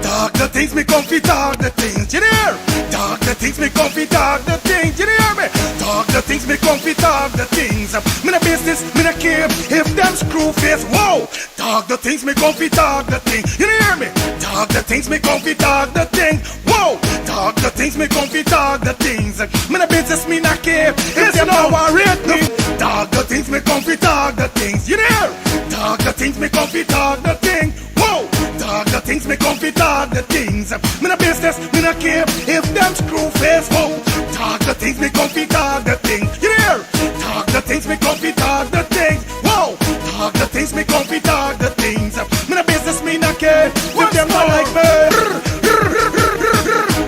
Talk the things me come fi talk the things, you hear? Talk the things me come fi talk the things, you hear me? Talk the things me come fi talk the things. Me no business, me no care if them screw face. Whoa! Talk the things me come fi talk the things, you hear me? Talk the things me come fi talk the things. Whoa! Talk the things me come fi talk the things. Me no business, me no care if them no worried me. Talk the things me come fi talk the things, you hear? Talk the things me come fi talk the things. Whoa! Talk the things me come fi talk the things. Me no business, me no care if them screw face. Whoa! Talk the things me come fi talk the things. You hear? Talk the things me come fi talk the things. Whoa! Talk the things me come fi talk the things. Me no business, me no care if them not like me.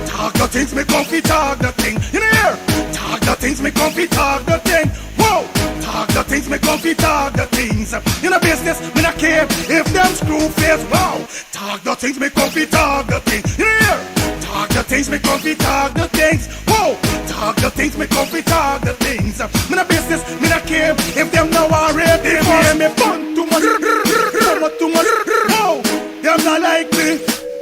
Talk the things me come fi talk the thing. You hear? Talk the things me come fi talk the thing. Whoa! Talk the things me come fi talk the things. You no business, me no care if them screw face. Wow! Talk the things me come fi talk the thing. You hear? Talk the things me come fi talk the things. Whoa! Talk the things me come fi talk the things. Me no business, me no care if them no worried. They hear me fun too much, too much. Whoa! Them not like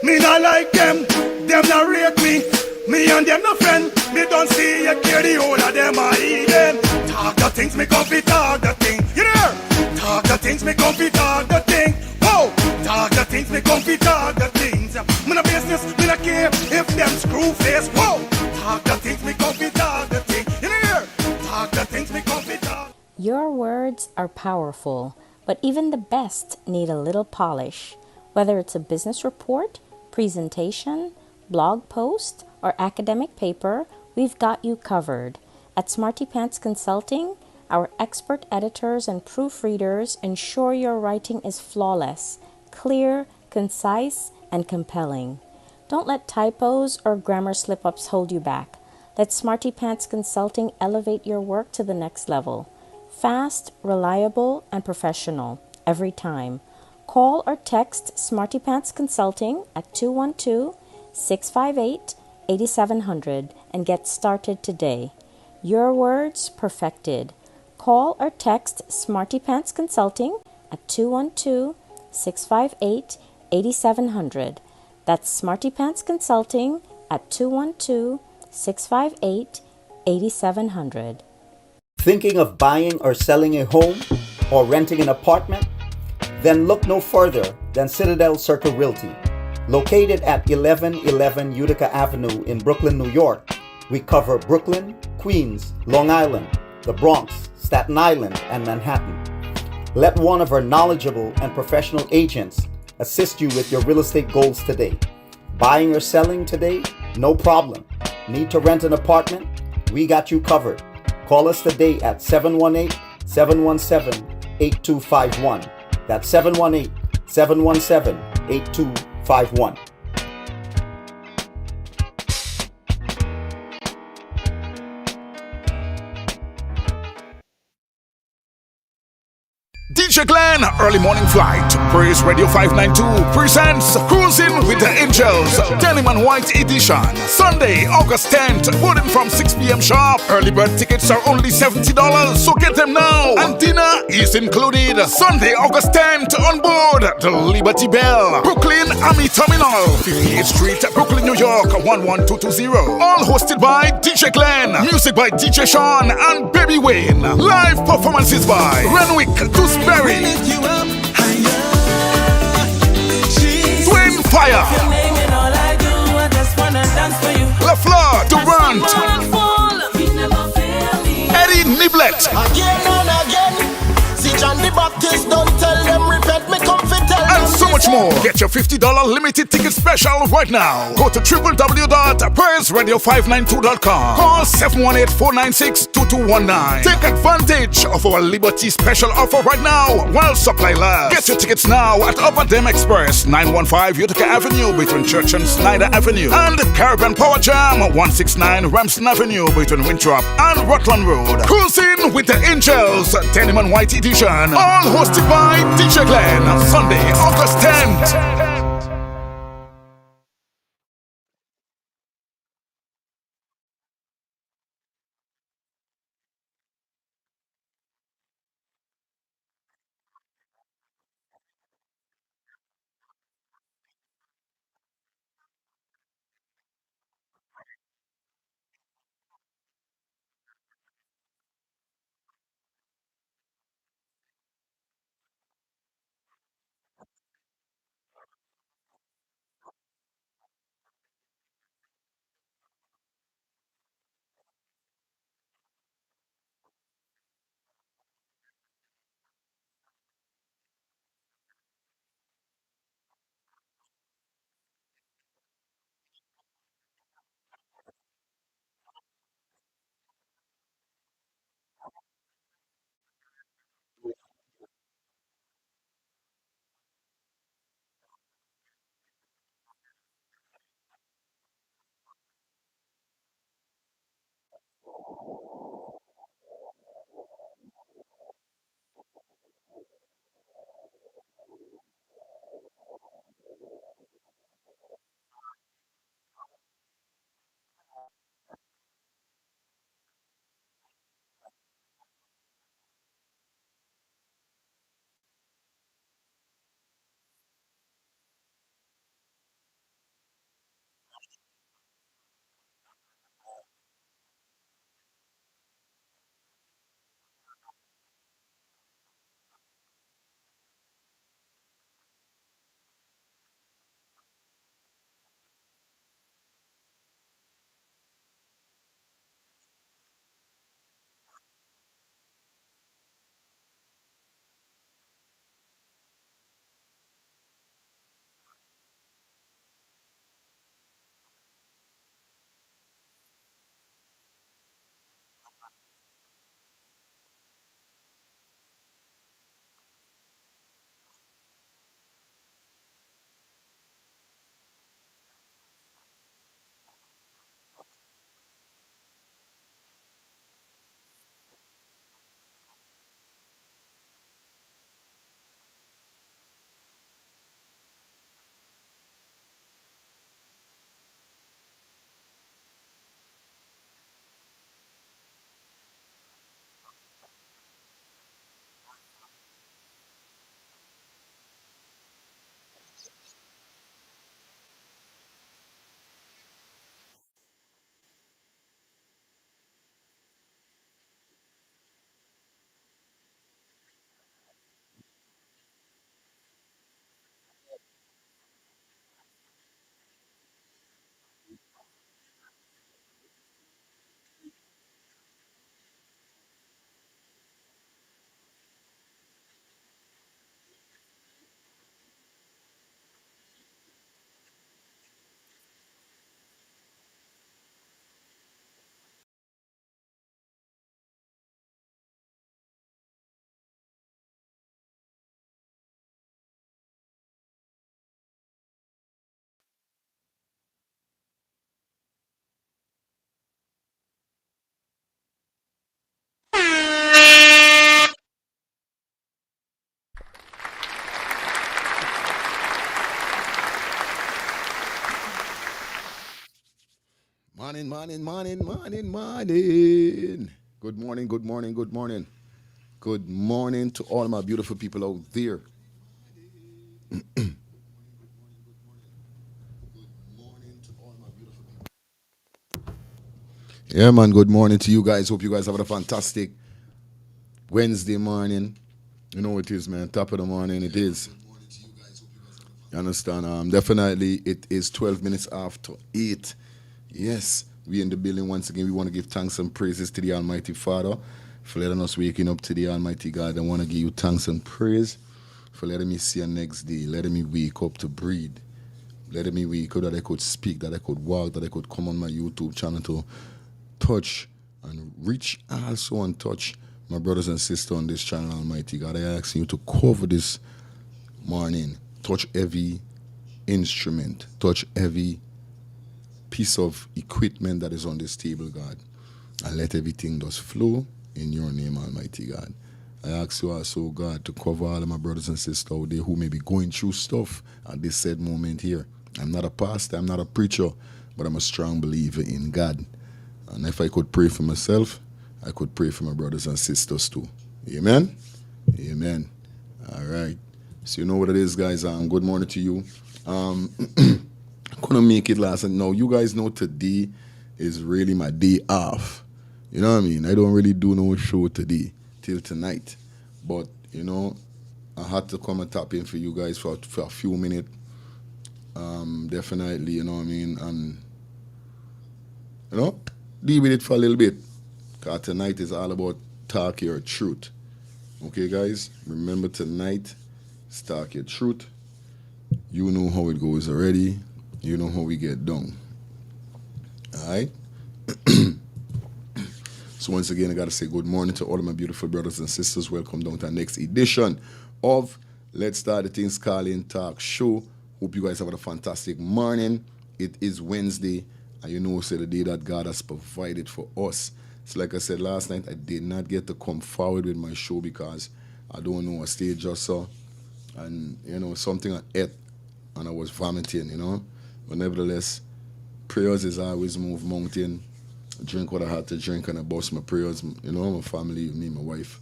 me not like them. Them not rate me. Me and them no friend. Me don't see you care the whole of them are eating. Talk the things me come fi talk the thing. You hear? Talk the things me come fi talk the thing. Whoa! Talk the things me come fi talk the things. Me no business, me no care if them screw face. Whoa! Talk the things me come fi talk the thing. You hear? Talk the things me come fi talk. Your words are powerful, but even the best need a little polish. Whether it's a business report, presentation, blog post, or academic paper, we've got you covered. At Smarty Pants Consulting, our expert editors and proofreaders ensure your writing is flawless, clear, concise, and compelling. Don't let typos or grammar slip-ups hold you back. Let Smarty Pants Consulting elevate your work to the next level. Fast, reliable, and professional every time. Call or text Smarty Pants Consulting at 212-658-8700 and get started today. Your words perfected. Call or text Smarty Pants Consulting at 212-658-8700. That's Smarty Pants Consulting at 212-658-8700. Thinking of buying or selling a home or renting an apartment? Then look no further than Citadel Circle Realty. Located at 1111 Utica Avenue in Brooklyn, New York, we cover Brooklyn, Queens, Long Island, the Bronx, Staten Island, and Manhattan. Let one of our knowledgeable and professional agents assist you with your real estate goals today. Buying or selling today? No problem. Need to rent an apartment? We got you covered. Call us today at 718-717-8251. That's 718-717-8251. DJ Glenn, Early Morning Flight, Praise Radio 592 presents Cruising with the Angels, Denim and White Edition, Sunday, August 10th, boarding from 6 p.m. sharp. Early bird tickets are only $70, so get them now. And dinner is included. Sunday, August 10th, on board the Liberty Bell, Brooklyn Army Terminal, 58th Street, Brooklyn, New York, 11220. All hosted by DJ Glenn, music by DJ Sean and Baby Wayne. Live performances by Renwick, Gooseberry, Twin Fire, LaFleur, Durant, Eddie Niblet, Again and again, see John the Baptist, don't tell them repent, me come fit tell and so much more. Get your $50 limited ticket special right now. Go to www.praiseradio592.com. Call 718-496-2219. Take advantage of our Liberty special offer right now while supply lasts. Get your tickets now at Upper Dem Express, 915 Utica Avenue between Church and Snyder Avenue, and Caribbean Power Jam, 169 Ramsden Avenue between Winthrop and Rutland Road. Cruising with the Angels, Denim and White Edition, all hosted by DJ Glenn. Sunday, August 10th. Morning, morning, morning, morning, morning. Good morning, good morning, good morning. Good morning to all my beautiful people out there. Yeah, man, good morning to you guys. Hope you guys have a fantastic Wednesday morning. You know what it is, man. Top of the morning, it is. You understand? Definitely, it is 12 minutes after 8. Yes, we in the building once again. We want to give thanks and praises to the Almighty Father for letting us waking up to the Almighty God. I want to give you thanks and praise for letting me see a next day, letting me wake up to breathe, letting me wake up that I could speak, that I could walk, that I could come on my YouTube channel to touch and reach also and touch my brothers and sisters on this channel, Almighty God. I ask you to cover this morning, touch every instrument, touch every piece of equipment that is on this table, God, and let everything just flow in your name, Almighty God. I ask you also, God, to cover all of my brothers and sisters out there who may be going through stuff at this said moment here. I'm not a pastor, I'm not a preacher, but I'm a strong believer in God. And if I could pray for myself, I could pray for my brothers and sisters too. Amen? Amen. All right. So you know what it is, guys. Good morning to you. I couldn't make it last night. No, you guys know today is really my day off. You know what I mean? I don't really do no show today till tonight. But, you know, I had to come and tap in for you guys for a few minutes. Definitely, you know what I mean? And, you know, deal with it for a little bit. Because tonight is all about talk your truth. Okay, guys? Remember tonight, is talk your truth. You know how it goes already. You know how we get done. All right? So once again, I got to say good morning to all of my beautiful brothers and sisters. Welcome down to our next edition of Let's Start the Things Calling Talk Show. Hope you guys have a fantastic morning. It is Wednesday, and you know, it's the day that God has provided for us. So like I said last night, I did not get to come forward with my show because I don't know a stage just saw, and something I ate and I was vomiting, But nevertheless, prayers is always move mountain. I drink what I had to drink and I bust my prayers, my family, me, my wife.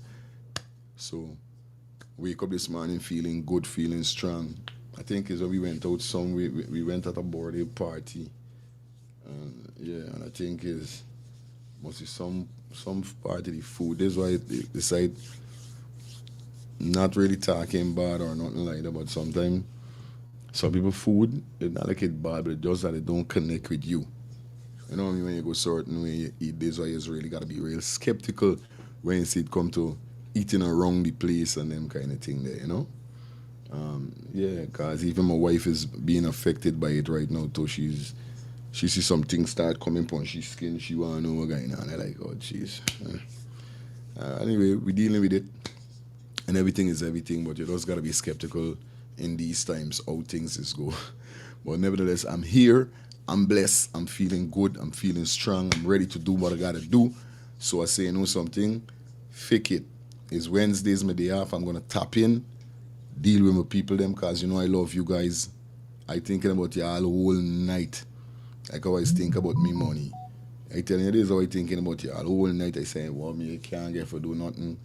So wake up this morning feeling good, feeling strong. I think is when we went out we went at a birthday party. And I think must be some part of the food. That's why they decide not really talking bad or nothing like that, but sometimes some people food, it's not like it's bad, but it's just that it don't connect with you. You know what I mean? When you go certain way you eat, this why you really gotta be real skeptical when you see it come to eating around the place and them kind of thing there, because even my wife is being affected by it right now too. She sees some things start coming upon her skin, she wanna know what's going on. I'm like, oh jeez. Anyway, we're dealing with it. And everything is everything, but you just gotta be skeptical in these times how things is go. But nevertheless, I'm here, I'm blessed, I'm feeling good, I'm feeling strong, I'm ready to do what I gotta do. So I say, something, fake it. It's Wednesdays, my day off, I'm gonna tap in, deal with my people them, cause I love you guys. I thinking about you all whole night. Like I always think about me money. I tell you this, how I thinking about you all whole night. I say, well, me can't get for do nothing.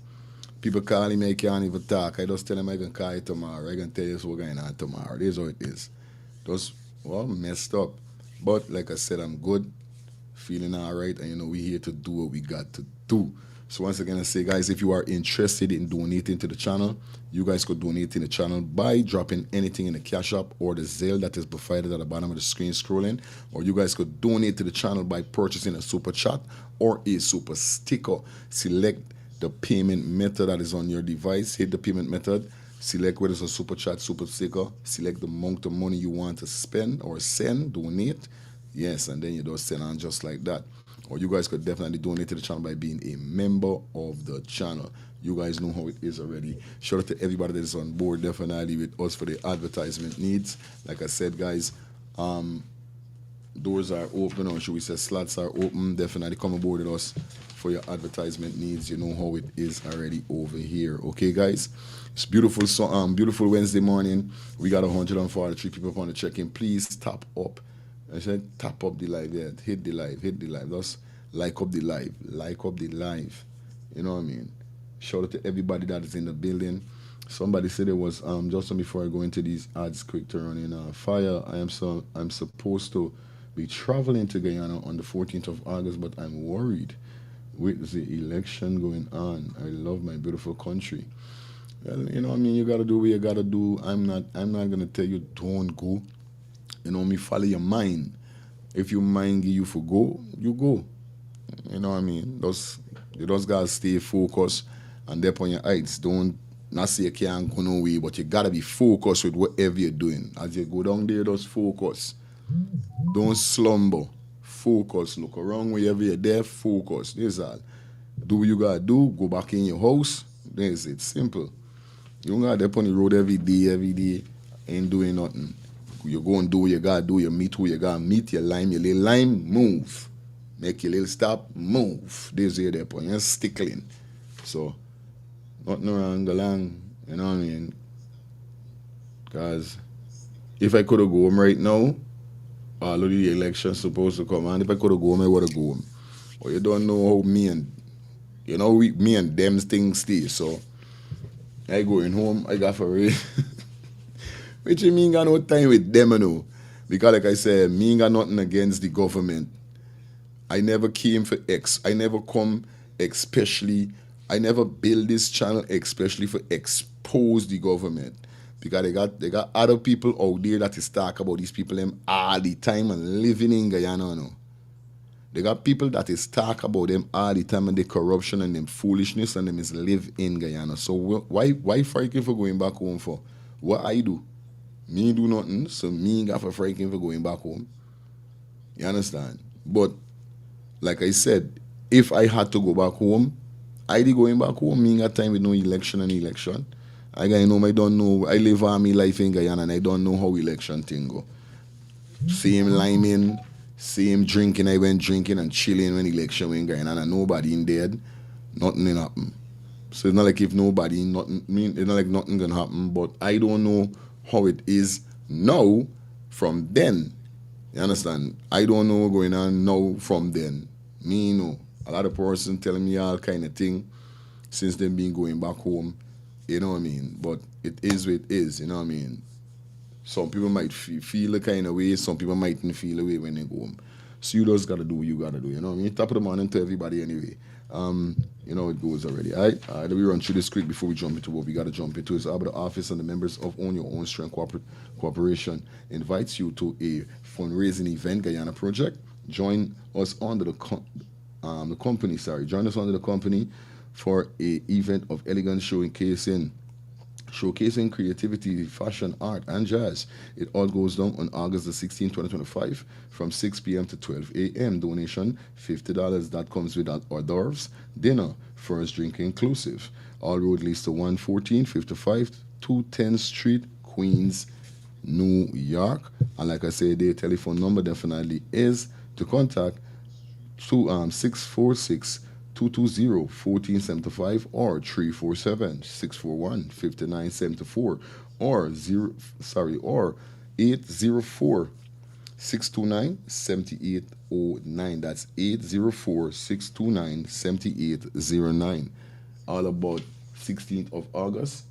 People calling me, I can't even talk. I just tell them I can call you tomorrow. I can tell you what's going on tomorrow. This is how it is. Just, messed up. But like I said, I'm good, feeling all right, and we're here to do what we got to do. So once again, I say, guys, if you are interested in donating to the channel, you guys could donate in the channel by dropping anything in the Cash App or the Zelle that is provided at the bottom of the screen scrolling, or you guys could donate to the channel by purchasing a super chat or a super sticker. Select the payment method that is on your device. Hit the payment method, select whether it's a super chat, super sticker, select the amount of money you want to spend or send, donate. Yes, and then you just send on just like that. Or you guys could definitely donate to the channel by being a member of the channel. You guys know how it is already. Shout out to everybody that is on board definitely with us for the advertisement needs. Like I said, guys, doors are open, or should we say slots are open. Definitely come aboard with us for your advertisement needs. You know how it is already over here. Okay, guys? It's beautiful. So beautiful Wednesday morning. We got 143 people on the check-in. Please tap up. I said tap up the live. Yeah, hit the live. Just like up the live. Like up the live. You know what I mean? Shout out to everybody that is in the building. Somebody said it was just before I go into these ads, quick to run in fire. I'm supposed to be traveling to Guyana on the 14th of August, but I'm worried with the election going on. I love my beautiful country. Well, you gotta do what you gotta do. I'm not gonna tell you don't go. Me follow your mind. If your mind give you for go, you go. You know what I mean? You just gotta stay focused and up on your heights. Don't not say you can't go no way, but you gotta be focused with whatever you're doing. As you go down there, just focus. Don't slumber. Focus. Look around wherever you're there. Focus. This is all. Do what you gotta do. Go back in your house. That's it. Simple. You don't gotta be on the road every day. Ain't doing nothing. You go and do what you gotta do. You meet who you gotta meet. Your little lime, move. Make your little stop, move. This is there, point. You're stickling. So, nothing wrong, go along. You know what I mean? Because if I could have gone home right now, all of the elections supposed to come on. If I could have gone home, I would have gone home. But you don't know how me and them things stay. So, I going home, I got for real. Which you mean got no time with them, Because like I said, me ain't got nothing against the government. I never came for I never come I never build this channel especially for expose the government. Because they got other people out there that is talk about these people them all the time and living in Guyana, They got people that is talk about them all the time and the corruption and them foolishness and them is live in Guyana. So why fighting for going back home for? What I do? Me do nothing, so me got for fighting for going back home. You understand? But like I said, if I had to go back home, I be going back home. Me got time with no election. I don't know. I live army life in Guyana and I don't know how election thing go. Same liming, Same drinking, I went drinking and chilling when election went going on and nobody in dead, nothing didn't happen. So it's not like if nobody, nothing, it's not like nothing gonna happen, but I don't know how it is now from then. You understand? I don't know what's going on now from then. Me know. A lot of person telling me all kind of thing since them been going back home. You know what I mean? But it is what it is, you know what I mean? Some people might feel the kind of way, some people mightn't feel the way when they go home. So you just gotta do what you gotta do, you know what I mean? Top of the morning to everybody anyway. You know it goes already. Alright? Let me run through this quick before we jump into what we gotta jump into. It's about the office and the members of Own Your Own Strength Corporation invites you to a fundraising event, Guyana project. Join us under the company for a event of elegance showcasing creativity, fashion, art, and jazz. It all goes down on August the 16th, 2025 from 6 p.m. to 12 a.m. Donation, $50. That comes with hors d'oeuvres, dinner, first drink inclusive. All road leads to 11455 210th Street, Queens, New York. And like I said, their telephone number definitely is to contact 646 220-1475 or 347-641-5974 or 804-629-7809. That's 804-629-7809. All about 16th of August,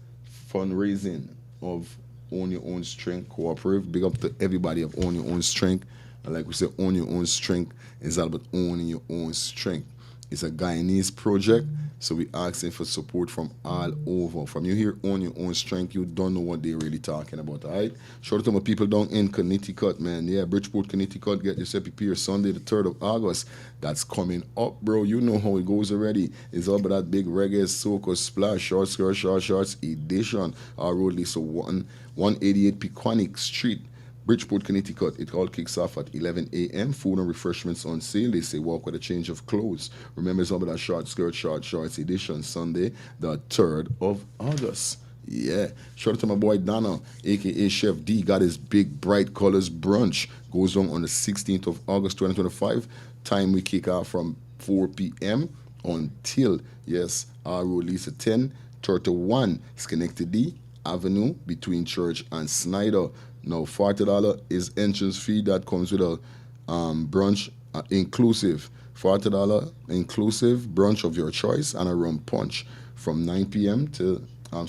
fundraising of Own Your Own Strength Cooperative. Big up to everybody of Own Your Own Strength. And like we said, Own Your Own Strength is all about owning your own strength. It's a Guyanese project, so we asking for support from all over. From you here, Own Your Own Strength, you don't know what they're really talking about, all right? Shout out to my people down in Connecticut, man. Yeah, Bridgeport, Connecticut, get yourself prepared. Sunday, the 3rd of August. That's coming up, bro. You know how it goes already. It's all about that big reggae, soca, splash, short skirt, short shorts edition. Our road leads to 188 Pequannock Street, Bridgeport, Connecticut. It all kicks off at 11 a.m. Food and refreshments on sale. They say walk with a change of clothes. Remember, it's all about that short skirt, short shorts edition. Sunday, the 3rd of August. Yeah. Shout out to my boy Donna, a.k.a. Chef D. Got his big bright colors brunch. Goes on the 16th of August, 2025. Time we kick off from 4 p.m. until, yes, our release at 10:31 Schenectady Avenue between Church and Snyder. Now, $40 is entrance fee. That comes with a brunch inclusive. $40 inclusive brunch of your choice and a rum punch. From 8 p.m. to 9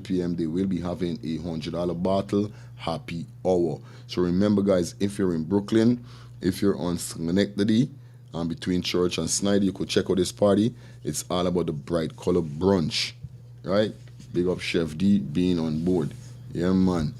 p.m. They will be having a $100 bottle happy hour. So remember, guys, if you're in Brooklyn, if you're on Schenectady, between Church and Snyder, you could check out this party. It's all about the bright color brunch, right? Big up Chef D being on board. Yeah, man.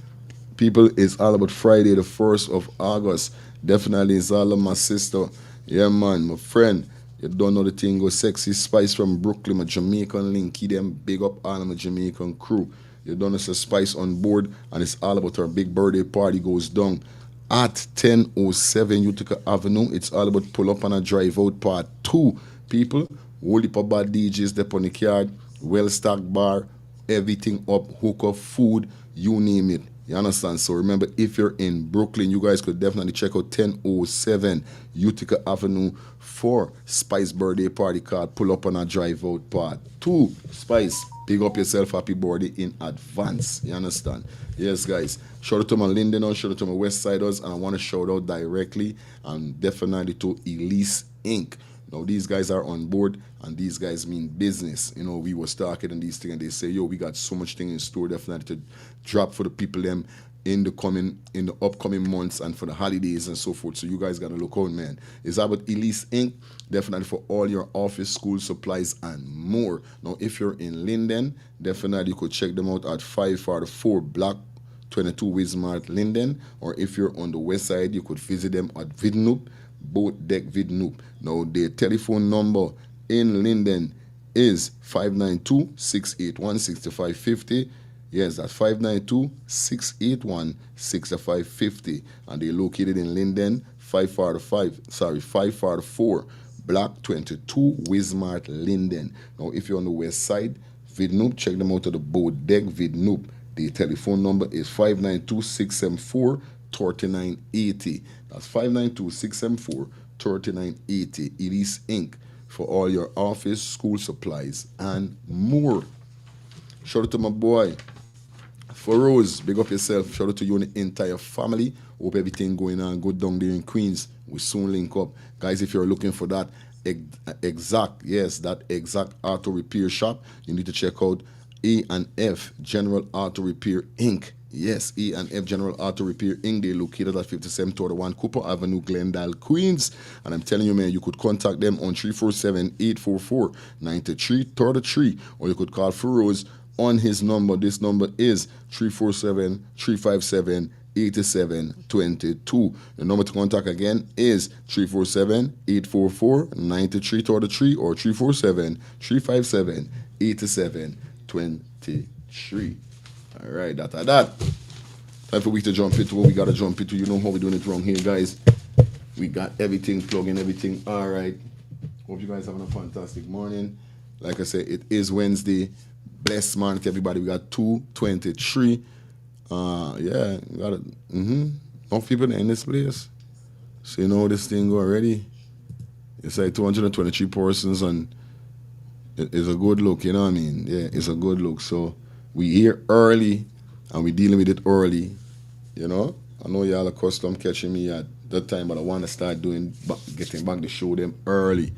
People, it's all about Friday, the 1st of August. Definitely, it's all of my sister. Yeah, man, my friend. You don't know the thing, go Sexy Spice from Brooklyn, my Jamaican link. Keep them big up all of my Jamaican crew. You don't know it's a Spice on board, and it's all about our big birthday party goes down at 1007 Utica Avenue. It's all about pull up and a drive out part 2. People, whole heap of bad DJs there on the card, well-stocked bar, everything up, hook up, food, you name it. You understand? So remember, if you're in Brooklyn, you guys could definitely check out 1007 Utica Avenue for Spice birthday party card. Pull up on a drive out part 2. Spice, big up yourself, happy birthday in advance. You understand? Yes, guys. Shout out to my Lindeners, shout out to my West Siders, and I want to shout out directly and definitely to Elise Inc. Now, these guys are on board, and these guys mean business. You know, we was talking and these things, and they say, yo, we got so much thing in store definitely to drop for the people them in the upcoming months and for the holidays and so forth. So you guys got to look out, man. It's about Elise Inc., definitely for all your office, school supplies, and more. Now, if you're in Linden, definitely you could check them out at 544 Block 22 Wismart, Linden. Or if you're on the west side, you could visit them at Vidnoop, Boat Deck Vidnoop. Now, their telephone number in Linden is 592-681-6550. Yes, that's 592-681-6550. And they're located in Linden, 544 Block 22 Wismart, Linden. Now, if you're on the west side, Vidnoop, check them out at the Boat Deck Vidnoop. The telephone number is 592-674 3980. That's 592-674-3980. It is Inc. for all your office, school supplies, and more. Shout out to my boy, Rose. Big up yourself. Shout out to you and the entire family. Hope everything going on good down there in Queens. We soon link up. Guys, if you're looking for that exact auto repair shop, you need to check out E&F General Auto Repair Inc. Yes, E&F General Auto Repair Inc. They located at 5721 Cooper Avenue, Glendale, Queens. And I'm telling you, man, you could contact them on 347-844-9333, or you could call Feroz on his number. This number is 347-357-8722. The number to contact again is 347-844-9333 or 347-357-8723. All right, that. Time for we to jump into what we got to jump into. You know how we're doing it wrong here, guys. We got everything, plugging everything. All right. Hope you guys having a fantastic morning. Like I said, it is Wednesday. Blessed morning to everybody. We got 223. Yeah, we got it. Enough people in this place. So you know this thing go already. It's like 223 persons, and it's a good look, you know what I mean? Yeah, it's a good look. So we here early, and we dealing with it early, you know? I know y'all are accustomed catching me at that time, but I want to start getting back to show them early.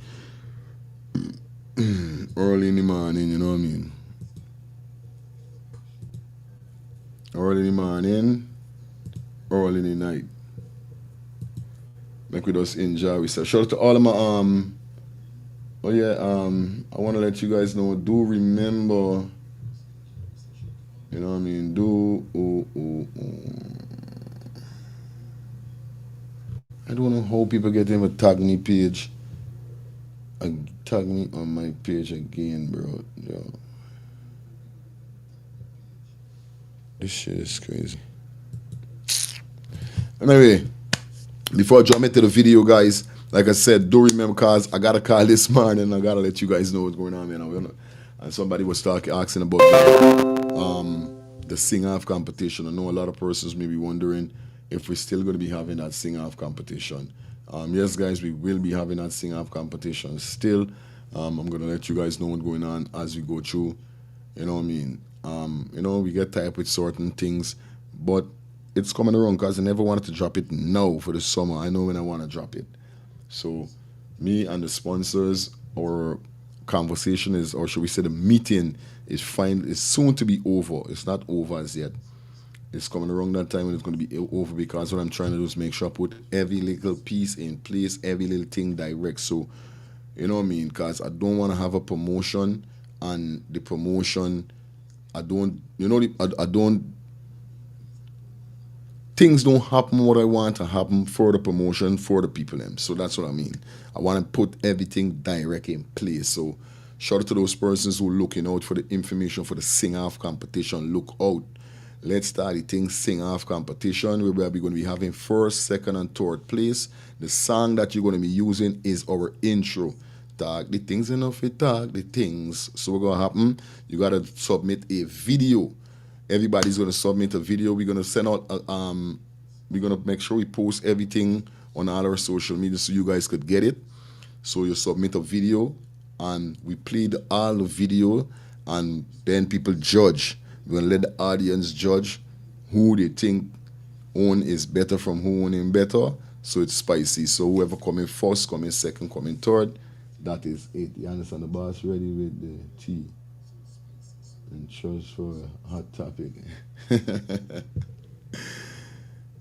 Early in the morning, you know what I mean? Early in the morning, early in the night. Make we just enjoy ourselves. Shout out to all of my I want to let you guys know, do remember, you know what I mean, I don't know how people get in a tag me page. Tag me on my page again, bro. Yo. This shit is crazy. Anyway, before I jump into the video, guys, like I said, do remember, cause I got a call this morning. I gotta let you guys know what's going on, man. And somebody was asking about the sing-off competition. I know a lot of persons may be wondering if we're still going to be having that sing-off competition. Yes, guys, we will be having that sing-off competition still. I'm going to let you guys know what's going on as we go through. You know what I mean? We get tired with certain things, but it's coming around because I never wanted to drop it now for the summer. I know when I want to drop it. So me and the sponsors, our conversation is, or should we say the meeting is soon to be over. It's not over as yet. It's coming around that time when it's going to be over, because what I'm trying to do is make sure I put every little piece in place, every little thing direct. So, you know what I mean? Because I don't want to have a promotion, and the promotion, things don't happen what I want to happen for the promotion, for the people. So that's what I mean. I want to put everything direct in place. So shout out to those persons who are looking out for the information for the sing-off competition. Look out. Let's start the thing sing-off competition, where we're going to be having first, second, and third place. The song that you're going to be using is our intro. Tag the things enough, tag the things. So what's going to happen? You got to submit a video. Everybody's going to submit a video. We're going to send out, we're going to make sure we post everything on all our social media so you guys could get it. So you submit a video, and we play all the video, and then people judge. We're going to let the audience judge who they think own is better from who own him better. So it's spicy. So whoever coming first, coming second, coming third, that is it. You understand? The boss ready with the tea and choose for a hot topic.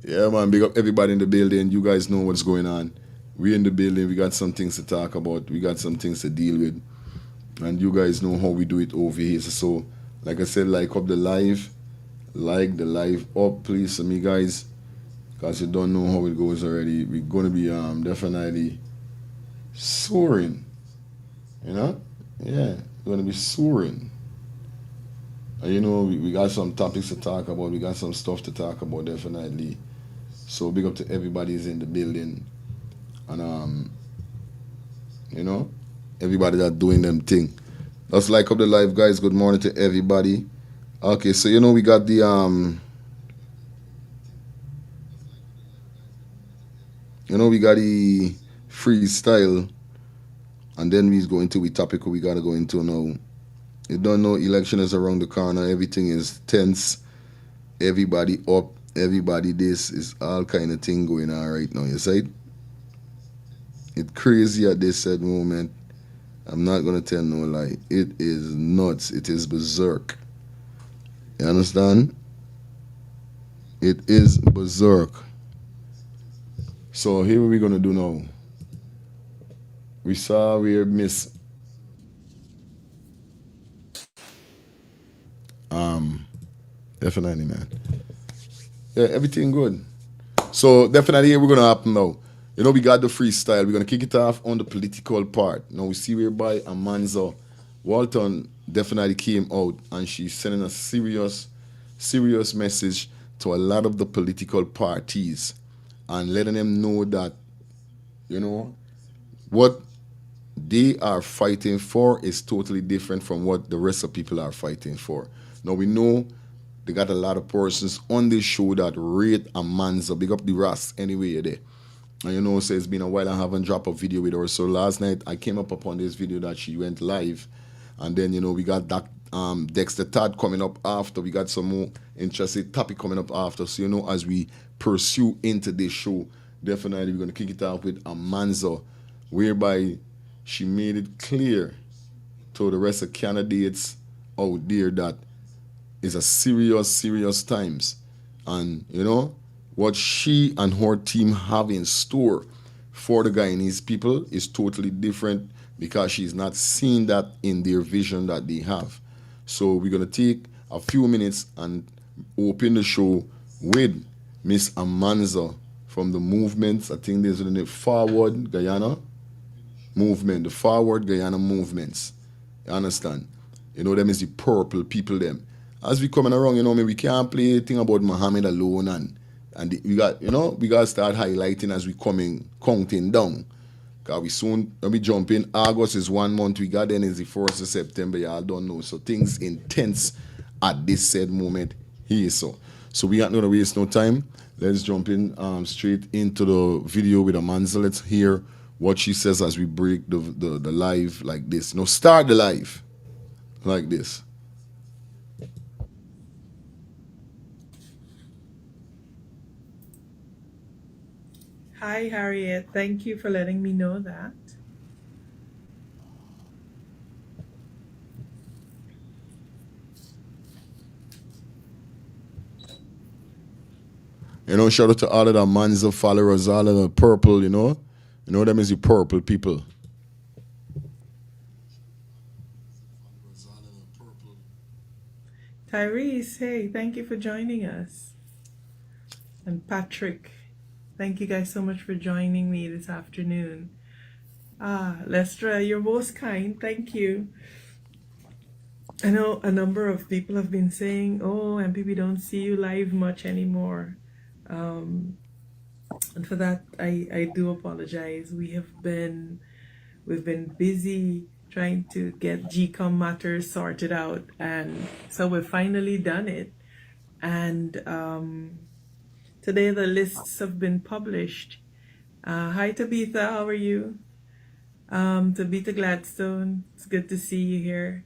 Yeah, man, big up everybody in the building. You guys know what's going on. We're in the building. We got some things to talk about. We got some things to deal with. And you guys know how we do it over here. So, like I said, like up the live. Like the live up, please, for me, guys. Because you don't know how it goes already. We're going to be definitely soaring. You know? Yeah, we're going to be soaring. And you know, we got some topics to talk about. We got some stuff to talk about, definitely. So big up to everybody who's in the building. And, you know, everybody that doing them thing. Let's like up the live, guys. Good morning to everybody. Okay, so, you know, we got the, we got the freestyle, and then we go into the topic we gotta go into now. You don't know, election is around the corner. Everything is tense. Everybody up. Everybody this is all kind of thing going on right now. You see? It's crazy at this said moment. I'm not gonna tell no lie. It is nuts. It is berserk. You understand? It is berserk. So here what we're gonna do now. We saw where Miss definitely, man. Yeah, everything good. So definitely here we're gonna happen now. We got the freestyle. We're gonna kick it off on the political part. Now we see whereby Amanza Walton definitely came out and she's sending a serious message to a lot of the political parties and letting them know that, what they are fighting for is totally different from what the rest of people are fighting for. Now we know they got a lot of persons on this show that rate Amanza. Big up the Ras anyway you're there. And so it's been a while I haven't dropped a video with her. So last night I came up upon this video that she went live. And then, we got that Dexter Todd coming up after. We got some more interesting topic coming up after. So, as we pursue into this show, definitely we're going to kick it off with Amanza, whereby she made it clear to the rest of candidates out there that it's a serious times. And, what she and her team have in store for the Guyanese people is totally different because she's not seeing that in their vision that they have. So we're going to take a few minutes and open the show with Miss Amanza from the movements. I think there's the Forward Guyana movement, the Forward Guyana movements. You understand? Them is the purple people them. As we coming around, we can't play a thing about Muhammad alone and we got, we got to start highlighting as we counting down. Because we soon, when we jump in, August is 1 month, we got then is the 1st of September, y'all don't know. So things intense at this said moment here. So we not going to waste no time. Let's jump in straight into the video with Amanza. Let's hear what she says as we break the live like this. Start the live like this. Hi, Harriet. Thank you for letting me know that. Shout out to all of the Amanza followers, all of the purple, them is the purple people. Tyrese, hey, thank you for joining us. And Patrick, thank you guys so much for joining me this afternoon. Lestra, you're most kind. Thank you. I know a number of people have been saying, oh, MP, we don't see you live much anymore. And for that, I do apologize. We've been busy trying to get Gecom matters sorted out. And so we've finally done it. And today the lists have been published. Hi Tabitha, how are you? Tabitha Gladstone, it's good to see you here.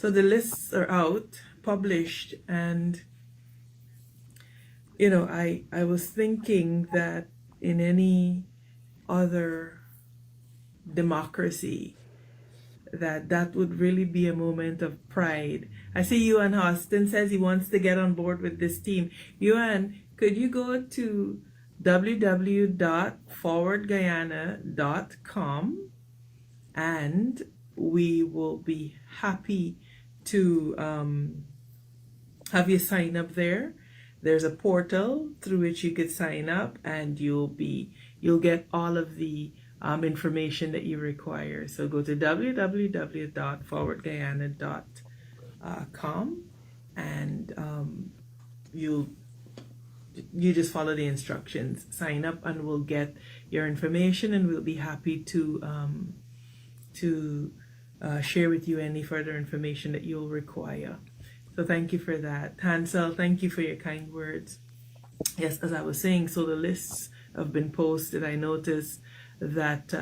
So the lists are out, published, and I was thinking that in any other democracy, that would really be a moment of pride. I see Yuan Austin says he wants to get on board with this team. Yuan, could you go to www.forwardguyana.com and we will be happy to have you sign up there. There's a portal through which you could sign up and you'll get all of the information that you require. So go to www.forwardguyana.com and you just follow the instructions, sign up, and we'll get your information, and we'll be happy to share with you any further information that you'll require. So thank you for that. Hansel, thank you for your kind words. Yes, as I was saying, so the lists have been posted. I noticed that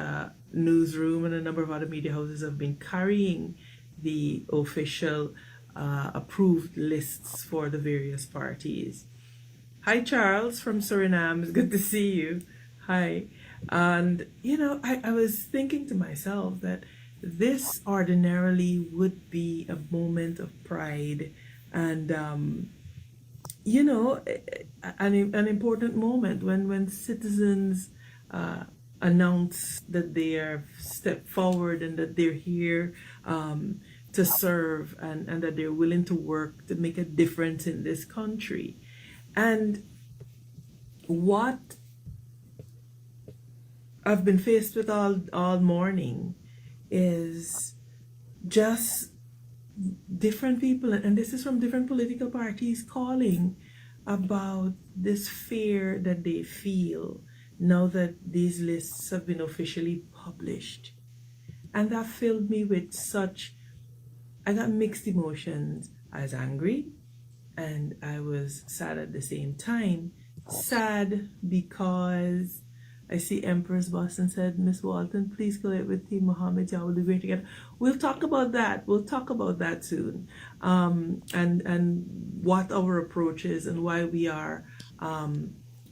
Newsroom and a number of other media houses have been carrying the official approved lists for the various parties. Hi, Charles from Suriname. It's good to see you. Hi. And, I was thinking to myself that this ordinarily would be a moment of pride and, an important moment when citizens announce that they have stepped forward and that they're here to serve and that they're willing to work to make a difference in this country. And what I've been faced with all morning is just different people, and this is from different political parties, calling about this fear that they feel now that these lists have been officially published. And that filled me with I got mixed emotions. I was angry and I was sad at the same time. Sad because I see Empress Boston said, Miss Walton, please collect with Team Mohammed. Y'all will do great together. We'll talk about that. We'll talk about that soon. And what our approach is and why we are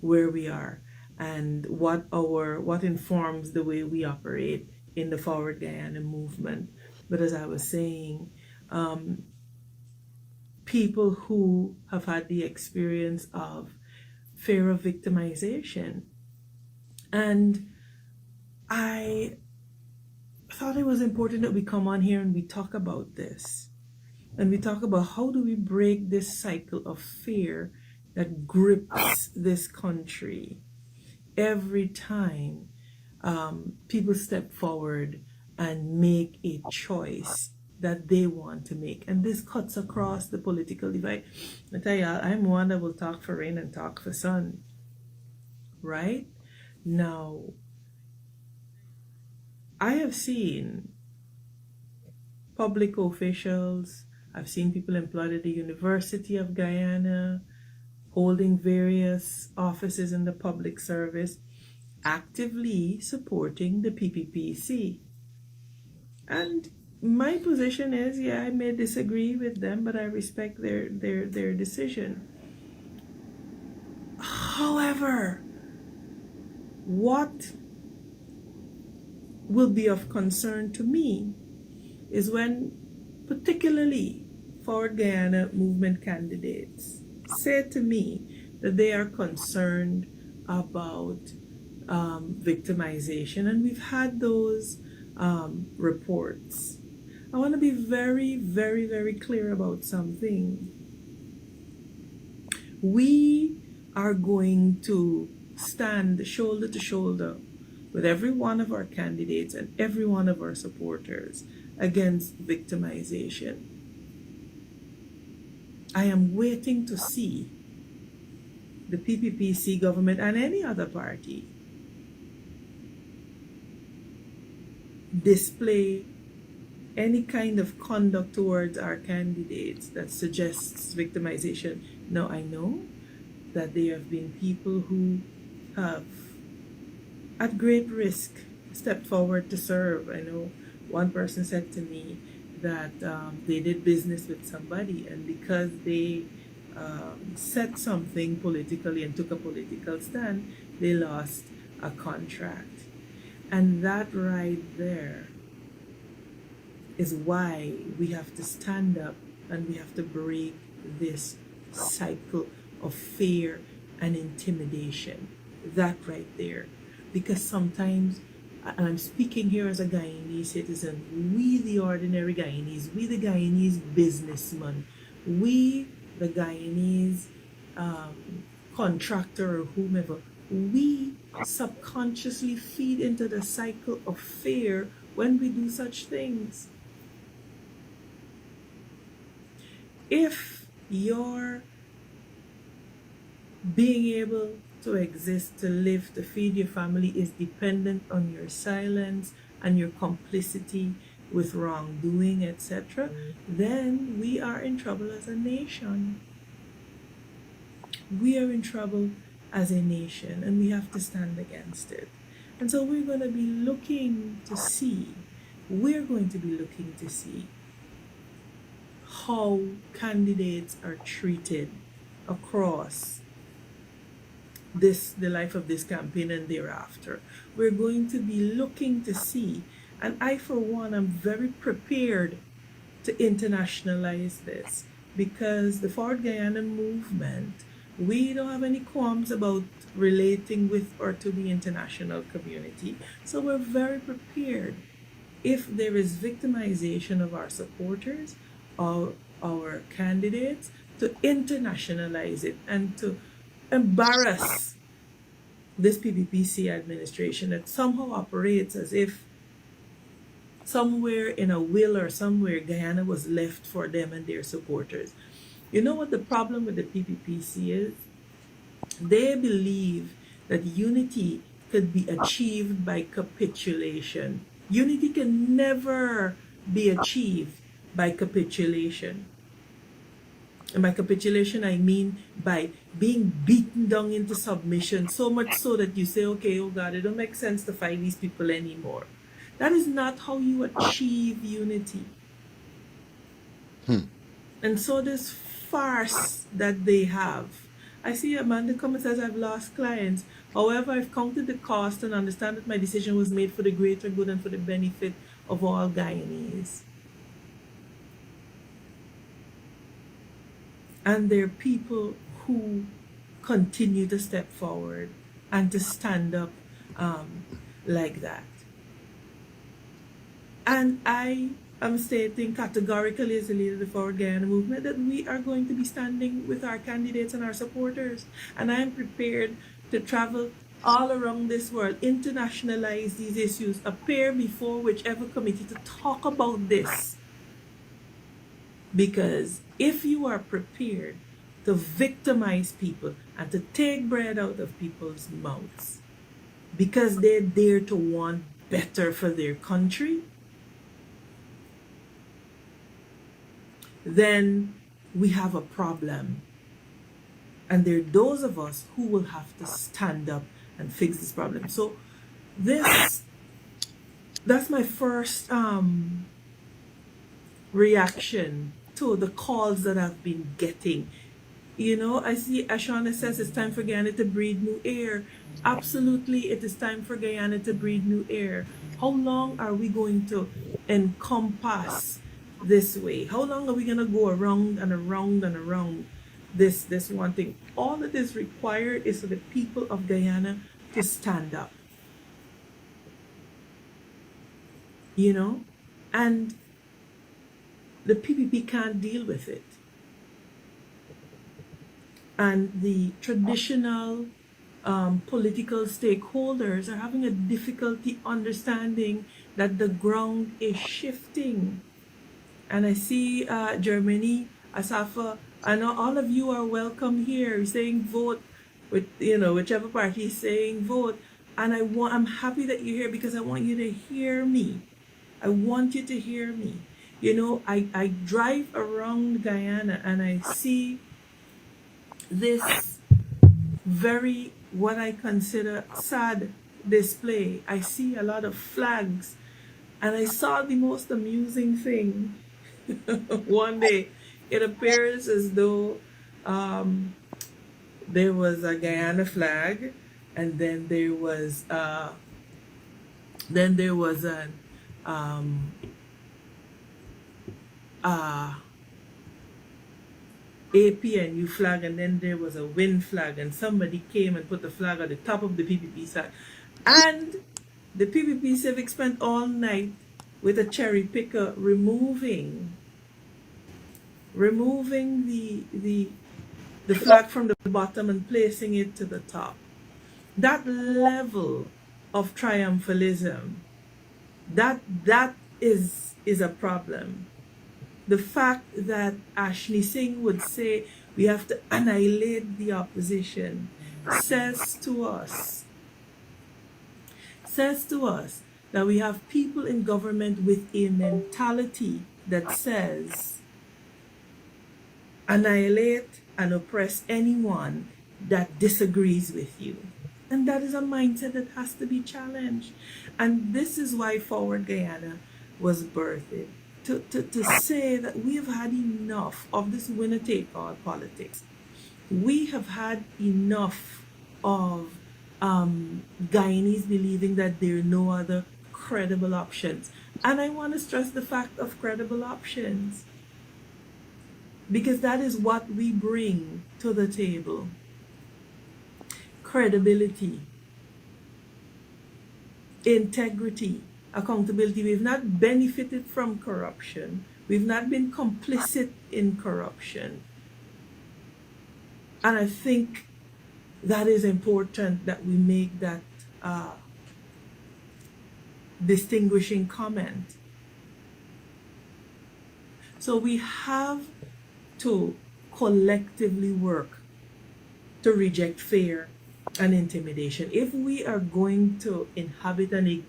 where we are and what informs the way we operate in the Forward Guyana movement. But as I was saying, people who have had the experience of fear of victimization. And I thought it was important that we come on here and we talk about this. And we talk about how do we break this cycle of fear that grips this country every time people step forward and make a choice that they want to make. And this cuts across the political divide. I tell you, I'm one that will talk for rain and talk for sun. Right? Now, I have seen public officials, I've seen people employed at the University of Guyana, holding various offices in the public service, actively supporting the PPPC. And my position is, I may disagree with them, but I respect their decision. However, what will be of concern to me is when particularly Forward Guyana movement candidates say to me that they are concerned about victimization, and we've had those reports. I want to be very, very, very clear about something. We are going to stand shoulder to shoulder with every one of our candidates and every one of our supporters against victimization. I am waiting to see the PPPC government and any other party display any kind of conduct towards our candidates that suggests victimization. Now, I know that there have been people who have, at great risk, stepped forward to serve. I know one person said to me that they did business with somebody, and because they said something politically and took a political stand, they lost a contract. And that right there is why we have to stand up and we have to break this cycle of fear and intimidation. That right there. Because sometimes, and I'm speaking here as a Guyanese citizen, we the ordinary Guyanese, we the Guyanese businessmen, we the Guyanese contractor or whomever, we subconsciously feed into the cycle of fear when we do such things. If your being able to exist, to live, to feed your family is dependent on your silence and your complicity with wrongdoing, etc., then we are in trouble as a nation. We are in trouble as a nation, and we have to stand against it. And so we're going to be looking to see how candidates are treated across the life of this campaign and thereafter. We're going to be looking to see, and I for one am very prepared to internationalize this, because the Forward Guyana movement, we don't have any qualms about relating with or to the international community. So we're very prepared if there is victimization of our supporters or our candidates, to internationalize it and to embarrass this PPPC administration that somehow operates as if somewhere in a will or somewhere Guyana was left for them and their supporters. You know what the problem with the PPPC is? They believe that unity could be achieved by capitulation. Unity can never be achieved by capitulation. And by capitulation, I mean by being beaten down into submission, so much so that you say, okay, oh God, it don't make sense to fight these people anymore. That is not how you achieve unity. And so this farce that they have. I see Amanda comment says, I've lost clients. However, I've counted the cost and understand that my decision was made for the greater good and for the benefit of all Guyanese. And there are people who continue to step forward and to stand up like that. And I am stating categorically as the leader of the Forward Guyana movement that we are going to be standing with our candidates and our supporters. And I am prepared to travel all around this world, internationalize these issues, appear before whichever committee to talk about this. Because if you are prepared to victimize people and to take bread out of people's mouths because they dare to want better for their country, then we have a problem. And there are those of us who will have to stand up and fix this problem. So that's my first reaction to the calls that I've been getting. You know, I see Ashana says it's time for Guyana to breathe new air. Absolutely, it is time for Guyana to breathe new air. How long are we going to encompass this way? How long are we going to go around and around and around this one thing? All that is required is for the people of Guyana to stand up. You know? And the PPP can't deal with it. And the traditional political stakeholders are having a difficulty understanding that the ground is shifting. And I see Germany, Asafa, I know all of you are welcome here, saying vote with, you know, whichever party is saying vote. And I'm happy that you're here because I want you to hear me. I want you to hear me. You know, I drive around Guyana and I see this very, what I consider sad display. I see a lot of flags, and I saw the most amusing thing. One day, it appears as though there was a Guyana flag, and then there was an APNU flag, and then there was a wind flag, and somebody came and put the flag at the top of the PPP flag. And the PPP Civic spent all night with a cherry picker removing the flag from the bottom and placing it to the top. That level of triumphalism, that is a problem. The fact that Ashley Singh would say we have to annihilate the opposition says to us that we have people in government with a mentality that says annihilate and oppress anyone that disagrees with you. And that is a mindset that has to be challenged. And this is why Forward Guyana was birthed. To say that we have had enough of this winner take all politics. We have had enough of Guyanese believing that there are no other credible options. And I want to stress the fact of credible options, because that is what we bring to the table. Credibility, integrity, accountability. We've not benefited from corruption. We've not been complicit in corruption. And I think that is important that we make that distinguishing comment. So we have to collectively work to reject fear and intimidation. If we are going to inhabit an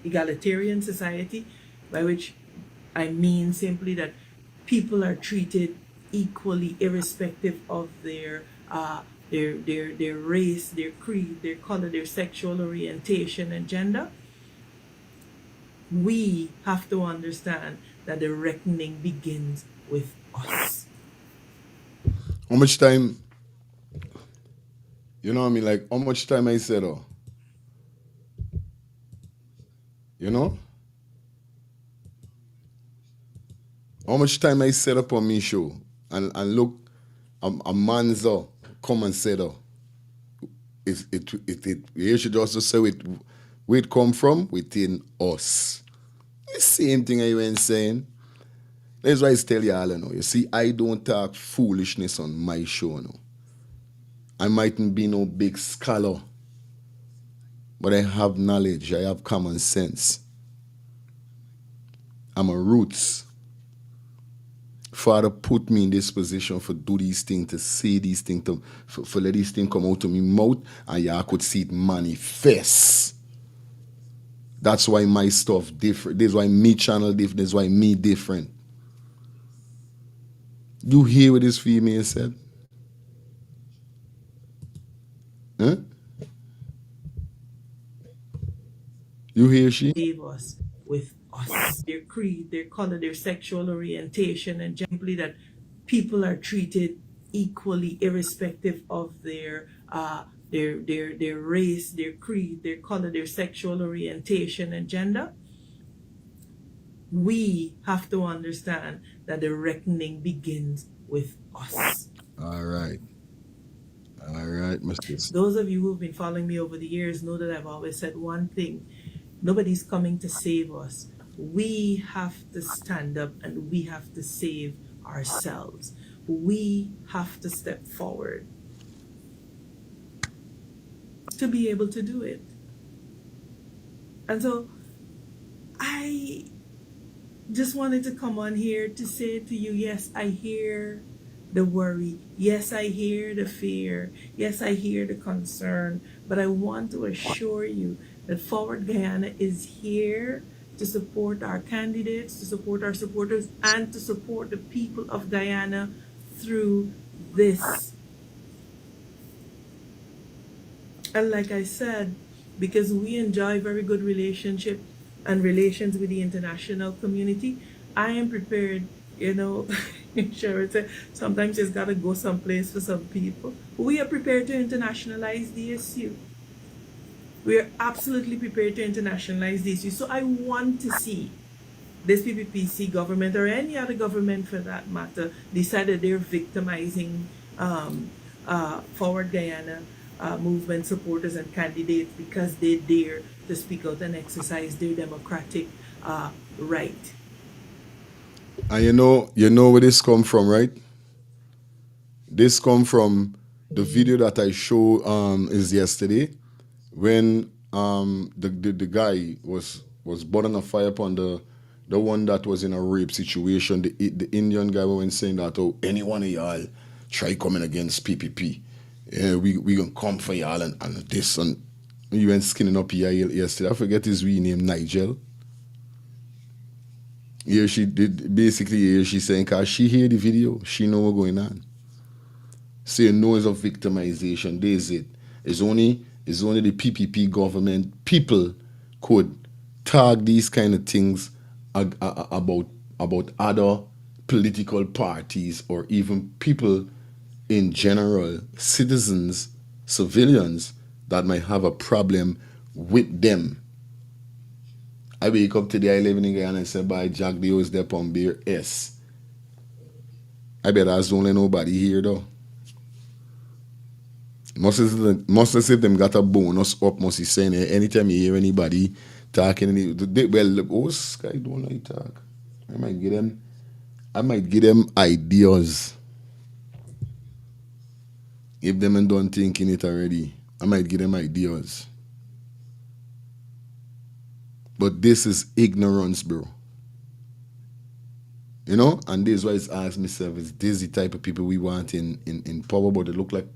egalitarian society, by which I mean simply that people are treated equally, irrespective of their race, their creed, their color, their sexual orientation and gender, we have to understand that the reckoning begins with us. How much time, you know what I mean? Like, how much time I said, oh, you know? How much time I set up on me show and look, Amanza come and said, oh, you should also say where it come from within us. The same thing I went saying. That's why I tell you all, you know. You see, I don't talk foolishness on my show, you know. I mightn't be no big scholar, but I have knowledge, I have common sense. I'm a roots. Father put me in this position for do these things, to say these things, for let these things come out of my mouth, and y'all could see it manifest. That's why my stuff different. This is why me channel different. This is why me different. You hear what this female said? Huh? You hear she? Save us with us. Their creed, their color, their sexual orientation, and simply that people are treated equally, irrespective of their race, their creed, their color, their sexual orientation and gender. We have to understand that the reckoning begins with us. All right, Mr. Those of you who've been following me over the years know that I've always said one thing: nobody's coming to save us. We have to stand up and we have to save ourselves. We have to step forward to be able to do it. And so I just wanted to come on here to say to you, yes, I hear the worry. Yes, I hear the fear. Yes, I hear the concern. But I want to assure you that Forward Guyana is here to support our candidates, to support our supporters, and to support the people of Guyana through this. And like I said, because we enjoy very good relationship and relations with the international community, I am prepared, you know, Sharon said, sometimes it's got to go someplace for some people. We are prepared to internationalize the issue. We are absolutely prepared to internationalize the issue. So I want to see this PPPC government, or any other government for that matter, decide that they're victimizing Forward Guyana movement supporters and candidates because they dare to speak out and exercise their democratic right. And you know where this come from, right? This come from the video that I showed is yesterday, when the guy was burning a fire upon the one that was in a rape situation. The Indian guy was saying that, oh, any one of y'all try coming against PPP, we gonna come for y'all and this, and you went skinning up here yesterday. I forget his real name, Nigel. Here she did basically. Here she saying, cause she hear the video, she know what's going on. saying noise of victimization. There's it. It's only the PPP government people could tag these kind of things about other political parties or even people in general, citizens, civilians that might have a problem with them. I wake up today, I live in Guyana and say, by Jack Dio is there on beer S. I bet that's only nobody here though. Must as if them got a bonus up, must be saying anytime you hear anybody talking, well, Sky don't like talk. I might give them ideas. If them and don't thinking it already, I might give them ideas. But this is ignorance, bro. You know? And this is why it's asked myself, is this the type of people we want in power? But they look like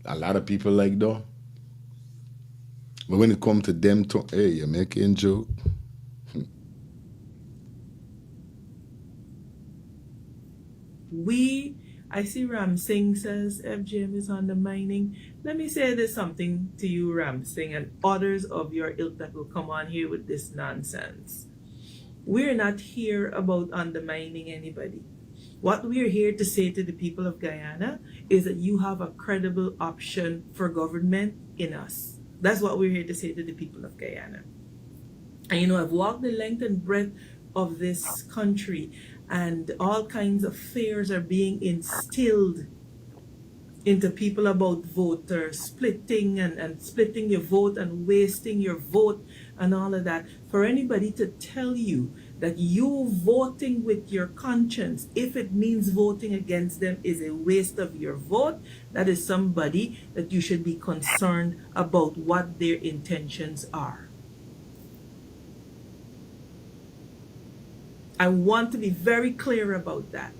a lot of people like that. But when it comes to them, hey, you're making joke. I see Ram Singh says FGM is undermining. Let me say this something to you, Ram Singh, and others of your ilk that will come on here with this nonsense. We're not here about undermining anybody. What we're here to say to the people of Guyana is that you have a credible option for government in us. That's what we're here to say to the people of Guyana. And you know, I've walked the length and breadth of this country, and all kinds of fears are being instilled into people about voter splitting and splitting your vote and wasting your vote and all of that. For anybody to tell you that you voting with your conscience, if it means voting against them, is a waste of your vote, that is somebody that you should be concerned about what their intentions are. I want to be very clear about that.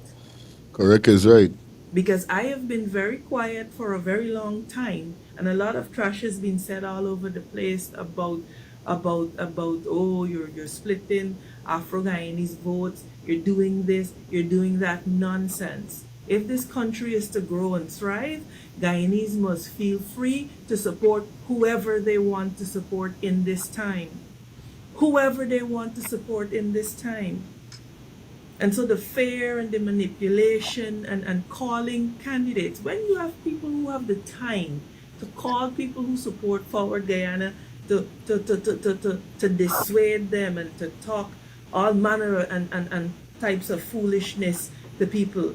Correct is right. Because I have been very quiet for a very long time, and a lot of trash has been said all over the place about oh, you're splitting Afro-Guyanese votes, you're doing this, you're doing that nonsense. If this country is to grow and thrive, Guyanese must feel free to support whoever they want to support in this time. Whoever they want to support in this time. And so the fear and the manipulation and calling candidates, when you have people who have the time to call people who support Forward Guyana to dissuade them and to talk all manner and types of foolishness to people,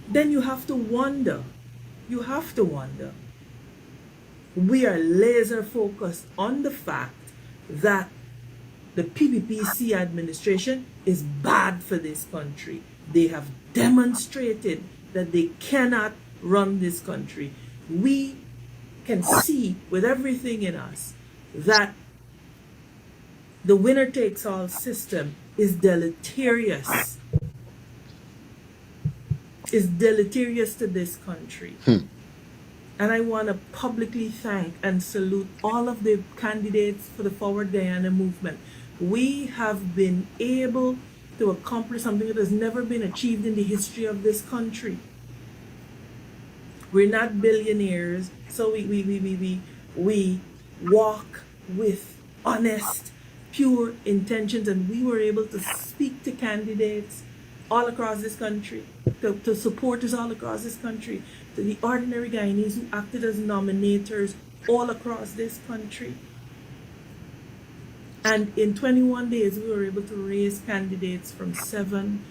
then you have to wonder. You have to wonder. We are laser focused on the fact that the PPPC administration is bad for this country. They have demonstrated that they cannot run this country. We can see with everything in us that the winner-takes-all system is deleterious. Is deleterious to this country. And I want to publicly thank and salute all of the candidates for the Forward Guyana movement. We have been able to accomplish something that has never been achieved in the history of this country. We're not billionaires, so we walk with honest, pure intentions, and we were able to speak to candidates all across this country, to supporters all across this country, to the ordinary Guyanese who acted as nominators all across this country. And in 21 days, we were able to raise candidates from 7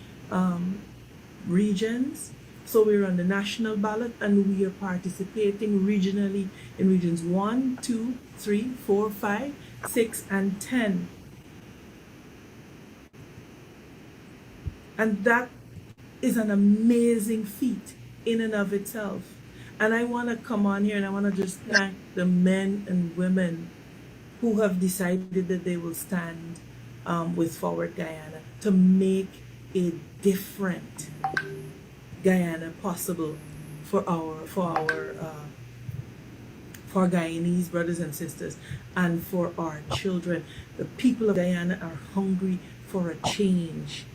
regions. So we're on the national ballot, and we are participating regionally in regions 1, 2, 3, 4, 5, 6, and 10. And that is an amazing feat in and of itself. And I want to come on here and I want to just thank the men and women who have decided that they will stand with Forward Guyana to make a different Guyana possible for Guyanese brothers and sisters and for our children. The people of Guyana are hungry for a change,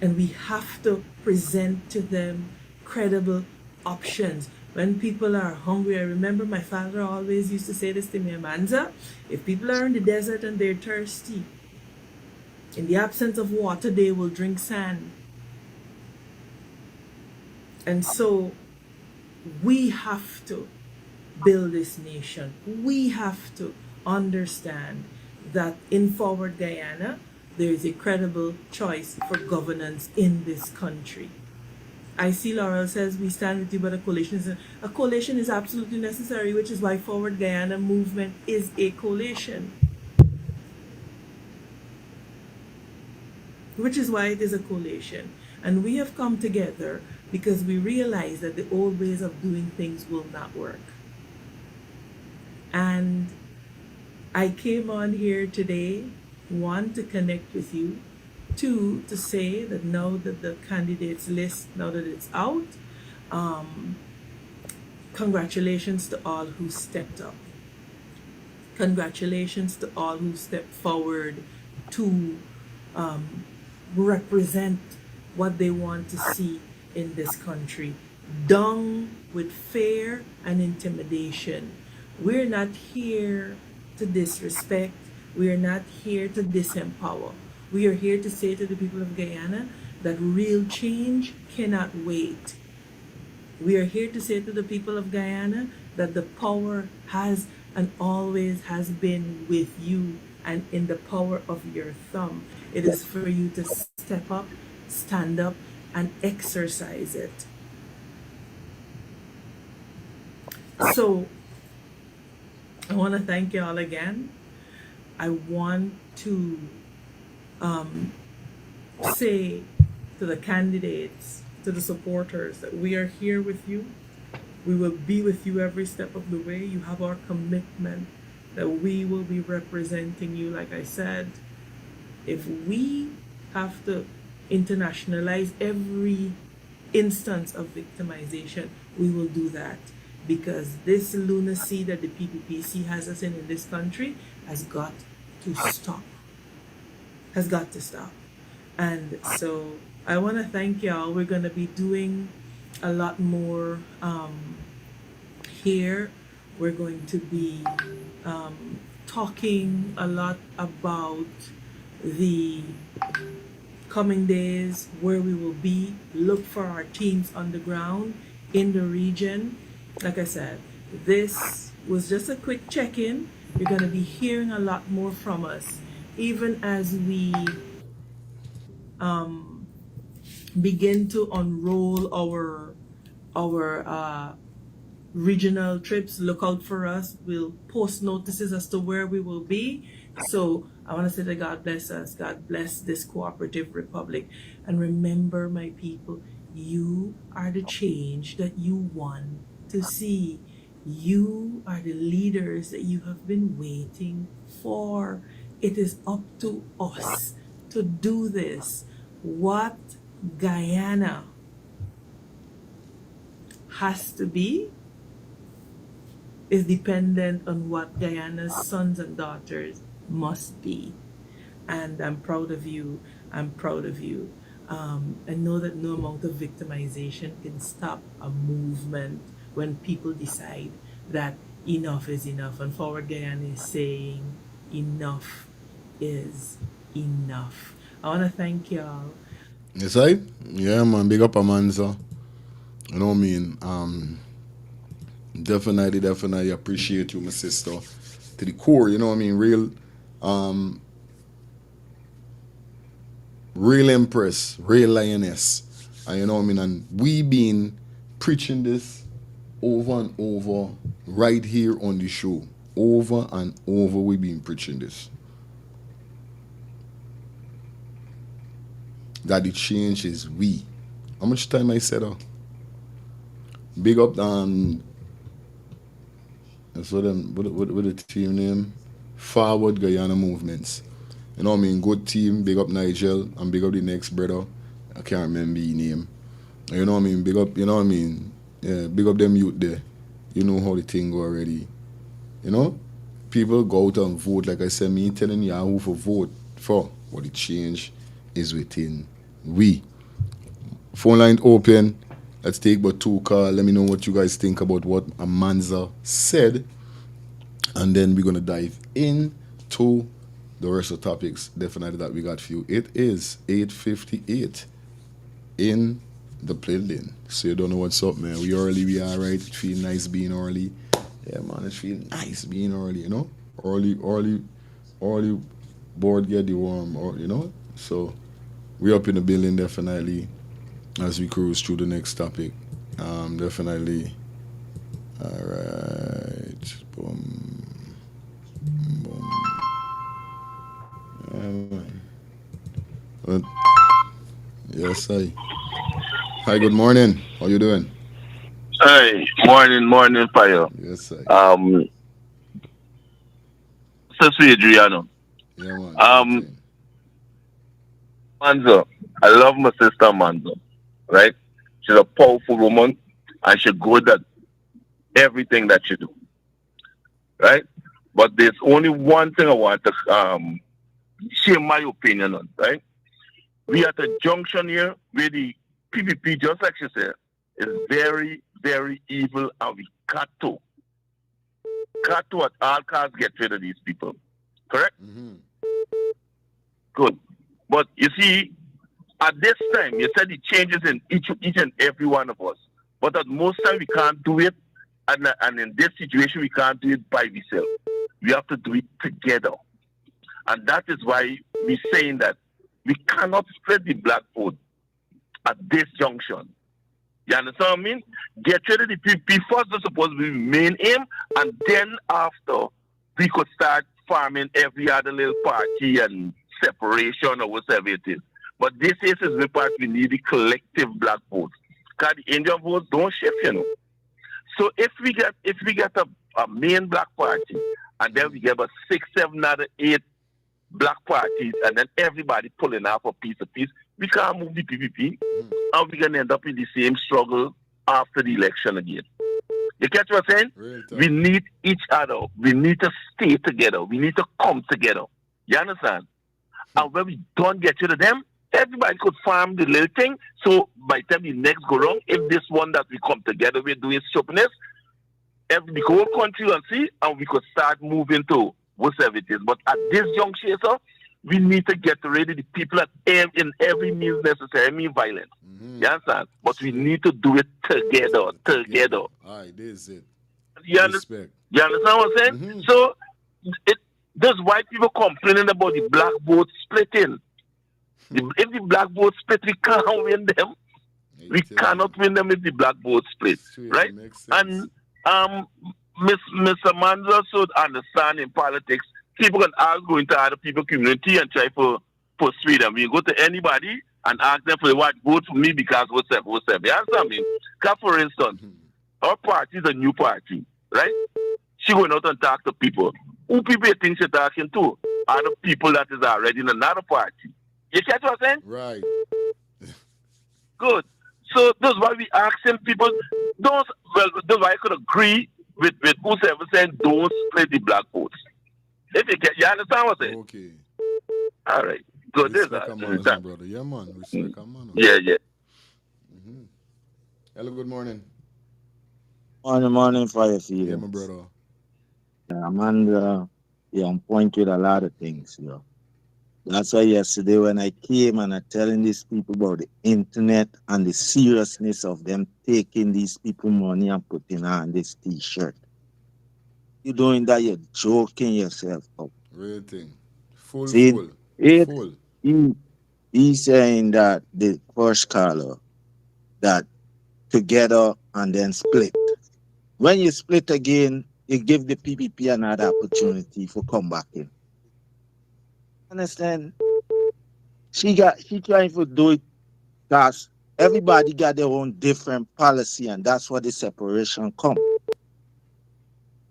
and we have to present to them credible options. When people are hungry, I remember my father always used to say this to me, Amanza, if people are in the desert and they're thirsty, in the absence of water, they will drink sand. And so we have to build this nation. We have to understand that in Forward Guyana, there is a credible choice for governance in this country. I see Laurel says we stand with you, but a coalition is absolutely necessary, which is why Forward Guyana movement is a coalition. Which is why it is a coalition. And we have come together because we realize that the old ways of doing things will not work. And I came on here today, one, to connect with you, two, to say that now that the candidates list, now that it's out, congratulations to all who stepped up. Congratulations to all who stepped forward to represent what they want to see in this country, done with fear and intimidation. We're not here to disrespect. We are not here to disempower. We are here to say to the people of Guyana that real change cannot wait. We are here to say to the people of Guyana that the power has and always has been with you and in the power of your thumb. It is for you to step up, stand up, and exercise it. So, I want to thank you all again. I want to say to the candidates, to the supporters, that we are here with you. We will be with you every step of the way. You have our commitment that we will be representing you. Like I said, if we have to internationalize every instance of victimization, we will do that, because this lunacy that the PPPC has us in this country has got to stop. Has got to stop. And so I want to thank y'all. We're going to be doing a lot more here. We're going to be talking a lot about the coming days, where we will be. Look for our teams on the ground in the region. Like I said, this was just a quick check-in. You're going to be hearing a lot more from us, even as we begin to unroll our regional trips. Look out for us. We'll post notices as to where we will be. So I want to say that God bless us. God bless this cooperative republic. And remember, my people, you are the change that you want to see. You are the leaders that you have been waiting for. It is up to us to do this. What Guyana has to be is dependent on what Guyana's sons and daughters must be. And I'm proud of you. I'm proud of you. I know that no amount of victimization can stop a movement when people decide that enough is enough. And Forward Guyana is saying enough is enough. I want to thank y'all. Yes, I? Yeah, man. Big up Amanza. You know what I mean? Definitely appreciate you, my sister. To the core, you know what I mean? Real empress, real lioness. And you know what I mean? And we been preaching this over and over right here on the show. Over and over we been preaching this. That the change is we. How much time I said that? Big up so them what the team name? Forward Guyana Movements. You know what I mean? Good team, big up Nigel, and big up the next brother. I can't remember his name. You know what I mean? Big up, you know what I mean? Yeah, big up them youth there. You know how the thing go already. You know? People go out and vote. Like I said, me telling you who for vote for. But the change is within we. Phone line open. Let's take but 2 calls. Let me know what you guys think about what Amanza said. And then we're going to dive into the rest of the topics definitely that we got for you. It is 8:58 in the building. So you don't know what's up, man. We early, we are right. It feel nice being early. Yeah, man, it feel nice being early, you know? Early, board get the warm, or you know? So we up in the building definitely as we cruise through the next topic. Definitely. All right. Boom. Boom. But, yes, hi, good morning. How you doing? Hey, morning, fire. Yes, sir. Sister Adriano. Yeah, man. Manzo, I love my sister Manzo, right? She's a powerful woman, and she's good at everything that she do, right? But there's only one thing I want to share my opinion on, right? We at a junction here where the PPP, just like she said, is very, very evil, and we got to at all costs get rid of these people. Correct? Mm-hmm. Good. But you see, at this time, you said it changes in each and every one of us. But at most time, we can't do it. And in this situation, we can't do it by ourselves. We have to do it together. And that is why we're saying that we cannot spread the black vote at this junction. You understand what I mean? Get rid of the PPP first, that's supposed to be the main aim, and then after, we could start farming every other little party and separation or whatever it is. But this is the part we need the collective black vote. Because the Indian votes don't shift, you know. So if we get a main black party, and then we get about 6, 7, other 8 black parties, and then everybody pulling out a piece, we can't move the PPP, and we're going to end up in the same struggle after the election again. You catch what I'm saying? We need each other. We need to stay together. We need to come together. You understand? And when we don't get rid of them, everybody could farm the little thing. So by the time the next go wrong, if this one that we come together with doing stupidness, the whole country will see, and we could start moving to whatever it is. But at this juncture, sir, we need to get rid of the people in every means necessary, I mean violence. Mm-hmm. You understand? But we need to do it together. All right, this is it. You understand what I'm saying? Mm-hmm. So, that's why people complaining about the black vote splitting. If the black vote split, we can't win them. We cannot win them if the black vote split, right? And Miss Amanza should understand in politics, people can always go into other people's community and try to persuade them. You go to anybody and ask them for what vote for me because what's up. You understand me? Because for instance, our party is a new party, right? She going out and talk to people. Who people think she's talking to? Are the people that is already in another party. You catch what I'm saying? Right. Good. So that's why we asking people, that's why I could agree with whoever saying don't split the black votes. If you understand what I'm saying? Okay. All right. Good. Respect man, brother. Yeah, man. Respect man. Yeah. Mm-hmm. Hello, good morning. Morning, fire feeling. Yeah, my brother. Amanda, you're on point with a lot of things, you know. That's why yesterday when I came and I telling these people about the internet and the seriousness of them taking these people money and putting on this t-shirt. You're doing that, you're joking yourself up. Real thing. Full. He's saying that the first caller, that together and then split. When you split again, you give the PPP another opportunity for come back in. Understand? She trying to do it because everybody got their own different policy, and that's where the separation come.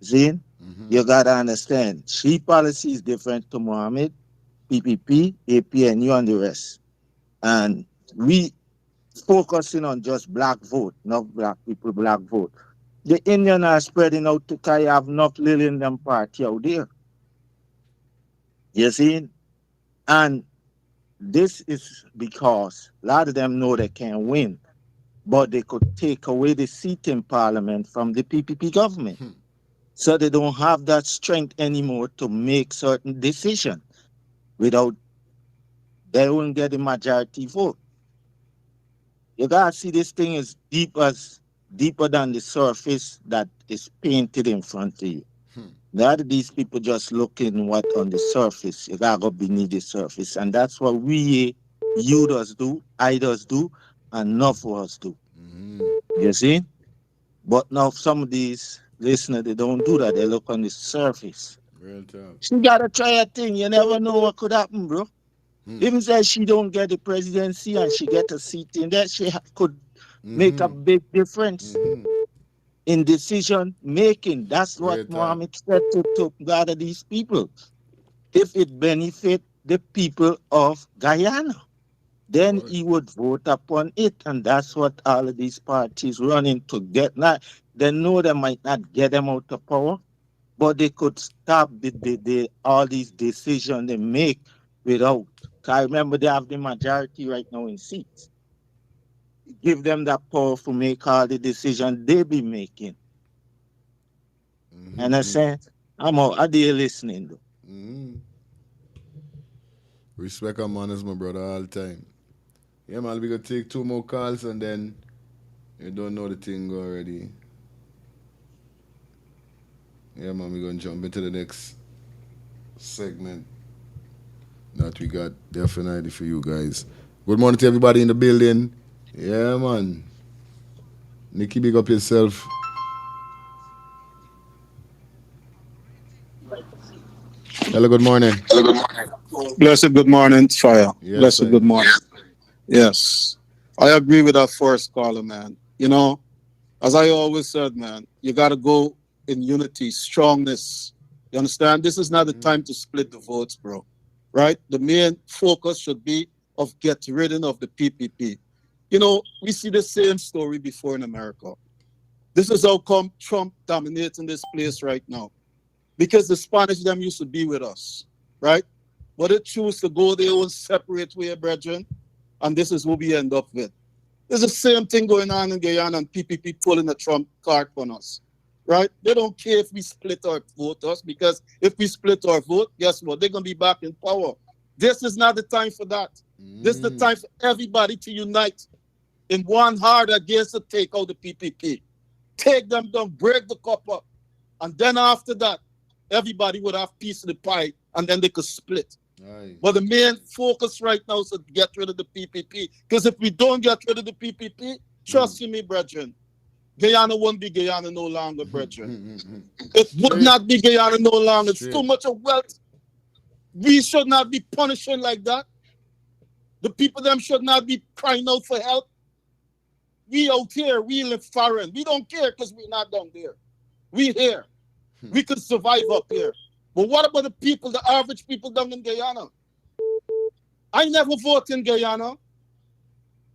See? Mm-hmm. You gotta understand. She policy is different to Mohammed, PPP, APNU, and the rest. And we focusing on just black vote, not black people, black vote. The Indian are spreading out to Kaya have enough little in them party out there. You see? And this is because a lot of them know they can't win. but they could take away the seat in parliament from the PPP government. So they don't have that strength anymore to make certain decisions without they won't get the majority vote. You gotta see this thing is deeper than the surface that is painted in front of you. None of these people just looking what on the surface. You gotta go beneath the surface. And that's what you does do, I does do, and enough of us do. You see? But now some of these listeners, they don't do that. They look on the surface. Real talk. She gotta try a thing. You never know what could happen, bro. Even if she don't get the presidency and she get a seat in there, she could make a big difference in decision making. That's what Mohammed said to gather these people. If it benefit the people of Guyana, then he would vote upon it. And that's what all of these parties running to get. Now, they know they might not get them out of power, but they could stop all these decisions they make without. I remember they have the majority right now in seats. Give them that power to make all the decisions they be making. And I said, I'm out. Are they listening though? Respect and manners, my brother, all the time. Yeah, man, we gonna take 2 more calls and then you don't know the thing already. Yeah, man, we're gonna jump into the next segment that we got definitely for you guys. Good morning to everybody in the building. Yeah, man. Nikki, big up yourself. Hello, good morning. Blessed good morning, Fire. Yes, Blessed sir. good morning. Yes. I agree with that first caller, man. You know, as I always said, man, you got to go in unity, strongness. You understand? This is not the time to split the votes, bro. Right? The main focus should be of get rid of the PPP. You know, we see the same story before in America. This is how come Trump dominating this place right now. Because the Spanish them used to be with us, right? But they choose to go their own separate way, brethren. And this is what we end up with. There's the same thing going on in Guyana and PPP pulling a Trump card on us, right? They don't care if we split our voters, because if we split our vote, guess what? They're going to be back in power. This is not the time for that. This is the time for everybody to unite in one heart against to take out the PPP. Take them down, break the cup up. And then after that, everybody would have piece of the pie, and then they could split. Aye. But the main focus right now is to get rid of the PPP. Because if we don't get rid of the PPP, trust you me, brethren, Guyana won't be Guyana no longer, brethren. It would not be Guyana no longer. It's too much of wealth. We should not be punishing like that. The people them should not be crying out for help. We out here, we live foreign. We don't care because we're not down there. We here. We could survive up here. But what about the people, the average people down in Guyana? I never vote in Guyana.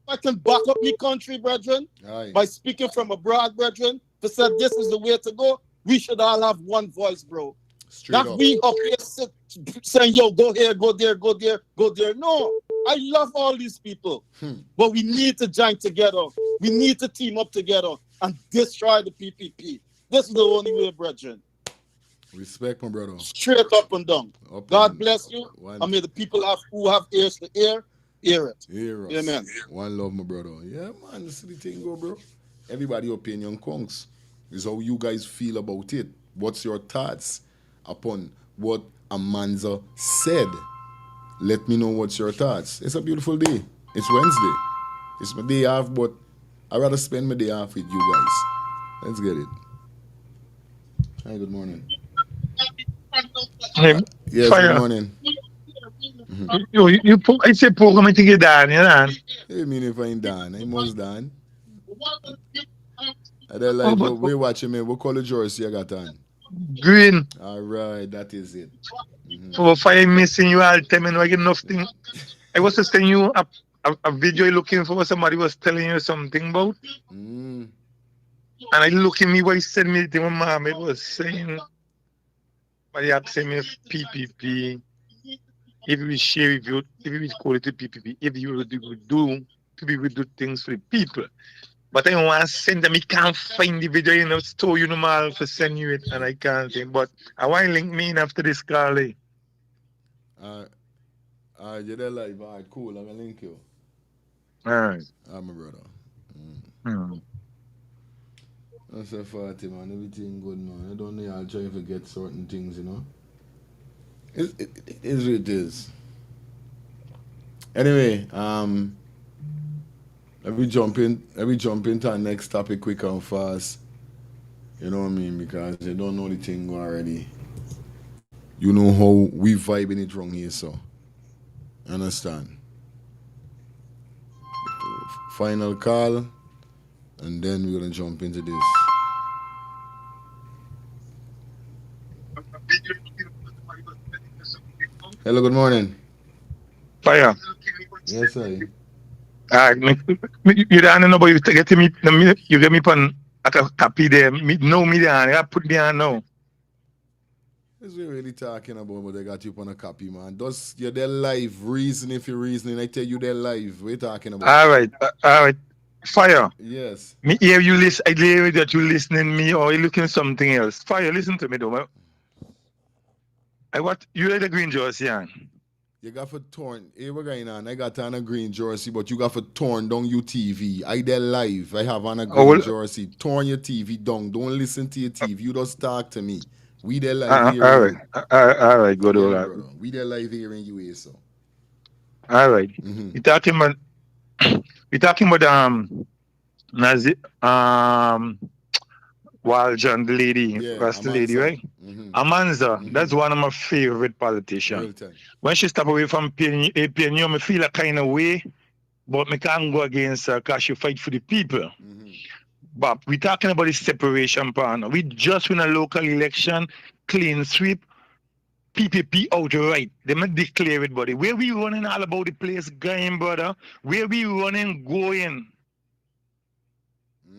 I can back up my country, brethren, by speaking from abroad, brethren, to say this is the way to go. We should all have one voice, bro. Not we up here saying, yo, go here, go there, go there, go there. No, I love all these people. But we need to join together. We need to team up together and destroy the PPP. This is the only way, brethren. Respect, my brother. Straight up and down. God bless you. And may the people who have ears to hear it. Hear us. Amen. One love, my brother. Yeah, man, this is the thing, bro. Everybody's opinion counts. This is how you guys feel about it. What's your thoughts upon what Amanza said? Let me know what's your thoughts. It's a beautiful day. It's Wednesday. It's my day off, but I'd rather spend my day off with you guys. Let's get it. Hi, good morning. Yes, Fire. good morning. I say program to get done, you know. Hey, mean if I ain't done? I must done. I don't like we watching me. What color jersey you got on? Green. All right, that is it. So Fire missing you all the time and I get nothing. I was just telling you a video you're looking for, somebody was telling you something about. And I look at me what he said me to my mom, it was saying, but he asked me if PPP, if we share with you, if we call it a PPP, if you would do things for the people. But I want to send them. I can't find the video, so you know, I'll send you it, and I can't think. But I want to link me in after this, Carly. You're there live. All right, cool. I'm going to link you. All right. I'm my brother. Mm. That's a party, man. Everything good, man. I don't know. I'll try to get certain things, you know. It is what it is. Anyway, let me jump into our next topic quick and fast. You know what I mean? Because you don't know the thing already. You know how we vibing it wrong here, so. Understand? Final call, and then we're gonna jump into this. Hello, good morning. Fire. Yes, sir. You don't know, but you get me. You get me on a copy there. No, me there. I put there now. That's what we're really talking about, but they got you on a copy, man. You're there live. Reason if you're reasoning, I tell you they're live. We're talking about. All right. Fire. Yes. Me hear you listen. I hear that you listening me or you looking something else. Fire. Listen to me, though. You like the green jersey, yeah? You got for torn. Hey, what's going on? I got on a green jersey, but you got for torn down your TV. I there live. I have on a green jersey. Torn your TV down. Don't listen to your TV. You just talk to me. We there live here. All right, good. All right. We there live here in UA, so. All right. We talking about Nazi Walton, the lady, that's the lady, right? Amanza, that's one of my favorite politicians. When she step away from APNU, I feel a kind of way, but I can't go against her because she fight for the people. But we're talking about the separation partner. We just win a local election, clean sweep, PPP outright. They might declare it, buddy. Where we running all about the place going, brother? Where we running going?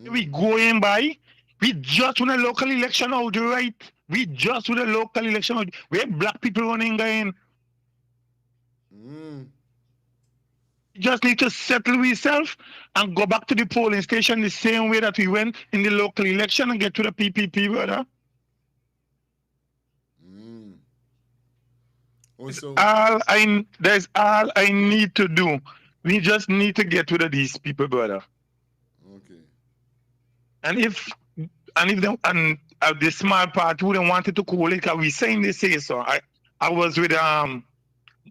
Where we going by? We just won a local election outright. We just won a local election outright. Where black people running going? We just need to settle ourselves and go back to the polling station the same way that we went in the local election and get to the PPP, brother. That's all I need to do. We just need to get rid of these people, brother. Okay. And if the small party wouldn't wanted to call it, because we saying they say so. I was with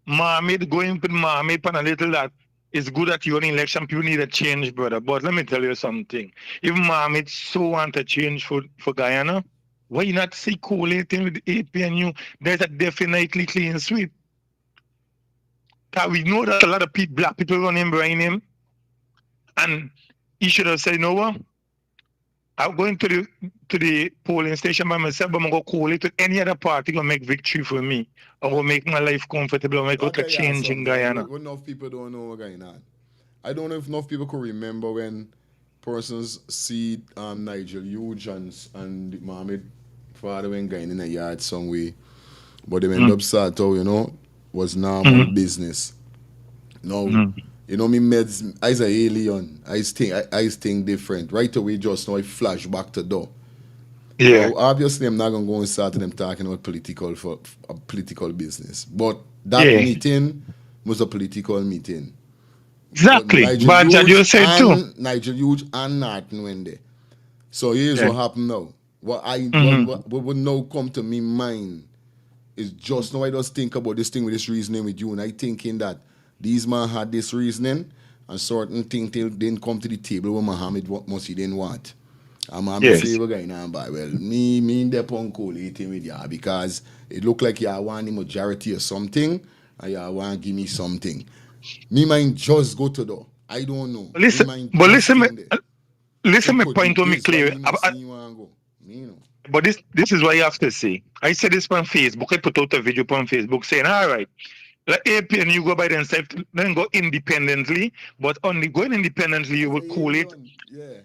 Mohammed, going with Mohammed on a little that it's good that you're in election, people need a change, brother. But let me tell you something. If Mohammed so want a change for Guyana, why not say collating with the APNU? There's a definitely clean sweep. Because we know that a lot of black people running behind him. And he should have said, you know what? I'm going to the polling station by myself, but I'm going to call it with any other party going to make victory for me. I'm going to make my life comfortable. I'm going to make a change in Guyana. Enough people don't know what's going on. I don't know if enough people could remember when persons see Nigel Hughes and Mohammed father went going in a yard somewhere. But they end up start out, was normal business. No. You know me meds, I's an alien. I think different. Right away just now I flash back to door. Yeah. So obviously I'm not gonna go and start them talking about political business. But that meeting was a political meeting. Exactly. But you said too. Nigel Hughes and Norton went there. So here's what happened now. What would now come to me mind is just now I just think about this thing with this reasoning with you, and I thinking that these man had this reasoning and certain things didn't come to the table when Mohammed must he didn't want. And Mohammed say we're going on by me in the punk collating with you because it look like you want the majority or something and you want to give me something. Me mind just go to door. I don't know. Listen my point to me clear. But this is what you have to say. I said this on Facebook. I put out a video on Facebook saying, all right, the APN you go by themselves, then go independently, but only going independently you will call it. Yeah.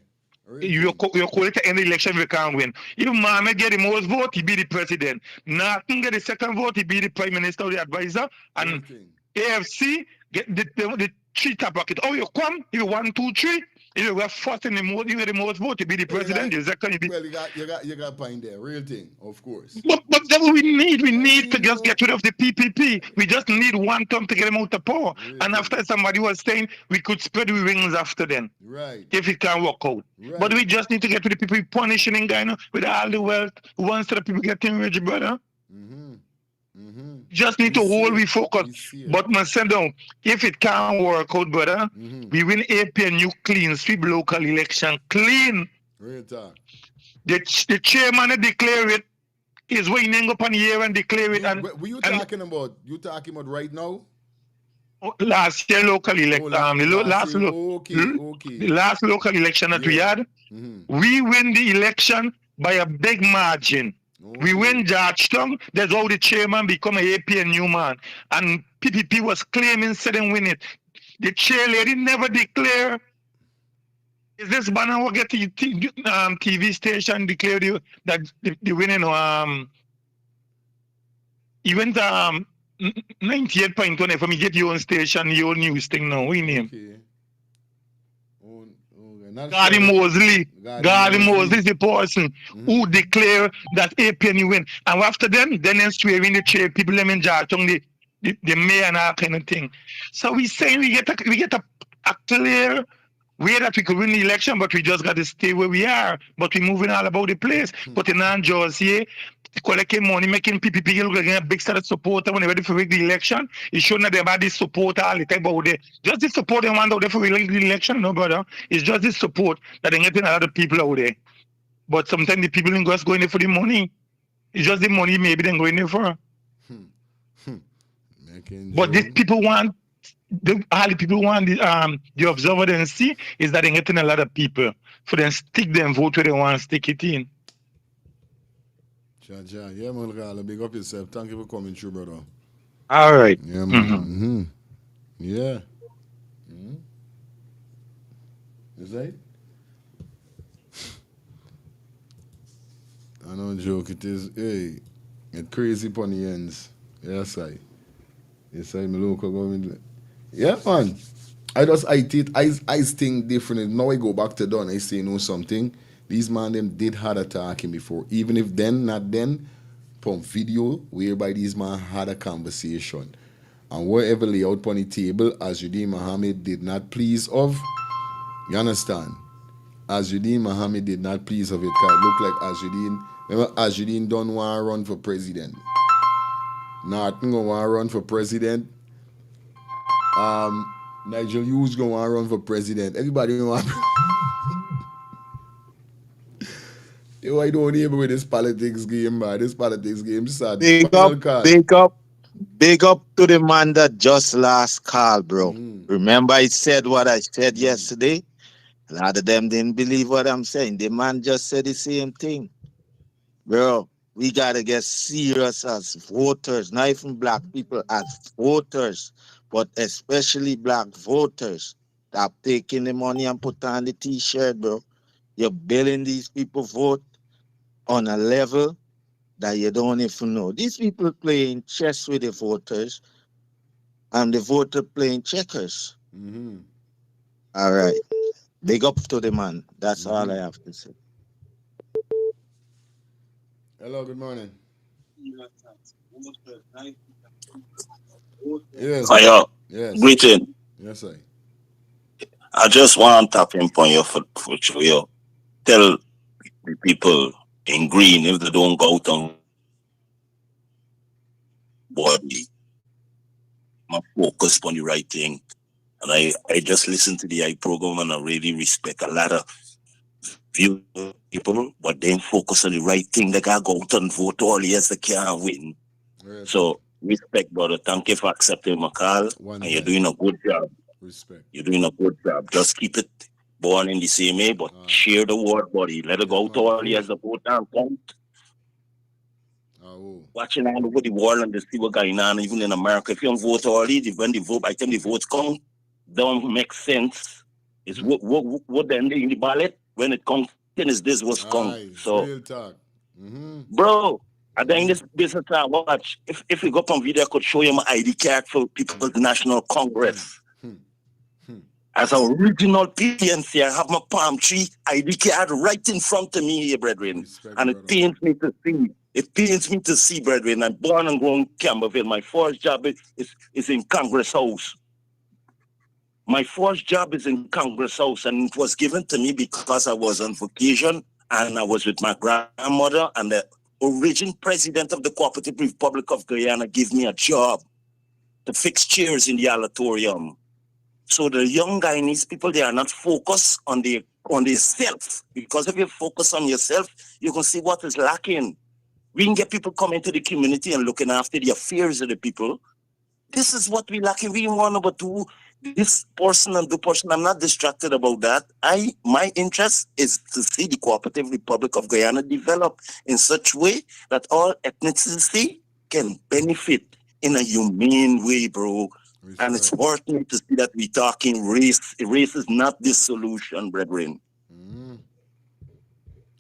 You call it any election we can't win. If Mohammed get the most vote, he be the president. Nothing get the second vote, he be the prime minister or the advisor. And AFC get the three top pocket. Oh, you come, you 1, 2, 3, You know, we are fighting the most, you get the most vote to be the president. Well, you got point there, real thing, of course. But that's what we need. We need to just get rid of the PPP. We just need one term to get them out of power. And after somebody was saying we could spread the wings after them. Right. If it can work out. Right. But we just need to get rid of the people punishing in Guyana with all the wealth. Once the people getting rich, brother. Just need to hold we focus. But man said down, if it can't work out, brother, we win APNU clean, sweep local election clean. Real talk. The chairman declare it is waiting up on here and declare it. And what you talking about? You talking about right now? Last year local election. The last local election that we had, we win the election by a big margin. We win Georgetown. That's how the chairman become a APNU man. And PPP was claiming said and win it. The chair lady never declare. Is this banner will get the TV station declare that the winning even 98.1 for me get your own station, your news thing now. We name. Okay. Gardy Mosley. Gardy Mosley is the person who declare that APNU win. And after them, then swearing the chair, people them in Georgetown, the mayor and all kind of thing. So we saying we get a clear way that we could win the election, but we just got to stay where we are. But we're moving all about the place. But in Jersey, collecting money, making PPP look like a big set of supporter when they're ready for the election. It showing that they've had this support all the time. But just this support they want out there for the election, no, brother. It's just this support that they're getting a lot of people out there. But sometimes the people ain't just going there for the money. It's just the money maybe they're going there for. But these people want, all the people want the observer and see is that they're getting a lot of people for them stick them vote where they want to stick it in. Yeah, man, big up yourself. Thank you for coming through, brother. All right. Yeah, man. Yeah. Is that it? I know, joke. It is, hey, it's crazy upon the ends. Yes, I. Yes, I'm a local government. Yeah, man. I think differently. Now I go back to Don. I say, you know something? These man them did had attacking before. Even if then, not then, from video whereby these man had a conversation. And whatever lay out on the table, Azudine Mohammed did not please of. You understand? Azudine Mohammed did not please of it. Cause it looked like Azudine. Remember, Azudine don't want to run for president. Norton gonna want to run for president. Nigel Hughes gonna want to run for president. Everybody gonna want. Yo, I don't even with this politics game, man. This politics game sad. Big up to the man that just last call, bro. Remember I said what I said yesterday? A lot of them didn't believe what I'm saying. The man just said the same thing. Bro, we gotta get serious as voters, not even black people, as voters, but especially black voters. Stop taking the money and put on the t-shirt, bro. You're billing these people vote on a level that you don't even know. These people playing chess with the voters and the voter playing checkers. All right. Big up to the man. That's all I have to say. Hello, good morning. Yes. Hiya. Yes. Greeting. Yes, sir. I just want to tap in on your for you. Tell the people in green if they don't go out on body, I focus on the right thing. And I just listen to the program and I really respect a lot of view people, but then focus on the right thing. They gotta go out and vote all years they can't win. Right. So respect, brother. Thank you for accepting my call. And you're doing a good job. Respect. You're doing a good job. Just keep it born in the same way, but share the word, buddy. Let it go out all years the vote and count. Watching all over the world and see what going on, even in America. If you don't vote early, when the vote, by the time the votes come, don't make sense. It's what then in the ballot when it comes. Then is this what's come? So, real talk. Bro, I think this business time. Watch if you go up on video, I could show you my ID card for People's National Congress. As an original PNC, I have my palm tree ID card right in front of me here, brethren. Respect, And brother. it pains me to see. It pains me to see, brethren. I'm born and grown in Camberville. My first job is in Congress House. My first job is in Congress House, and it was given to me because I was on vacation and I was with my grandmother, and the original president of the Cooperative Republic of Guyana gave me a job to fix chairs in the auditorium. So the young Guyanese people, they are not focused on their self, because if you focus on yourself, you can see what is lacking. We can get people coming to the community and looking after the affairs of the people. This is what we lacking. We want to do this person and the person. I'm not distracted about that. My interest is to see the Cooperative Republic of Guyana develop in such a way that all ethnicity can benefit in a humane way, bro. Respect. And it's worth me to see that we're talking race. Race is not the solution, brethren.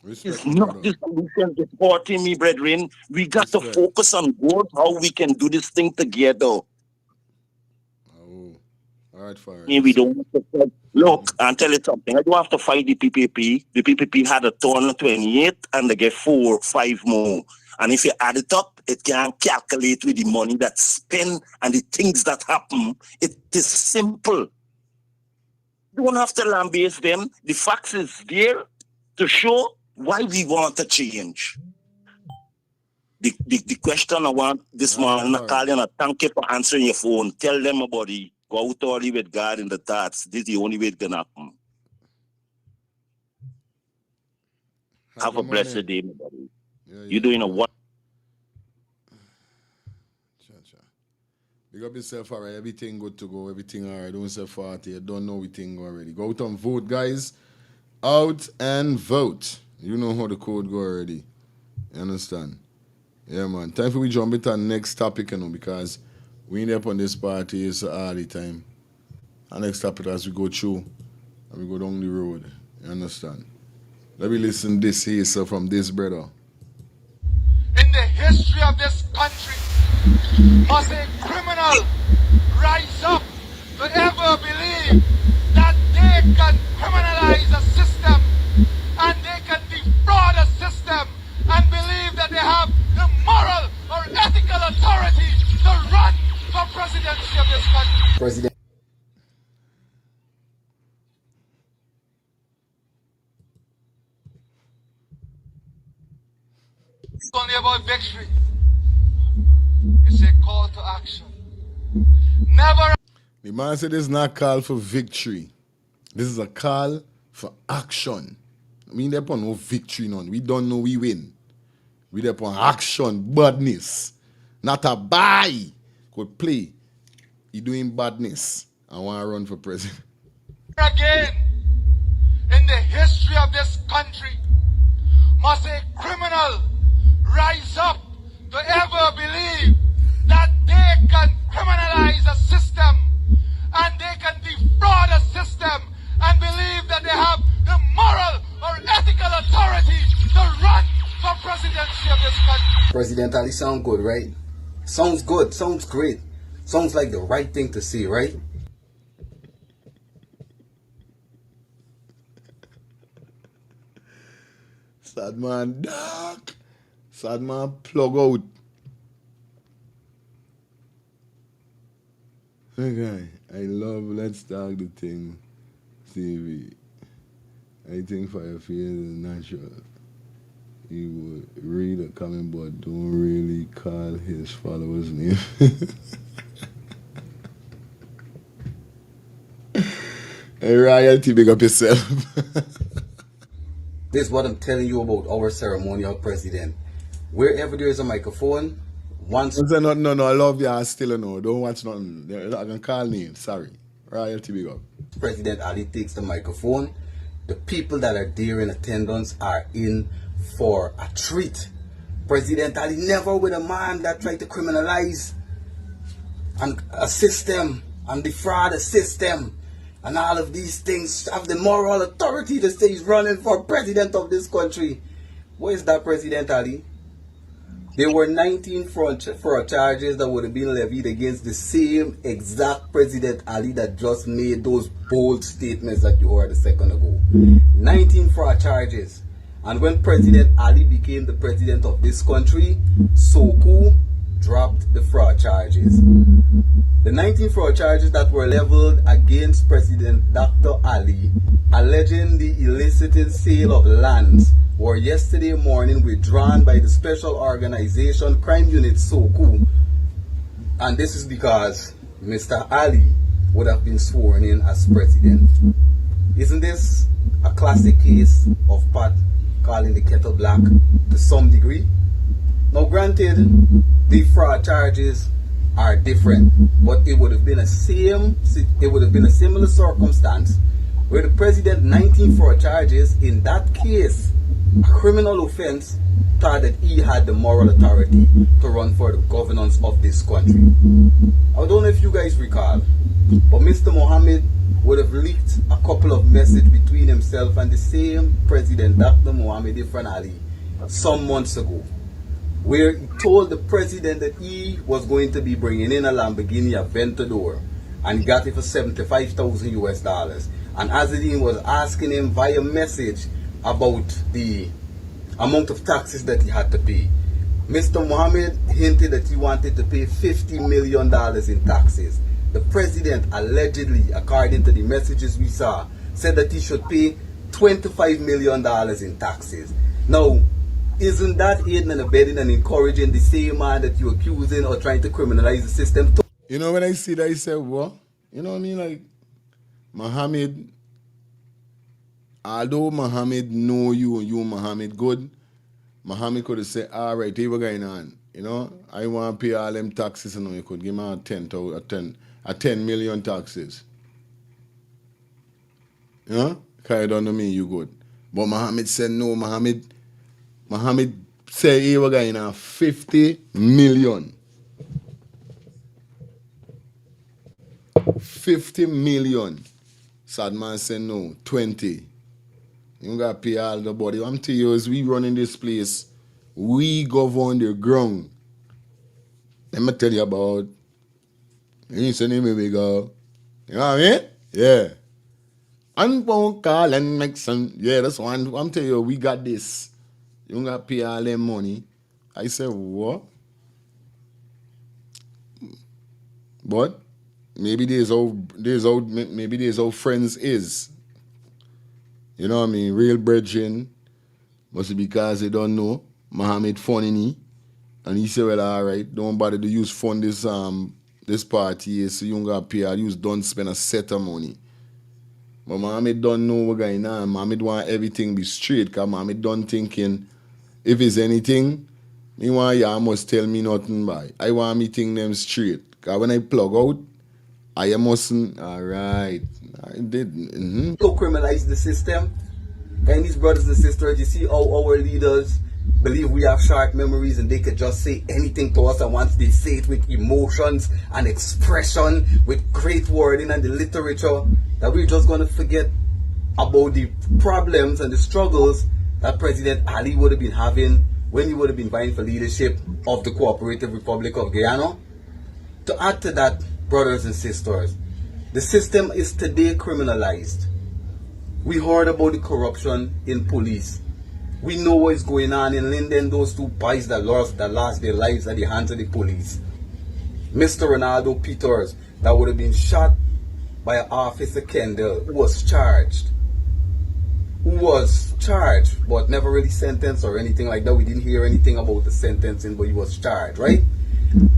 Respect, it's not the solution. It's hurting me, brethren. We got to focus on God, how we can do this thing together. Oh, all right, fire. We don't have to fight. Look, I'll tell you something. I don't have to fight the PPP. The PPP had a ton of 28 and they get 4 or 5 more. And if you add it up, it can calculate with the money that's spent and the things that happen. It is simple. You don't have to lambaste them. The facts is there to show why we want to change. The question I want this morning, I call you and thank you for answering your phone. Tell them about it. Go out early with God in the thoughts. This is the only way it's going to happen. Have a blessed day, my buddy. You're doing a what? Big up yourself, all right. Everything good to go. Everything all right. Don't say 40. You don't know everything already. Go out and vote, guys. Out and vote. You know how the code go already. You understand? Yeah, man. Time for we jump into the next topic, you know, because we ain't up on this party. It's all the time. Our next topic as we go through and we go down the road. You understand? Let me listen this here, so from this brother. In the history of this country, must a criminal rise up to ever believe that they can criminalize a system and they can defraud a system and believe that they have the moral or ethical authority to run for presidency of this country. It's only about victory. It's a call to action. Never. The man said this is not a call for victory. This is a call for action. I mean, they're upon no victory, none. We don't know we win. We there upon action, badness. Not a buy. Could play. He doing badness. I want to run for president. Again, in the history of this country, must a criminal rise up to ever believe that they can criminalize a system and they can defraud a system and believe that they have the moral or ethical authority to run for presidency of this country. Presidentially sound good, right? Sounds good, sounds great. Sounds like the right thing to say, right? Sad man dark. Sad man plug out. Okay, I love Let's Talk the Thing TV. I think Fire Fears is natural. He would read a comment but don't really call his followers' name. Hey, royalty, big up yourself. This is what I'm telling you about our ceremonial president. Wherever there is a microphone, once... No, I love you, I still know. Don't watch nothing. I can call names, sorry. Royalty, big up. President Ali takes the microphone. The people that are there in attendance are in for a treat. President Ali never with a man that tried to criminalize and a system and defraud a system and all of these things, have the moral authority to say he's running for president of this country. Where is that President Ali? There were 19 fraud charges that would have been levied against the same exact President Ali that just made those bold statements that you heard a second ago. 19 fraud charges. And when President Ali became the president of this country, Soku dropped the fraud charges. The 19 fraud charges that were leveled against President Dr. Ali, alleging the illicit sale of lands, were yesterday morning withdrawn by the special organization Crime Unit Soku. And this is because Mr. Ali would have been sworn in as president. Isn't this a classic case of Pat calling the kettle black to some degree? Now granted, the fraud charges are different, but it would have been a similar circumstance where the president 19 fraud charges. In that case, a criminal offense, thought that he had the moral authority to run for the governance of this country. I don't know if you guys recall, but Mr. Mohammed would have leaked a couple of messages between himself and the same president, Dr. Mohammed Ifran Ali, some months ago, where he told the president that he was going to be bringing in a Lamborghini Aventador, and he got it for $75,000 US. And Azadine was asking him via message about the amount of taxes that he had to pay. Mr. Mohammed hinted that he wanted to pay $50 million in taxes. The president allegedly, according to the messages we saw, said that he should pay $25 million in taxes. Now, isn't that aiding and abetting and encouraging the same man that you're accusing or trying to criminalize the system? You know, when I see that, I say, what? You know what I mean? Like, Mohammed, although Mohammed know you and you Mohammed good, Mohammed could have said, all right, here we're going on. You know, I want to pay all them taxes, and you could give me a 10 million taxes. You know? Because you don't know me, you good. But Mohammed said no. Mohammed said he was going to 50 million. 50 million. Sadman said no, 20. You got to pay all the body. I'm telling you, as we running this place, we govern the ground. Let me tell you about, you say name we go. You know what I mean? Yeah. And phone call and make some, yeah, that's one. I'm telling you, we got this. You got to pay all them money. I said, what? But maybe there's how friends is. You know what I mean? Real brethren. Must be because they don't know. Mohammed funny. And he said, well, all right, don't bother to use fund this party, so you got to pay. You don't spend a set of money. But Mohammed don't know what's going on. Mohammed want everything be straight, because Mohammed don't thinking, if it's anything, me want you must tell me nothing by. I want me think them straight. Because when I plug out, I mustn't, all right. I did. To criminalize the system. And these brothers and sisters, you see how our leaders believe we have short memories and they could just say anything to us, and once they say it with emotions and expression, with great wording and the literature, that we're just going to forget about the problems and the struggles that President Ali would have been having when he would have been vying for leadership of the Cooperative Republic of Guyana. To add to that, brothers and sisters, the system is today criminalized. We heard about the corruption in police. We know what is going on in Linden, those two boys that lost their lives at the hands of the police. Mr. Ronaldo Peters, that would have been shot by Officer Kendall, who was charged but never really sentenced or anything like that. We didn't hear anything about the sentencing, but he was charged, right?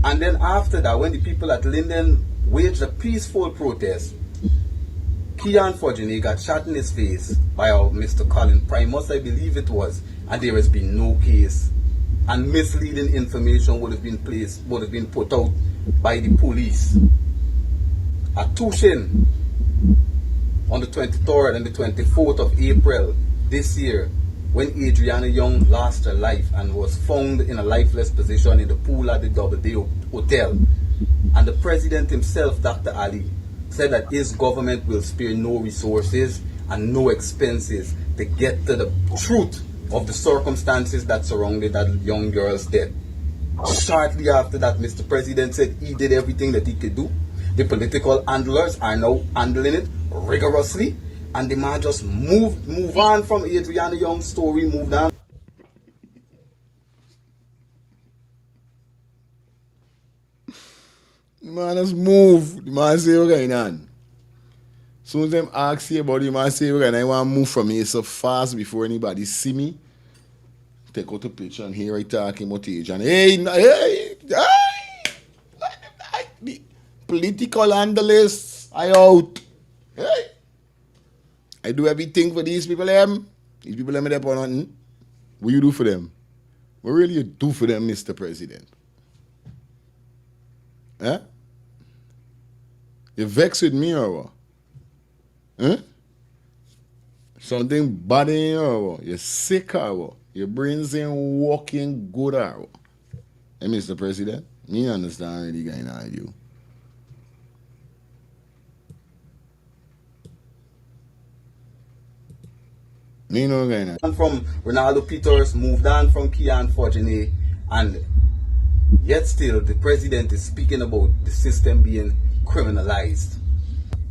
And then after that, when the people at Linden waged a peaceful protest, Keon Fudgeny got shot in his face by Mr. Colin Primus, I believe it was, and there has been no case. And misleading information would have been put out by the police. At Tushin, on the 23rd and the 24th of April this year, when Adriana Young lost her life and was found in a lifeless position in the pool at the Doubleday Hotel. And the president himself, Dr. Ali, said that his government will spare no resources and no expenses to get to the truth of the circumstances that surrounded that young girl's death. Shortly after that, Mr. President said he did everything that he could do. The political handlers are now handling it rigorously, and the man just move on from Adriana Young's story, moved on. The man just move. The man say what's going on. Soon as them ask you about the man say we're gonna want to move from here so fast before anybody see me. Take out a picture and here I talking about age and hey, the political analysts, I out. Hey. I do everything for these people them. These people them there for nothing. What you do for them? What really you do for them, Mr. President? Huh? You vex with me or what? Huh? Something bad in you or what? You're sick or what? Your brains ain't working good or what? Hey, Mr. President, me understand already going on with you. Me know going on. From Ronaldo Peters, moved on from Kian Forgenet, and yet still the president is speaking about the system being criminalized.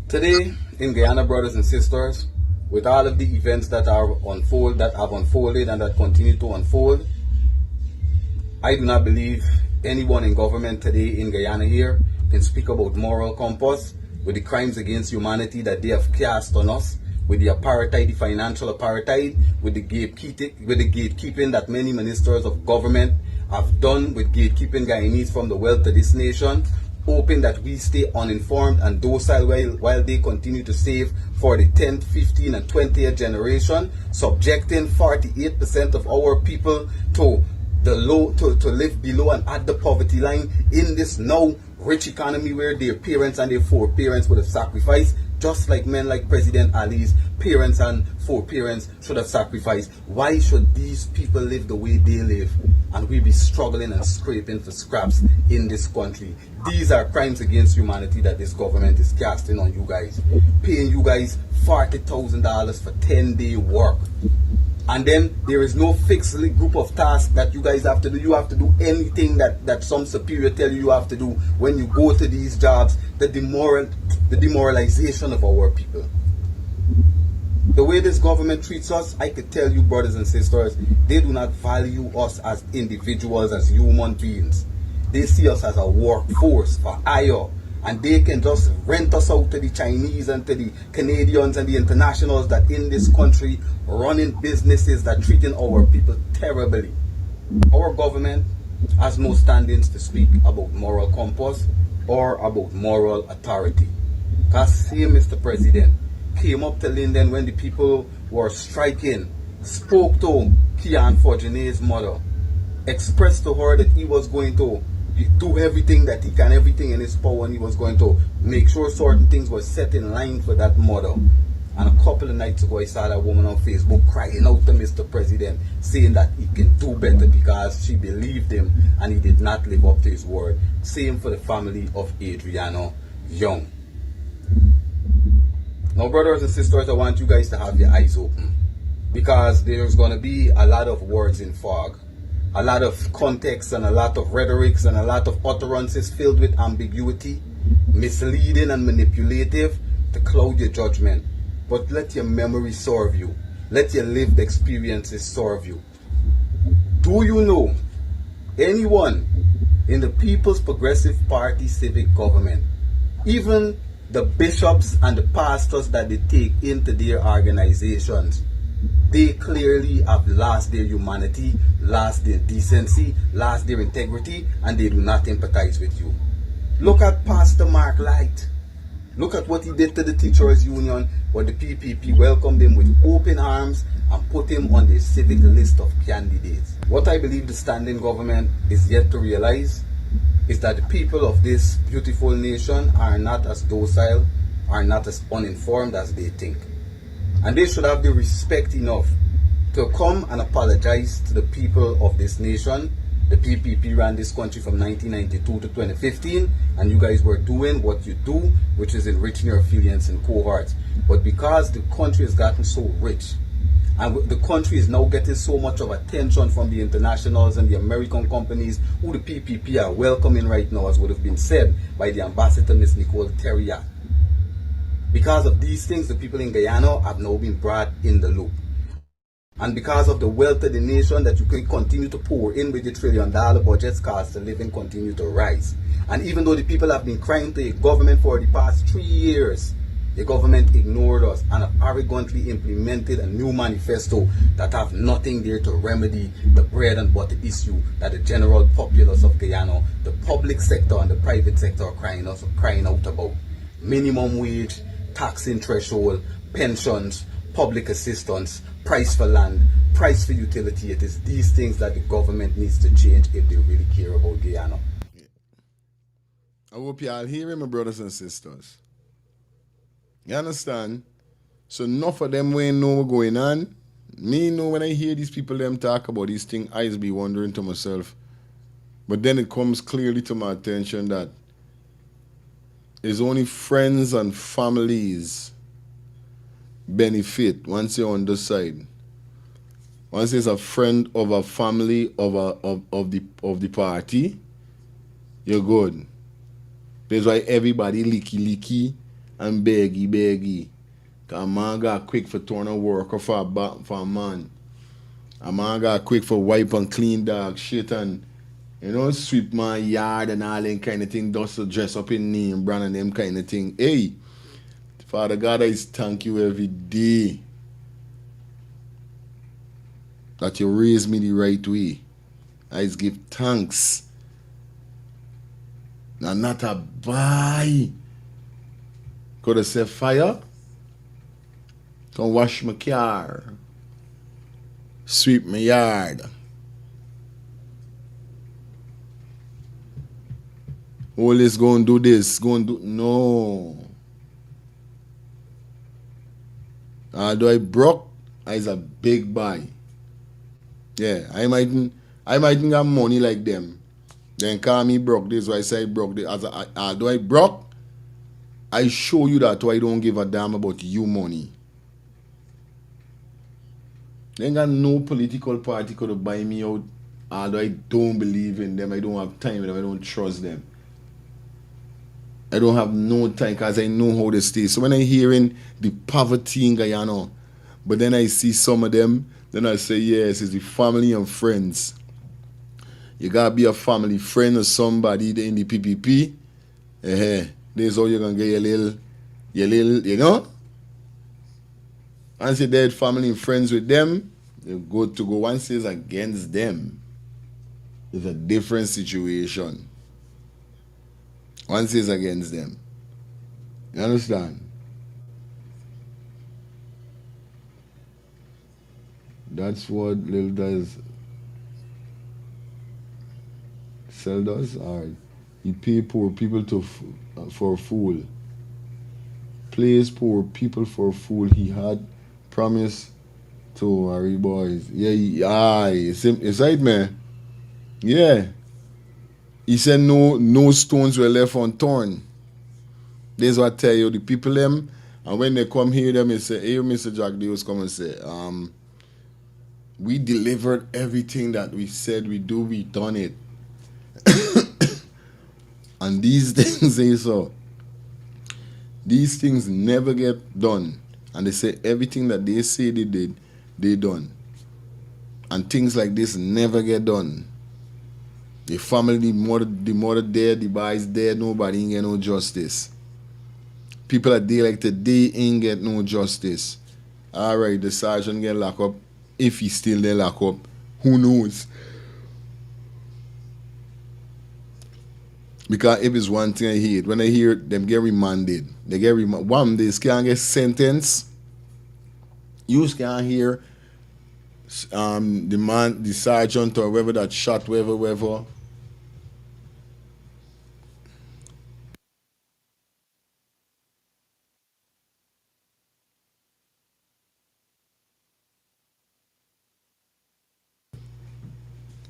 Today in Guyana, brothers and sisters, with all of the events that have unfolded and that continue to unfold, I do not believe anyone in government today in Guyana here can speak about moral compass with the crimes against humanity that they have cast on us, with the apartheid, the financial apartheid, with the gatekeeping that many ministers of government have done with gatekeeping Guyanese from the wealth of this nation, hoping that we stay uninformed and docile while they continue to save for the 10th, 15th, and 20th generation, subjecting 48% of our people to to live below and at the poverty line in this now rich economy where their parents and their foreparents would have sacrificed, just like men like President Ali's parents and foreparents should have sacrificed. Why should these people live the way they live and we be struggling and scraping for scraps in this country? These are crimes against humanity that this government is casting on you guys, paying you guys $40,000 for 10-day work. And then there is no fixed group of tasks that you guys have to do. You have to do anything that some superior tell you have to do when you go to these jobs. The demoralization of our people. The way this government treats us, I could tell you, brothers and sisters, they do not value us as individuals, as human beings. They see us as a workforce for hire. And they can just rent us out to the Chinese and to the Canadians and the internationals that in this country running businesses that treating our people terribly. Our government has no standings to speak about moral compass or about moral authority. Because see, Mr. President came up to Linden when the people were striking, spoke to Kian Forgenet's mother, expressed to her that he was going to do everything that he can, everything in his power, and he was going to make sure certain things were set in line for that mother. And a couple of nights ago, I saw that woman on Facebook crying out to Mr. President, saying that he can do better because she believed him and he did not live up to his word. Same for the family of Adriana Young. Now, brothers and sisters, I want you guys to have your eyes open, because there's going to be a lot of words in fog. A lot of context and a lot of rhetorics and a lot of utterances filled with ambiguity, misleading and manipulative to cloud your judgment. But let your memory serve you. Let your lived experiences serve you. Do you know anyone in the People's Progressive Party civic government, even the bishops and the pastors that they take into their organizations, they clearly have lost their humanity, lost their decency, lost their integrity, and they do not empathize with you. Look at Pastor Mark Light. Look at what he did to the Teachers Union, where the PPP welcomed him with open arms and put him on their civic list of candidates. What I believe the standing government is yet to realize is that the people of this beautiful nation are not as docile, are not as uninformed as they think. And they should have the respect enough to come and apologize to the people of this nation. The PPP ran this country from 1992 to 2015, and you guys were doing what you do, which is enriching your affiliates and cohorts. But because the country has gotten so rich, And the country is now getting so much of attention from the internationals and the American companies who the PPP are welcoming right now, as would have been said by the ambassador, Ms. Nicole Terriat. Because of these things, the people in Guyana have now been brought in the loop. And because of the wealth of the nation that you can continue to pour in with the $1 trillion budgets, cost of living continue to rise. And even though the people have been crying to the government for the past 3 years, the government ignored us and have arrogantly implemented a new manifesto that have nothing there to remedy the bread and butter issue that the general populace of Guyana, the public sector and the private sector are crying out about. Minimum wage, taxing threshold, pensions, public assistance, price for land, price for utility. It is these things that the government needs to change if they really care about Guyana. I hope y'all hear me, my brothers and sisters. You understand? So enough of them we know what's going on. Me know when I hear these people them talk about these things, I just be wondering to myself. But then it comes clearly to my attention that it's only friends and families benefit once you're on this side. Once it's a friend of a family of the party, you're good. That's why everybody licky and beggy. Cause a man got quick for turn a worker for a man. A man got quick for wipe and clean dog shit and sweep my yard and all that kind of thing, just to dress up in name brand and them kind of thing. Hey, Father God, I thank you every day that you raise me the right way. I just give thanks. Now not a buy. Could have said fire. Come wash my car. Sweep my yard. Oh, let's go and do this. Go and do no. Do I broke? It's a big buy. Yeah, I mightn't have money like them. Then call me broke. This is why I say broke. Do I broke? I show you that I don't give a damn about you money. They ain't got no political party could buy me out. Although I don't believe in them. I don't have time with them. I don't trust them. I don't have no time because I know how they stay. So when I hearing the poverty in Guyana, but then I see some of them, then I say, yes, it's the family and friends. You gotta be a family friend of somebody in the PPP. This is how you're gonna get your little, Once you're dead family and friends with them, you're good to go. Once it's against them, it's a different situation. Once it's against them. You understand? That's what Lil does. Sell does, or he pay poor people for a fool. Plays poor people for a fool. He had promised to Harry boys. Yeah, it's right, man. Yeah. He said no stones were left unturned. This is what I tell you, the people them, and when they come here, them they say, hey, Mr. Jack, they was come and say, we delivered everything that we said we do, we done it. And these things say so. These things never get done. And they say everything that they say they did, they done. And things like this never get done. The family, the mother dead, the boy is dead, nobody ain't get no justice. People that day like today ain't get no justice. Alright, the sergeant get locked up. If he's still there locked up, who knows? Because if it's one thing I hate, when I hear them get remanded, they get remanded. One, they can't get sentenced. You can't hear the sergeant or whoever that shot, whoever.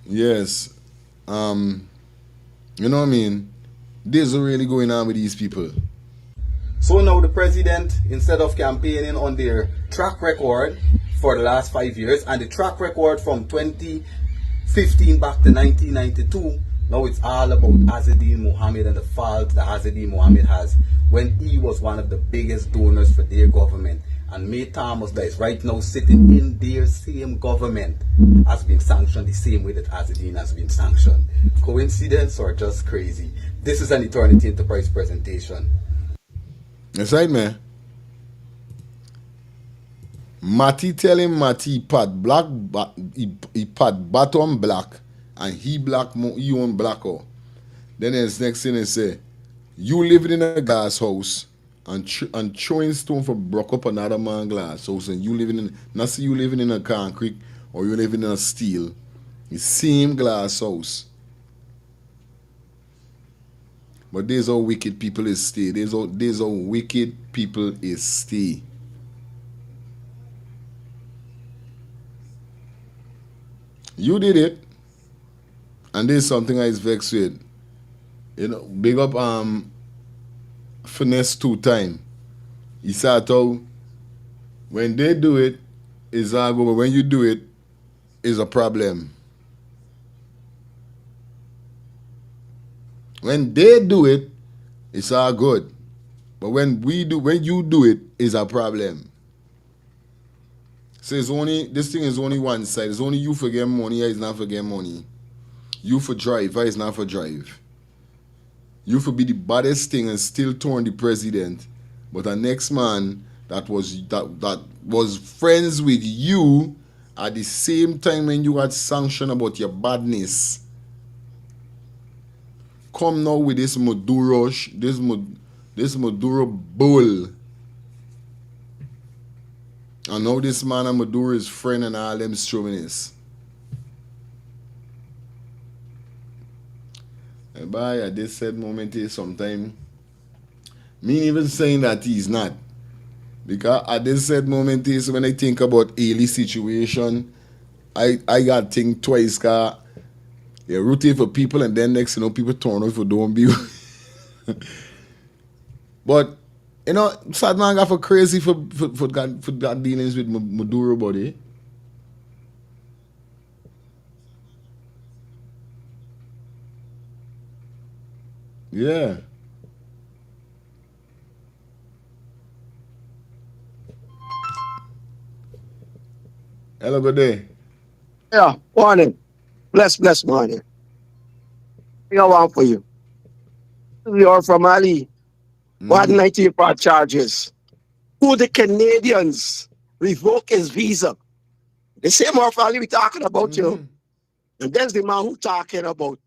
Yes. You know what I mean? This is really going on with these people. So now the president, instead of campaigning on their track record for the last 5 years, and the track record from 2015 back to 1992, now it's all about Azzeddine Mohammed and the fault that Azzeddine Mohammed has when he was one of the biggest donors for their government. And May Thomas, that is right now sitting in their same government, has been sanctioned the same way that Azzeddine has been sanctioned. Coincidence or just crazy? This is an Eternity Enterprise presentation. That's right, man. Matty telling Matty he pat bottom black and he black he own blacker. Then his next thing is say, you living in a glass house and throwing stone for broke up another man glass house, and you living in, not see you living in a concrete or you living in a steel, the same glass house. But there's how wicked people is stay. There's how wicked people is stay. You did it, and there's something I is vexed with. You know, big up Finesse 2 time. He said how when they do it, it's all good, but when you do it, it's a problem. When they do it, it's all good. But when you do it, it's a problem. So this thing is only one side. It's only you for get money, it's not for get money. You for drive, it's not for drive. You for be the baddest thing and still turn the president. But the next man that was friends with you at the same time when you had sanctioned about your badness, come now with this Maduro bull. And now this man and Maduro is friend and all them strawmanies. And by at this said moment is sometime, me even saying that he's not. Because at this said moment is when I think about Ailey's situation, I got to think twice, because they're rooting for people and then next, people turn out for don't be. But, sad man got for crazy for that dealings with Maduro body. Yeah. Hello, good day. Yeah, morning. Bless morning. I want for you. We are from Ali. 119 fraud charges. Who the Canadians revoke his visa? The same of Ali we talking about you. And there's the man who talking about.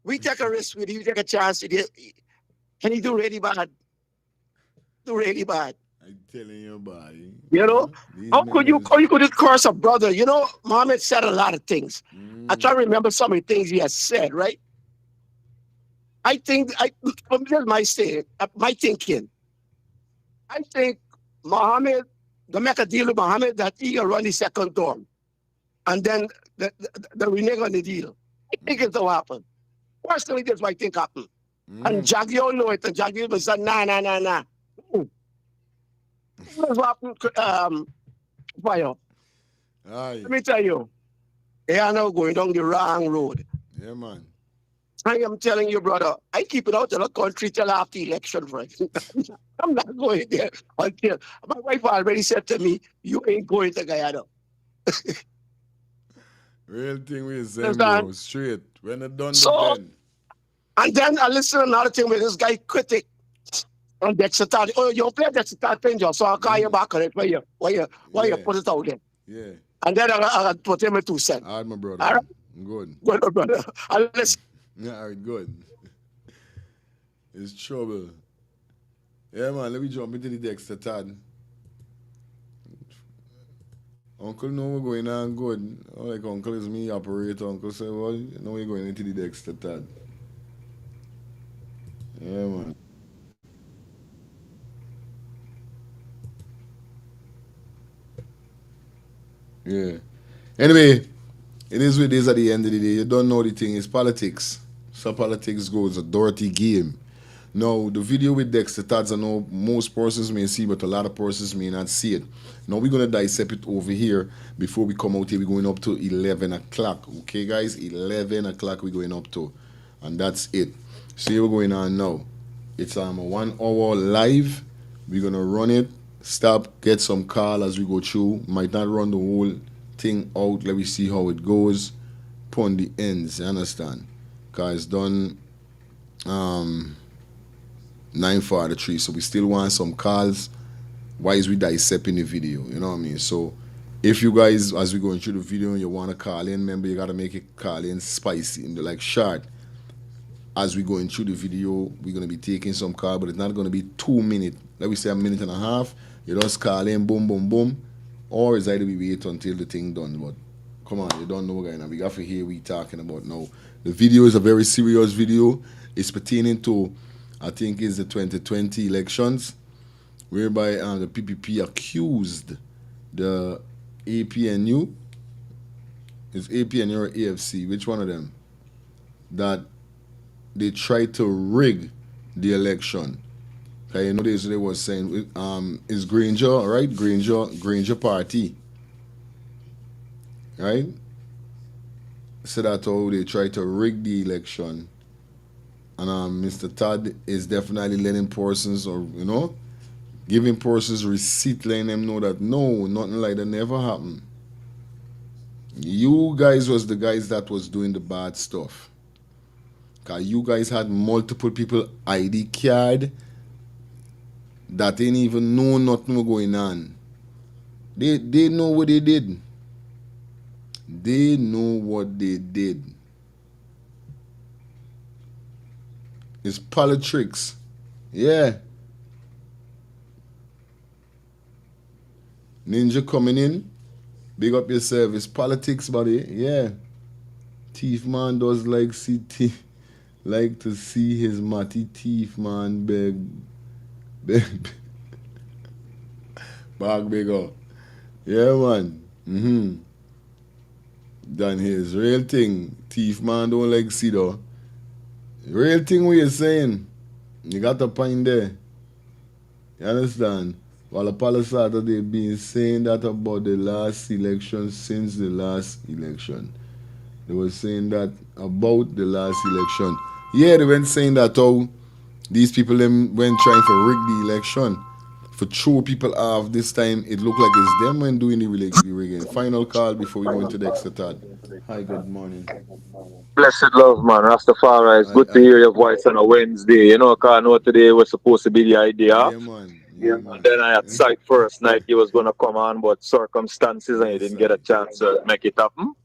We take a risk with you, take a chance with you. Can you do really bad? Do really bad. I'm telling you, buddy. How could you curse a brother? Mohammed said a lot of things. I try to remember some of the things he has said, right? I think, my thinking. I think Mohammed, to make a deal with Mohammed that he can run the second term. And then the renege on the deal. I think it's will happen. Personally, that's what I think happened. And Jagio know it, and Jagio was said, nah. What happened, fire? Let me tell you, they are now going down the wrong road. Yeah, man. I am telling you, brother, I keep it out of the country till after the election, friend. I'm not going there until my wife already said to me, you ain't going to Guyana. Real thing we say, bro, straight. When it done, so, then. And then I listen to another thing with this guy critic on Dexter Todd. Oh, you play Dexter Todd thing, so I'll call you back on it. Why you put it out there? Yeah. And then I put him a 2 cents. All right, my brother. All right? Good. Good, brother. I'll listen. Yeah, all right, good. It's trouble. Yeah, man, let me jump into the Dexter Todd. Uncle know we're going on good. Like Uncle is me operator. Uncle say, well, now we're going into the Dexter Todd. Yeah, man. Yeah. Anyway, it is what it is at the end of the day. You don't know the thing. It's politics. So politics goes a dirty game. Now, the video with Dexter Todd, I know most persons may see, but a lot of persons may not see it. Now, we're going to dissect it over here. Before we come out here, we're going up to 11 o'clock. Okay, guys? 11 o'clock we're going up to. And that's it. So here we're going on now. It's a 1 hour live. We're going to run it. Stop, get some call as we go through. Might not run the whole thing out. Let me see how it goes. Upon the ends, you understand? Because it's done 9:43, so we still want some calls. Why is we dissecting the video? You know what I mean? So if you guys, as we going through the video, you want to call in, remember you got to make it call in spicy, like short. As we going through the video, we're going to be taking some call, but it's not going to be 2 minutes. Let me say 1.5 minutes. You just call in, boom, boom, boom. Or it's either we wait until the thing done. But come on, you don't know, guys. Now we got to hear what we talking about now. The video is a very serious video. It's pertaining to, I think it's the 2020 elections, whereby the PPP accused the APNU, it's APNU or AFC, which one of them, that they tried to rig the election. Okay, you know they was saying it's Granger, right? Granger party, right? So that's how they tried to rig the election. And Mr. Todd is definitely letting persons, or giving persons receipt, letting them know that no, nothing like that never happened. You guys was the guys that was doing the bad stuff. Cause you guys had multiple people ID card that didn't even know nothing was going on. They know what they did. They know what they did. It's politics. Yeah. Ninja coming in. Big up yourself. It's politics, buddy. Yeah. Thief man does like to see his matty thief man beg. Bag bigger. Yeah, man. Done his real thing. Thief man don't like see though. Real thing what you're saying. You got a point there. You understand? While the Palisade they've been saying that about the last election since the last election. They were saying that about the last election. Yeah, they went saying that how these people them went trying to rig the election. For throw people off this time, it looked like it's them when doing the rigging. Final call before we go into Dexter Todd. Hi, good morning. Blessed love, man. Rastafari, it's good to hear your voice on a Wednesday. You know, because I know today was supposed to be the idea. Yeah, man. And then I had sight first night he was going to come on, but circumstances and he didn't get a chance to make it happen.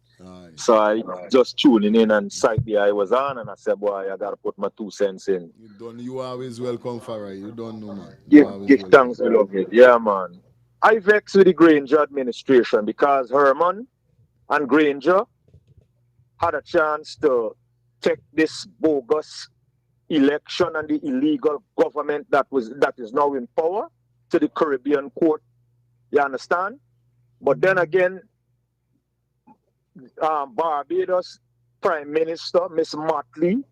So I just tuning in and sight the I was on, and I said, boy, I got to put my 2 cents in. You always welcome, Farah. You don't know, man. Give thanks, beloved. Yeah, man. I vex with the Granger administration because Herman and Granger had a chance to take this bogus election and the illegal government that is now in power to the Caribbean court. You understand? But then again, Barbados Prime Minister Miss Motley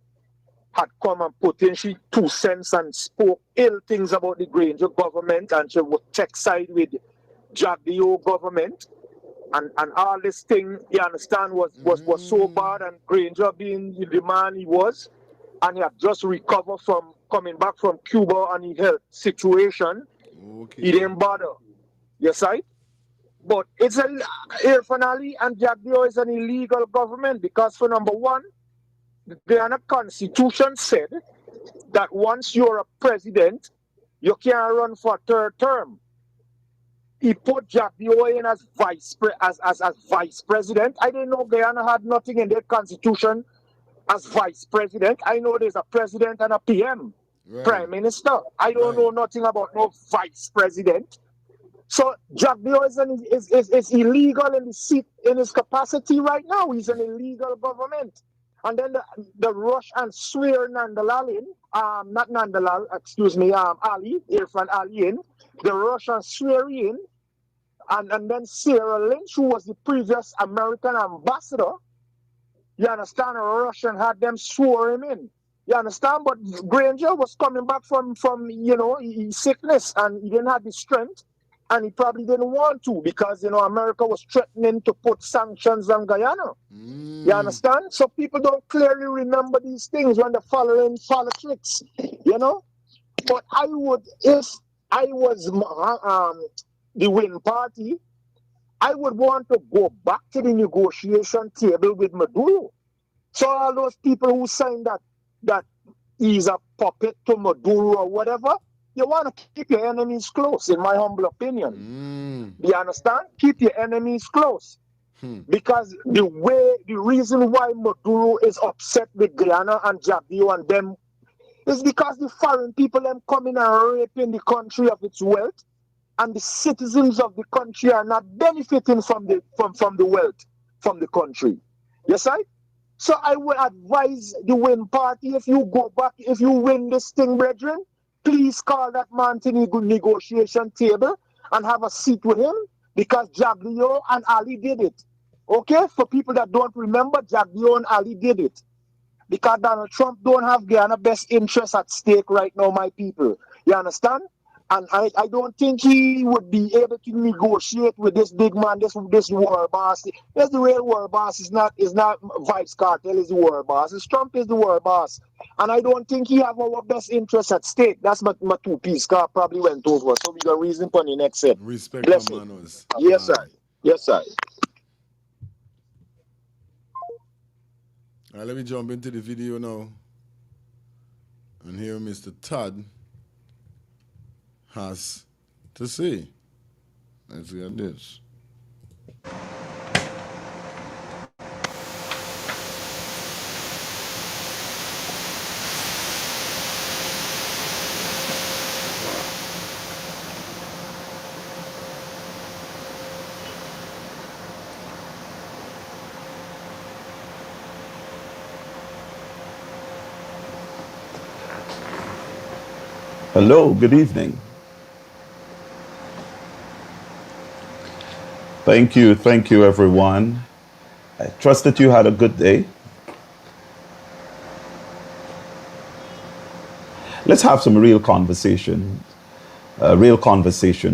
had come and put in she 2 cents and spoke ill things about the Granger government, and she would take side with Jagdeo government. And all this thing, you understand, was so bad, and Granger being the man he was, and he had just recovered from coming back from Cuba and his health situation. Okay. He didn't bother. Yes, right? But it's finally, and Jagdeo is an illegal government because, for number one, the Guyana Constitution said that once you're a president, you can't run for a 3rd term. He put Jagdeo in as vice president. I didn't know Guyana had nothing in their constitution as vice president. I know there's a president and a PM, prime minister. I don't know nothing about no vice president. So Jagdeo is illegal in his capacity right now. He's an illegal government. And then the rush and swear Nandalalin, not Nandalal, excuse me, Ali, Irfan Ali in, the rush and swear in, and then Sarah Lynch, who was the previous American ambassador, you understand, a Russian had them swore him in. You understand? But Granger was coming back from sickness, and he didn't have the strength, and he probably didn't want to, because America was threatening to put sanctions on Guyana. You understand? So people don't clearly remember these things when they're following politics. But I would, if I was the win party, I would want to go back to the negotiation table with Maduro. So all those people who signed that he's a puppet to Maduro or whatever, you want to keep your enemies close, in my humble opinion. You understand? Keep your enemies close. Because the reason why Maduro is upset with Guyana and Jabio and them is because the foreign people them coming and raping the country of its wealth, and the citizens of the country are not benefiting from the wealth from the country. Yes, right? So I would advise the win party, if you go back, if you win this thing, brethren, please call that man to the negotiation table and have a seat with him, because Jagdeo and Ali did it. Okay? For people that don't remember, Jagdeo and Ali did it. Because Donald Trump don't have Guyana best interests at stake right now, my people. You understand? And I don't think he would be able to negotiate with this big man, this war boss. Yes, the real war boss is not Vibes Cartel is the war boss. It's Trump is the war boss. And I don't think he have our best interests at stake. That's my two-piece car probably went over. So we got reason for the next set. Respect Bless the you. manners. Yes, sir. Yes, sir. All right, let me jump into the video now. And hear Mr. Todd has to say. Let's get this. Hello, good evening. Thank you everyone. I trust that you had a good day. Let's have some real conversation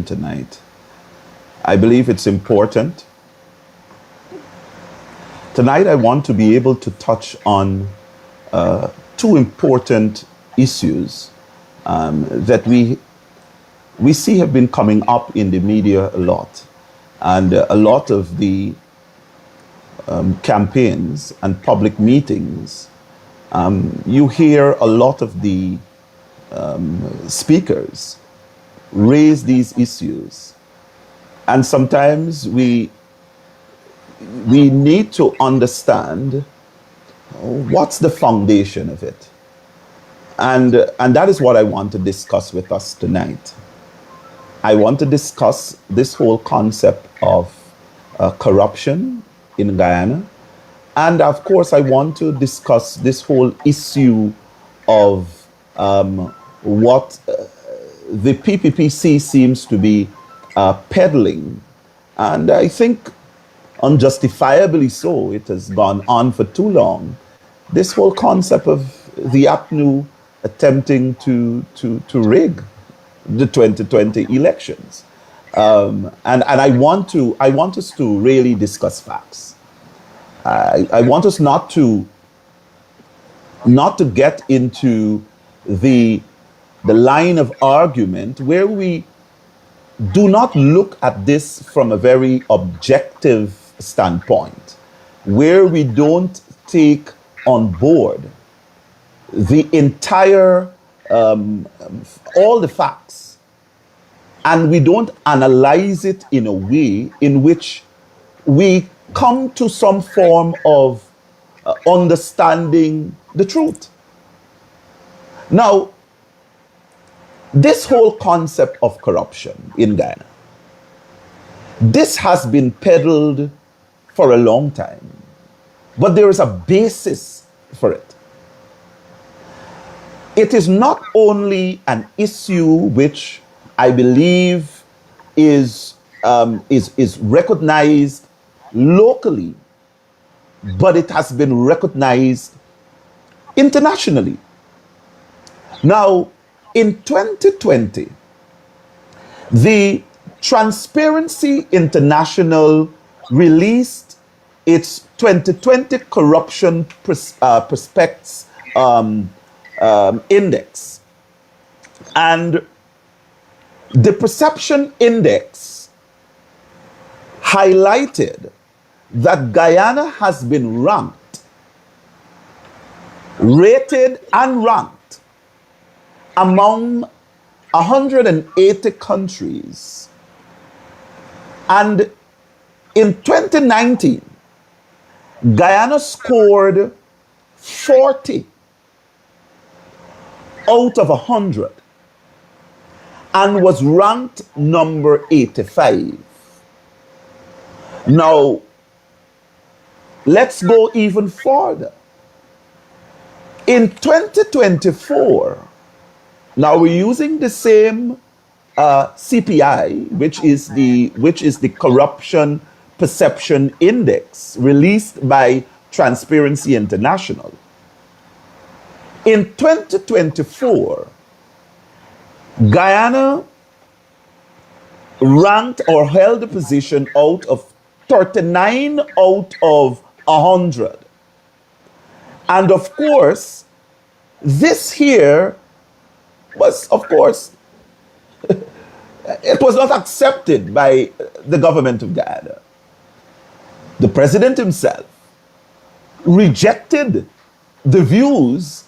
tonight. I believe it's important. Tonight I want to be able to touch on two important issues that we see have been coming up in the media a lot. And a lot of the campaigns and public meetings, you hear a lot of the speakers raise these issues. And sometimes we need to understand what's the foundation of it. And that is what I want to discuss with us tonight. I want to discuss this whole concept of corruption in Guyana. And of course, I want to discuss this whole issue of what the PPPC seems to be peddling. And I think unjustifiably so, it has gone on for too long. This whole concept of the APNU attempting to rig the 2020 elections. And I want us to really discuss facts. I want us not to get into the line of argument where we do not look at this from a very objective standpoint, where we don't take on board the entire, all the facts, and we don't analyze it in a way in which we come to some form of understanding the truth. Now, this whole concept of corruption in Guyana, this has been peddled for a long time, but there is a basis for it. It is not only an issue which I believe is recognized locally, but it has been recognized internationally. Now, in 2020, the Transparency International released its 2020 Corruption Prospects Index. And the Perception Index highlighted that Guyana has been rated and ranked among 180 countries. And in 2019, Guyana scored 40 out of 100 and was ranked number 85. Now, let's go even further. In 2024, now we're using the same CPI, which is the Corruption Perception Index released by Transparency International. In 2024, Guyana ranked or held a position out of 39 out of 100. And of course, this here was, of course, it was not accepted by the government of Guyana. The president himself rejected the views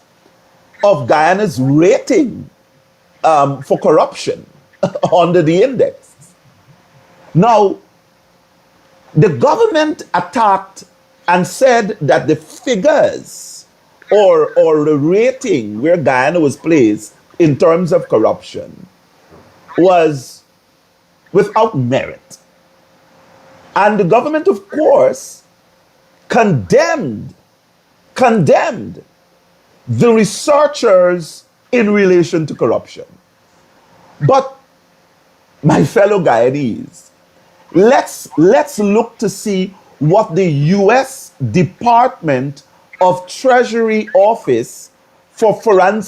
of Guyana's rating for corruption under the index. Now, the government attacked and said that the figures or the rating where Guyana was placed in terms of corruption was without merit. And the government, of course, condemned the researchers in relation to corruption. But, my fellow Guyanese, let's look to see what the U.S. Department of Treasury Office for Foreign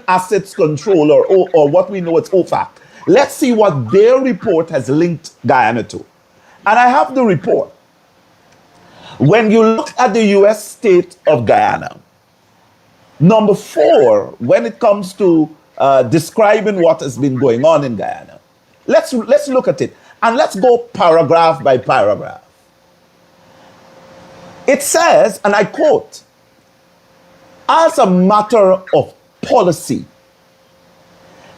Assets Control, or what we know as OFAC. Let's see what their report has linked Guyana to. And I have the report. When you look at the U.S. state of Guyana, number 4, when it comes to describing what has been going on in Guyana, let's look at it. And let's go paragraph by paragraph. It says, and I quote, as a matter of policy,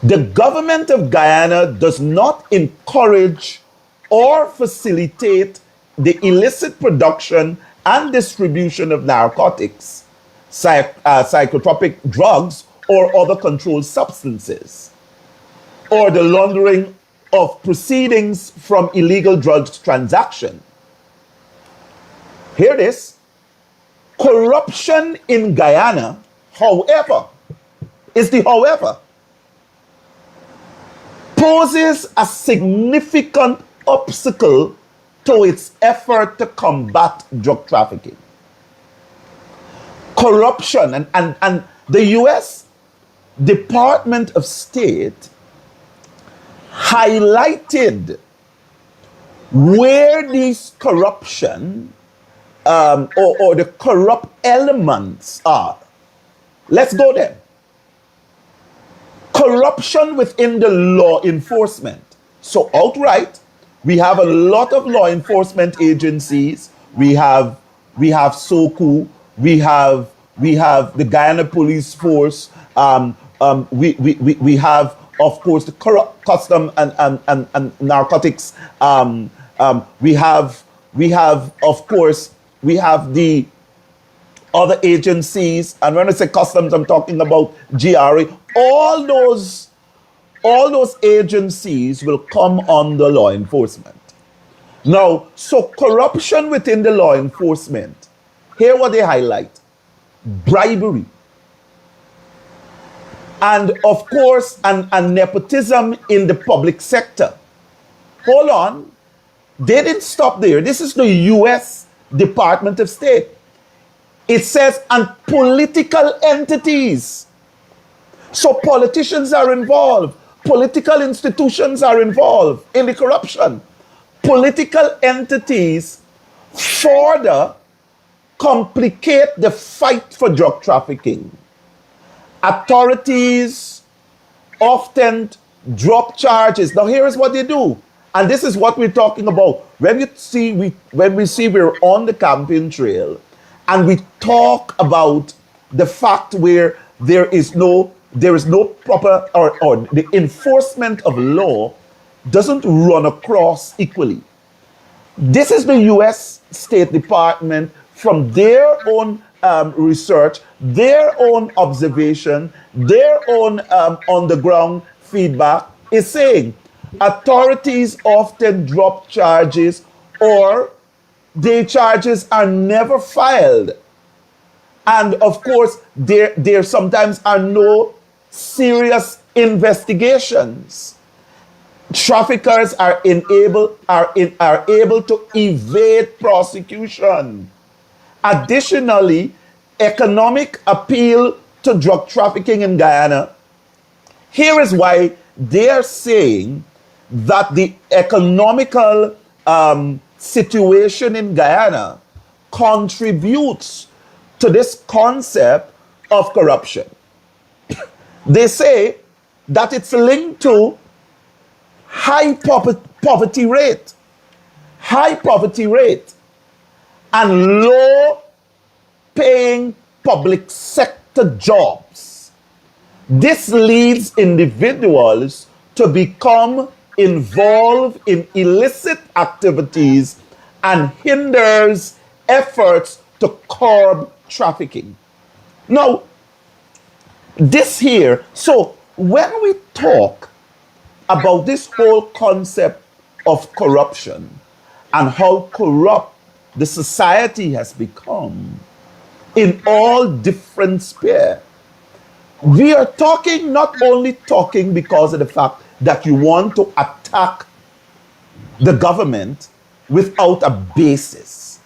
the government of Guyana does not encourage or facilitate the illicit production and distribution of narcotics, psychotropic drugs, or other controlled substances, or the laundering of proceedings from illegal drugs transaction. Hear this. Corruption in Guyana, however, poses a significant obstacle to its effort to combat drug trafficking. Corruption and the U.S. Department of State highlighted where these corruption or the corrupt elements are. Let's go there. Corruption within the law enforcement. So outright, we have a lot of law enforcement agencies. We have SOCU. We have the Guyana Police Force. We have, of course, the custom and narcotics. We have, of course, we have the other agencies, and when I say customs, I'm talking about GRA. All those agencies will come under law enforcement. Now, so corruption within the law enforcement, here what they highlight: bribery. And of course, and nepotism in the public sector. Hold on, they didn't stop there. This is the U.S. Department of State. It says, and political entities So politicians are involved. Political institutions are involved in the corruption. Political entities further complicate the fight for drug trafficking. Authorities often drop charges. Now here is what they do. And this is what we're talking about. When we see we're on the campaign trail and we talk about the fact where there is no proper or the enforcement of law doesn't run across equally. This is the US State Department from their own research, their own observation, their own on the ground feedback is saying authorities often drop charges or their charges are never filed. And of course, there sometimes are no serious investigations. Traffickers are able to evade prosecution. Additionally, economic appeal to drug trafficking in Guyana. Here is why they are saying that the economical situation in Guyana contributes to this concept of corruption. They say that it's linked to high poverty rate, and low paying public sector jobs. This leads individuals to become involved in illicit activities and hinders efforts to curb trafficking. Now, this here, so when we talk about this whole concept of corruption and how corrupt the society has become in all different spheres, we are not only talking because of the fact that you want to attack the government without a basis.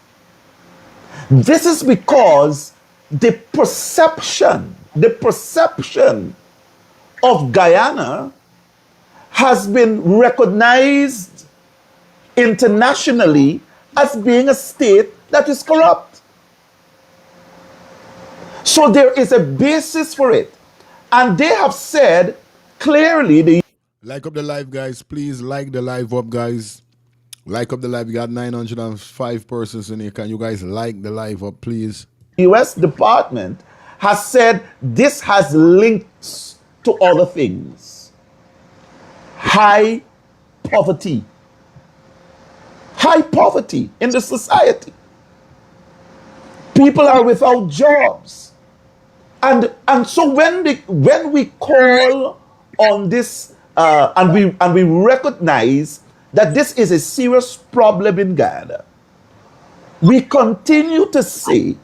This is because the perception of Guyana has been recognized internationally as being a state that is corrupt. So there is a basis for it. And they have said clearly like up the live, guys. Please like the live up, guys. Like up the live. We got 905 persons in here. Can you guys like the live up, please? The US Department has said this has links to other things. High poverty in the society. People are without jobs. And so when we call on this and we recognize that this is a serious problem in Guyana, we continue to say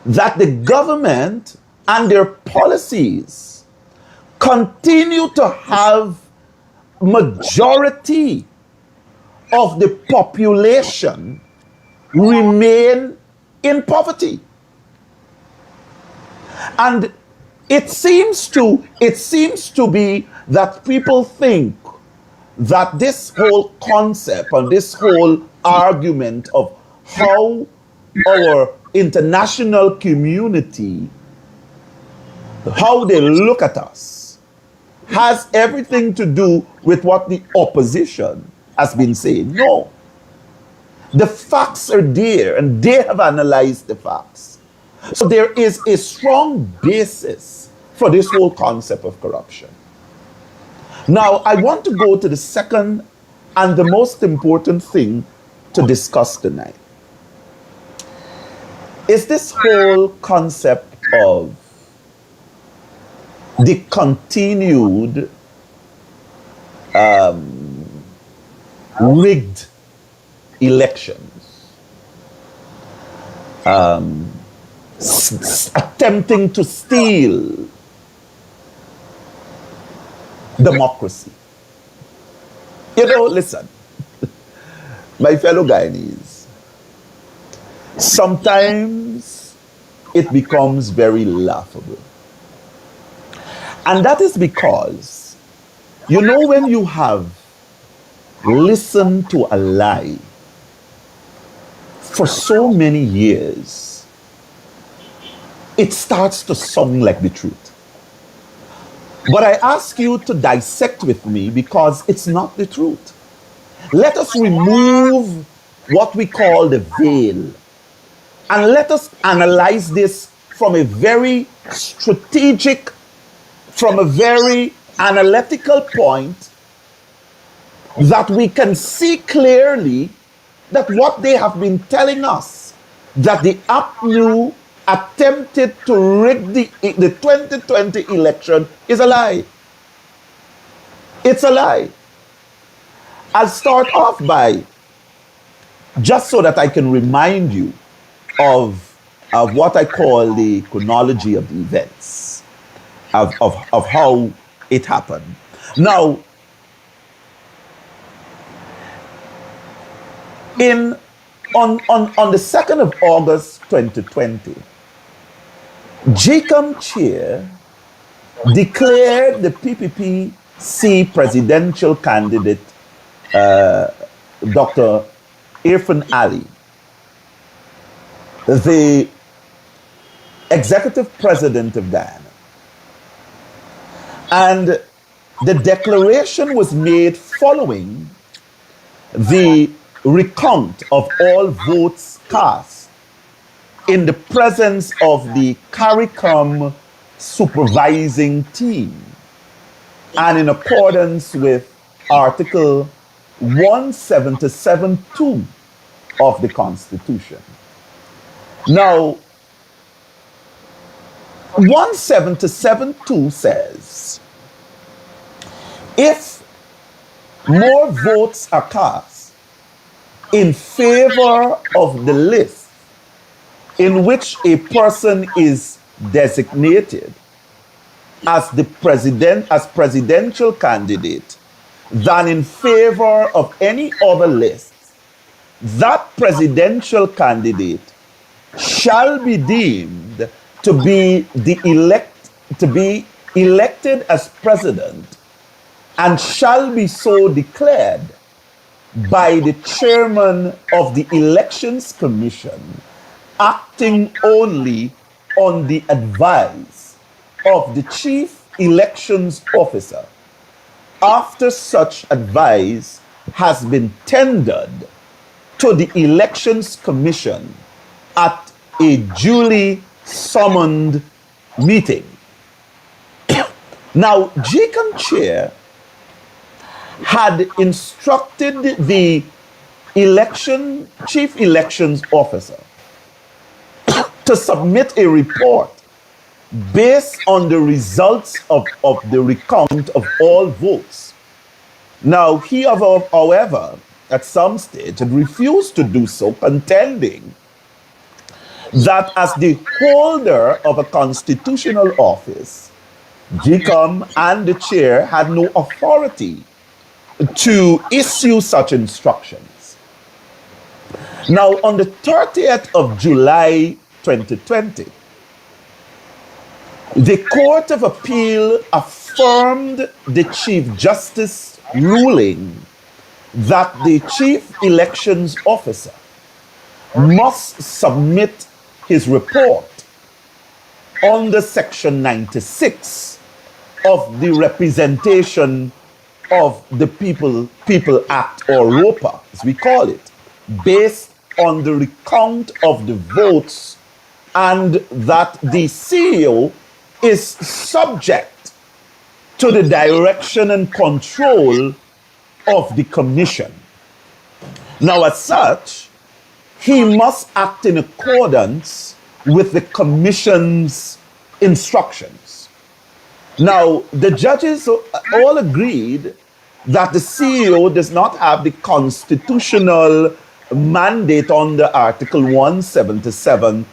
that the government and their policies continue to have majority of the population remain in poverty. And it seems to be that people think that this whole concept and this whole argument of how our international community, how they look at us, has everything to do with what the opposition has been saying. No. The facts are there and they have analyzed the facts. So there is a strong basis for this whole concept of corruption. Now, I want to go to the second and the most important thing to discuss tonight. Is this whole concept of the continued rigged elections, attempting to steal democracy. You know, listen, my fellow Guyanese, sometimes it becomes very laughable. And that is because, you know, when you have listened to a lie for so many years, it starts to sound like the truth. But I ask you to dissect with me because it's not the truth. Let us remove what we call the veil and let us analyze this from a very strategic, from a very analytical point, that we can see clearly that what they have been telling us, that the APNU attempted to rig the 2020 election, is a lie. It's a lie. I'll start off by, just so that I can remind you of what I call the chronology of the events, of how it happened. Now, on the 2nd of August 2020, Gecom chair declared the PPPC presidential candidate, Dr. Irfan Ali, the executive president of Guyana. And the declaration was made following the recount of all votes cast in the presence of the CARICOM supervising team and in accordance with Article 177(2) of the Constitution. Now, 177(2) says, if more votes are cast in favor of the list in which a person is designated as the presidential candidate than in favor of any other list, that presidential candidate shall be deemed to be elected as president and shall be so declared by the chairman of the Elections Commission, acting only on the advice of the chief elections officer, after such advice has been tendered to the Elections Commission at a duly summoned meeting. Now, Gecom chair had instructed the chief elections officer to submit a report based on the results of the recount of all votes. Now, he, however, at some stage had refused to do so, contending that as the holder of a constitutional office, Gecom and the chair had no authority to issue such instructions. Now, on the 30th of July 2020, the Court of Appeal affirmed the Chief Justice ruling that the Chief Elections Officer must submit his report under Section 96 of the Representation of the People Act, or ROPA, as we call it, based on the recount of the votes, and that the CEO is subject to the direction and control of the commission. Now, as such, he must act in accordance with the commission's instructions. Now, the judges all agreed that the CEO does not have the constitutional mandate under Article 177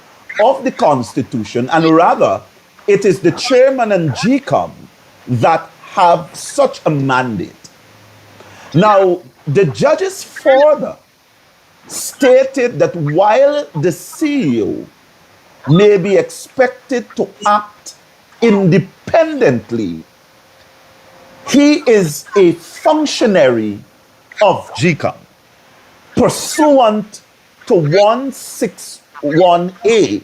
of the Constitution, and rather, it is the chairman and Gecom that have such a mandate. Now, the judges further stated that while the CEO may be expected to act independently. He is a functionary of Gecom, pursuant to 161A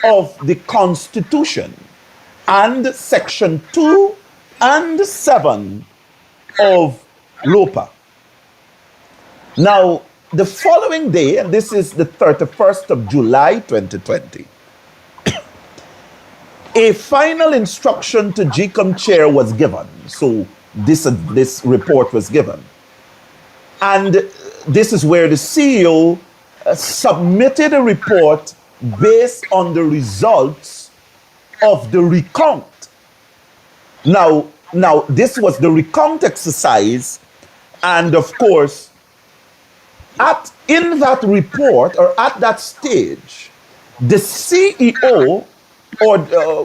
of the Constitution and Section 2 and 7 of LOPA. Now, the following day, and this is the 31st of July 2020, a final instruction to Gecom chair was given. So this report was given. And this is where the CEO submitted a report based on the results of the recount. Now this was the recount exercise, and of course, in that report, or at that stage, the CEO, or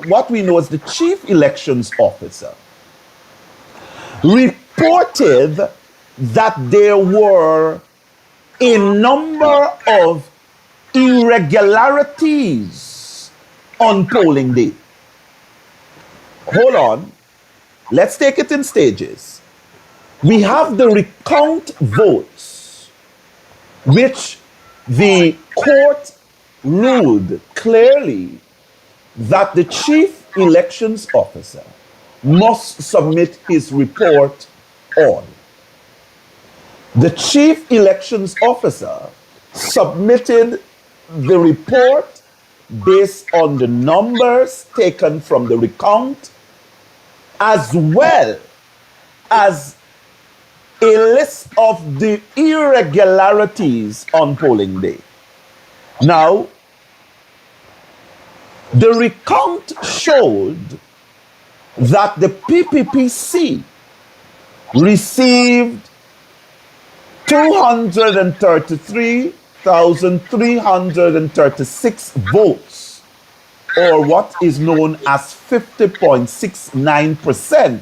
what we know as the Chief Elections Officer, reported that there were a number of irregularities on polling day. Hold on. Let's take it in stages. We have the recount votes, which the court ruled clearly that the Chief Elections Officer must submit his report on. The Chief Elections Officer submitted the report based on the numbers taken from the recount, as well as a list of the irregularities on polling day. Now, the recount showed that the PPPC received 233,336 votes, or what is known as 50.69%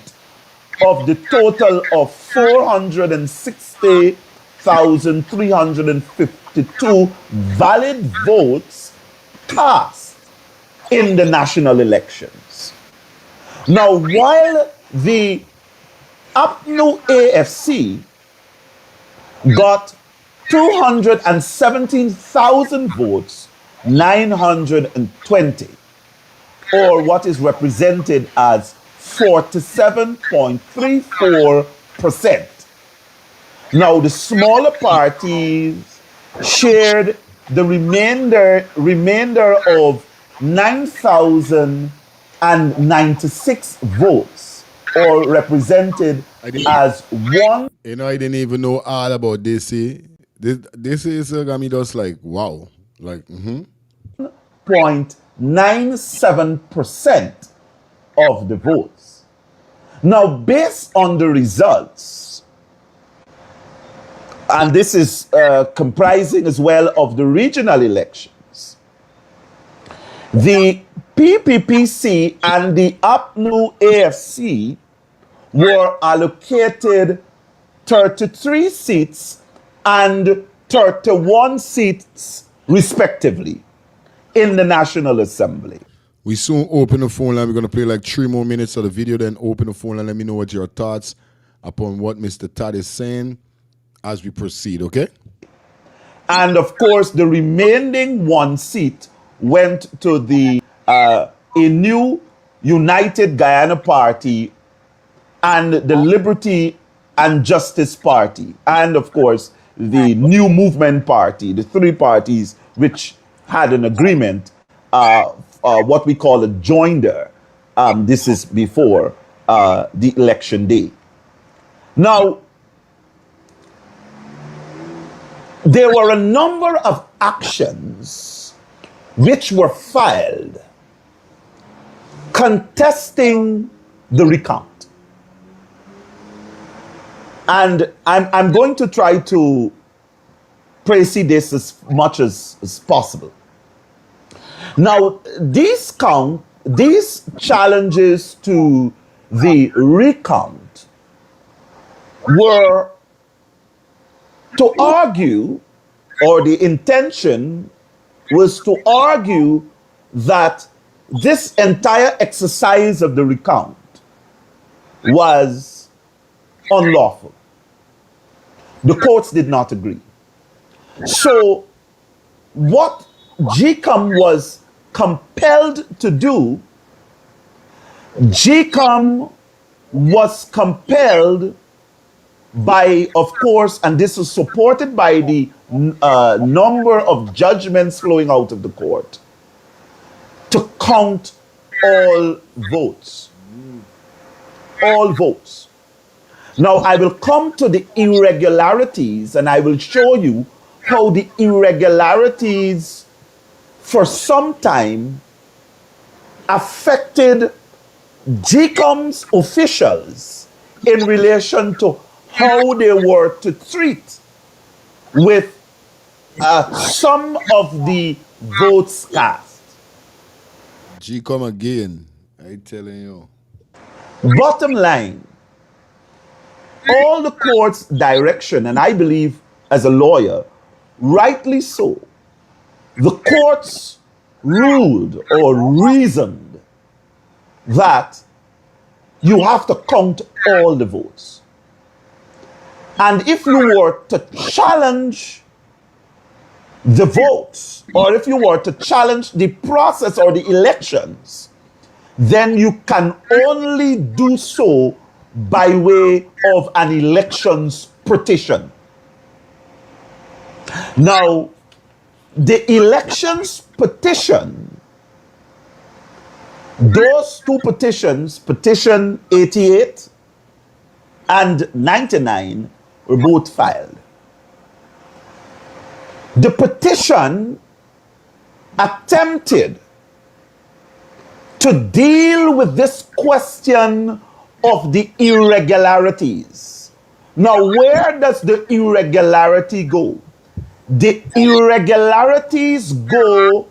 of the total of 460,352 valid votes cast in the national elections. Now, while the APNU AFC got 217,000 votes, 920, or what is represented as 47.34%. Now, the smaller parties shared the remainder of 9,096 votes, or represented as one. You know, I didn't even know all about this. This is me just like, wow. Like, 0.97% of the votes. Now, based on the results, and this is comprising as well of the regional elections, the PPPC and the APNU AFC were allocated 33 seats and 31 seats respectively in the National Assembly. We soon open the phone line. We're going to play like 3 more minutes of the video, then open the phone line. Let me know what your thoughts upon what Mr. Todd is saying as we proceed, okay? And of course, the remaining 1 seat went to the a new United Guyana Party and the Liberty and Justice Party, and of course, the New Movement Party, the 3 parties which had an agreement, what we call a joinder. This is before the election day. Now, there were a number of actions which were filed contesting the recount. And I'm going to try to precede this as much as possible. Now, these challenges to the recount were to argue, or the intention was to argue, that this entire exercise of the recount was unlawful. The courts did not agree. So what Gecom was compelled to do, Gecom was compelled by, of course, and this is supported by the number of judgments flowing out of the court, to count all votes. All votes. Now, I will come to the irregularities and I will show you how the irregularities for some time affected Gecom's officials in relation to how they were to treat with some of the votes cast. Gecom again, I telling you. Bottom line, all the court's direction, and I believe as a lawyer, rightly so, the courts ruled or reasoned that you have to count all the votes. And if you were to challenge the votes, or if you were to challenge the process or the elections, then you can only do so by way of an elections petition. Now, the elections petition, those two petitions, petition 88 and 99, were both filed. The petition attempted to deal with this question of the irregularities. Now, where does the irregularity go? The irregularities go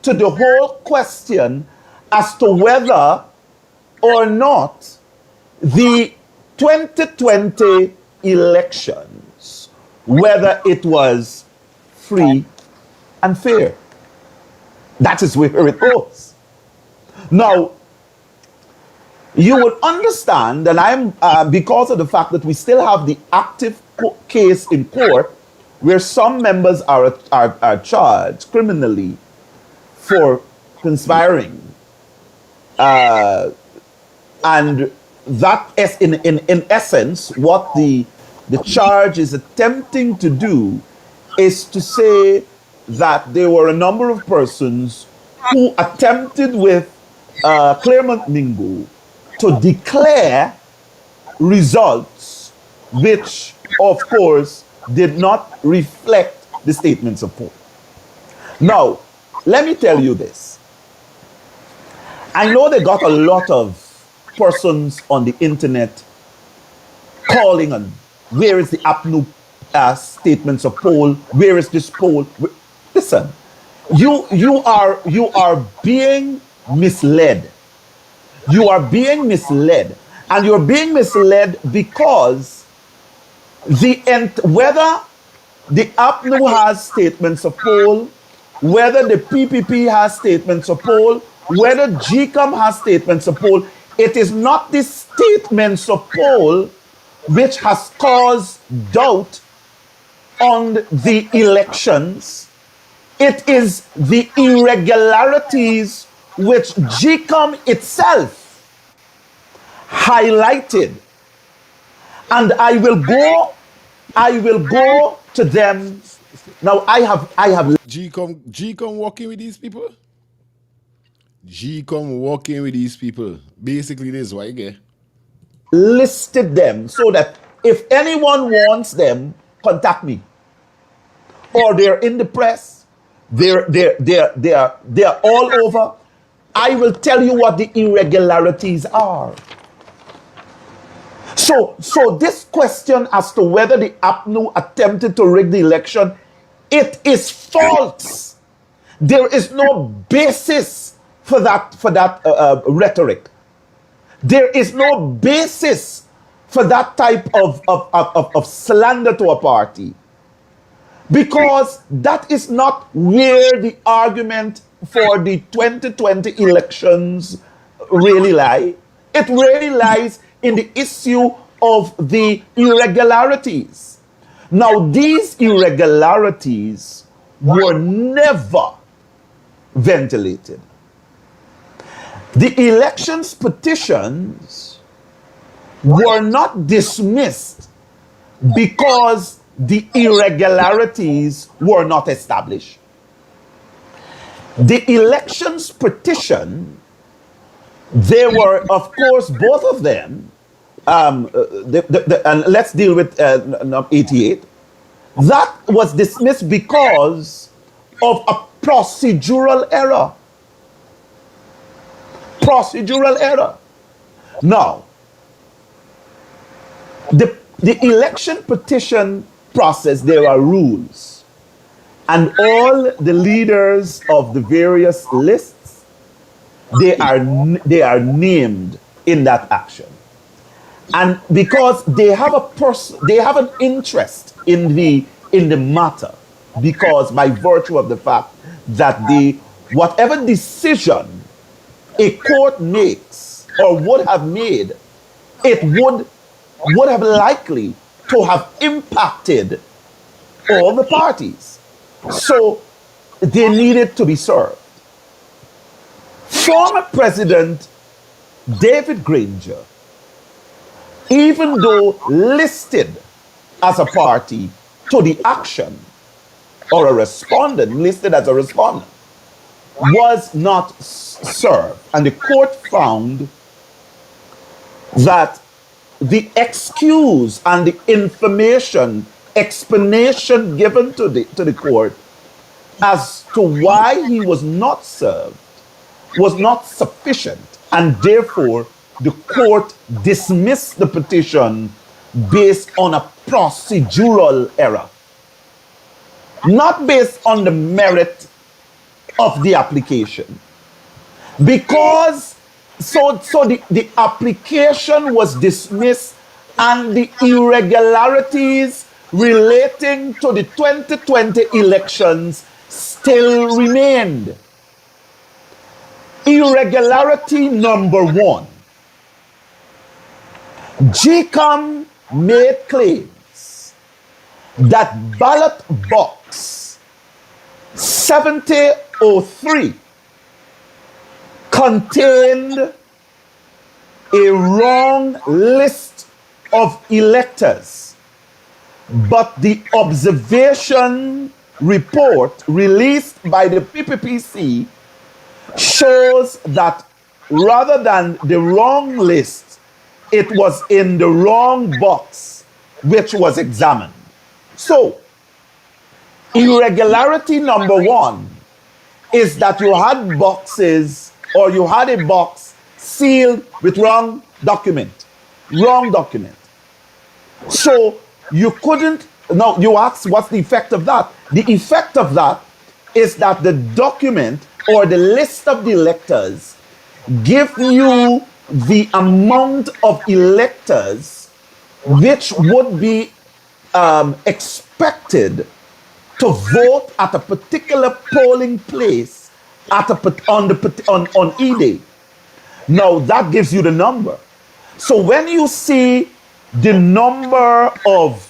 to the whole question as to whether or not the 2020 elections, whether it was free and fair. That is where it goes. Now, you would understand, and I'm because of the fact that we still have the active case in court where some members are charged criminally for conspiring, and that is in essence what the charge is attempting to do is to say that there were a number of persons who attempted with Claremont Mingo to declare results which, of course, did not reflect the statements of poll. Now, let me tell you this. I know they got a lot of persons on the internet calling on where is the APNU statements of poll, where is this poll? Listen, you are being misled. You are being misled, and you're being misled because whether the APNU has statements of poll, whether the PPP has statements of poll, whether Gecom has statements of poll, it is not the statements of poll which has caused doubt on the elections. It is the irregularities which Gecom itself highlighted. And I will go to them. Now I have Gecom working with these people. Gecom working with these people. Basically, this is what I get. Listed them so that if anyone wants them, contact me. Or they're in the press, they're all over. I will tell you what the irregularities are. So this question as to whether the APNU attempted to rig the election, it is false. There is no basis for that rhetoric. There is no basis for that type of slander to a party. Because that is not where the argument for the 2020 elections really lie. It really lies in the issue of the irregularities. Now, these irregularities were never ventilated. The elections petitions were not dismissed because the irregularities were not established. The elections petition, they were, of course, both of them, and let's deal with 88, that was dismissed because of a procedural error. Procedural error. Now, the election petition process, there are rules. And all the leaders of the various lists, they are named in that action. And because they have they have an interest in the matter, because by virtue of the fact that whatever decision a court makes or would have made, it would have likely to have impacted all the parties. So they needed to be served. Former President David Granger, even though listed as a party to the action, or a respondent, listed as a respondent, was not served. And the court found that the excuse and the explanation given to the court as to why he was not served was not sufficient, and therefore the court dismissed the petition based on a procedural error, not based on the merit of the application. Because the application was dismissed and the irregularities relating to the 2020 elections still remained. Irregularity number 1. Gecom made claims that ballot box 7003 contained a wrong list of electors, but the observation report released by the PPPC shows that rather than the wrong list, it was in the wrong box which was examined. So, irregularity number 1 is that you had boxes, or you had a box sealed with wrong document. Wrong document. So you couldn't, now you ask what's the effect of that? The effect of that is that the document or the list of the electors give you the amount of electors which would be expected to vote at a particular polling place on E-Day. Now that gives you the number. So when you see the number of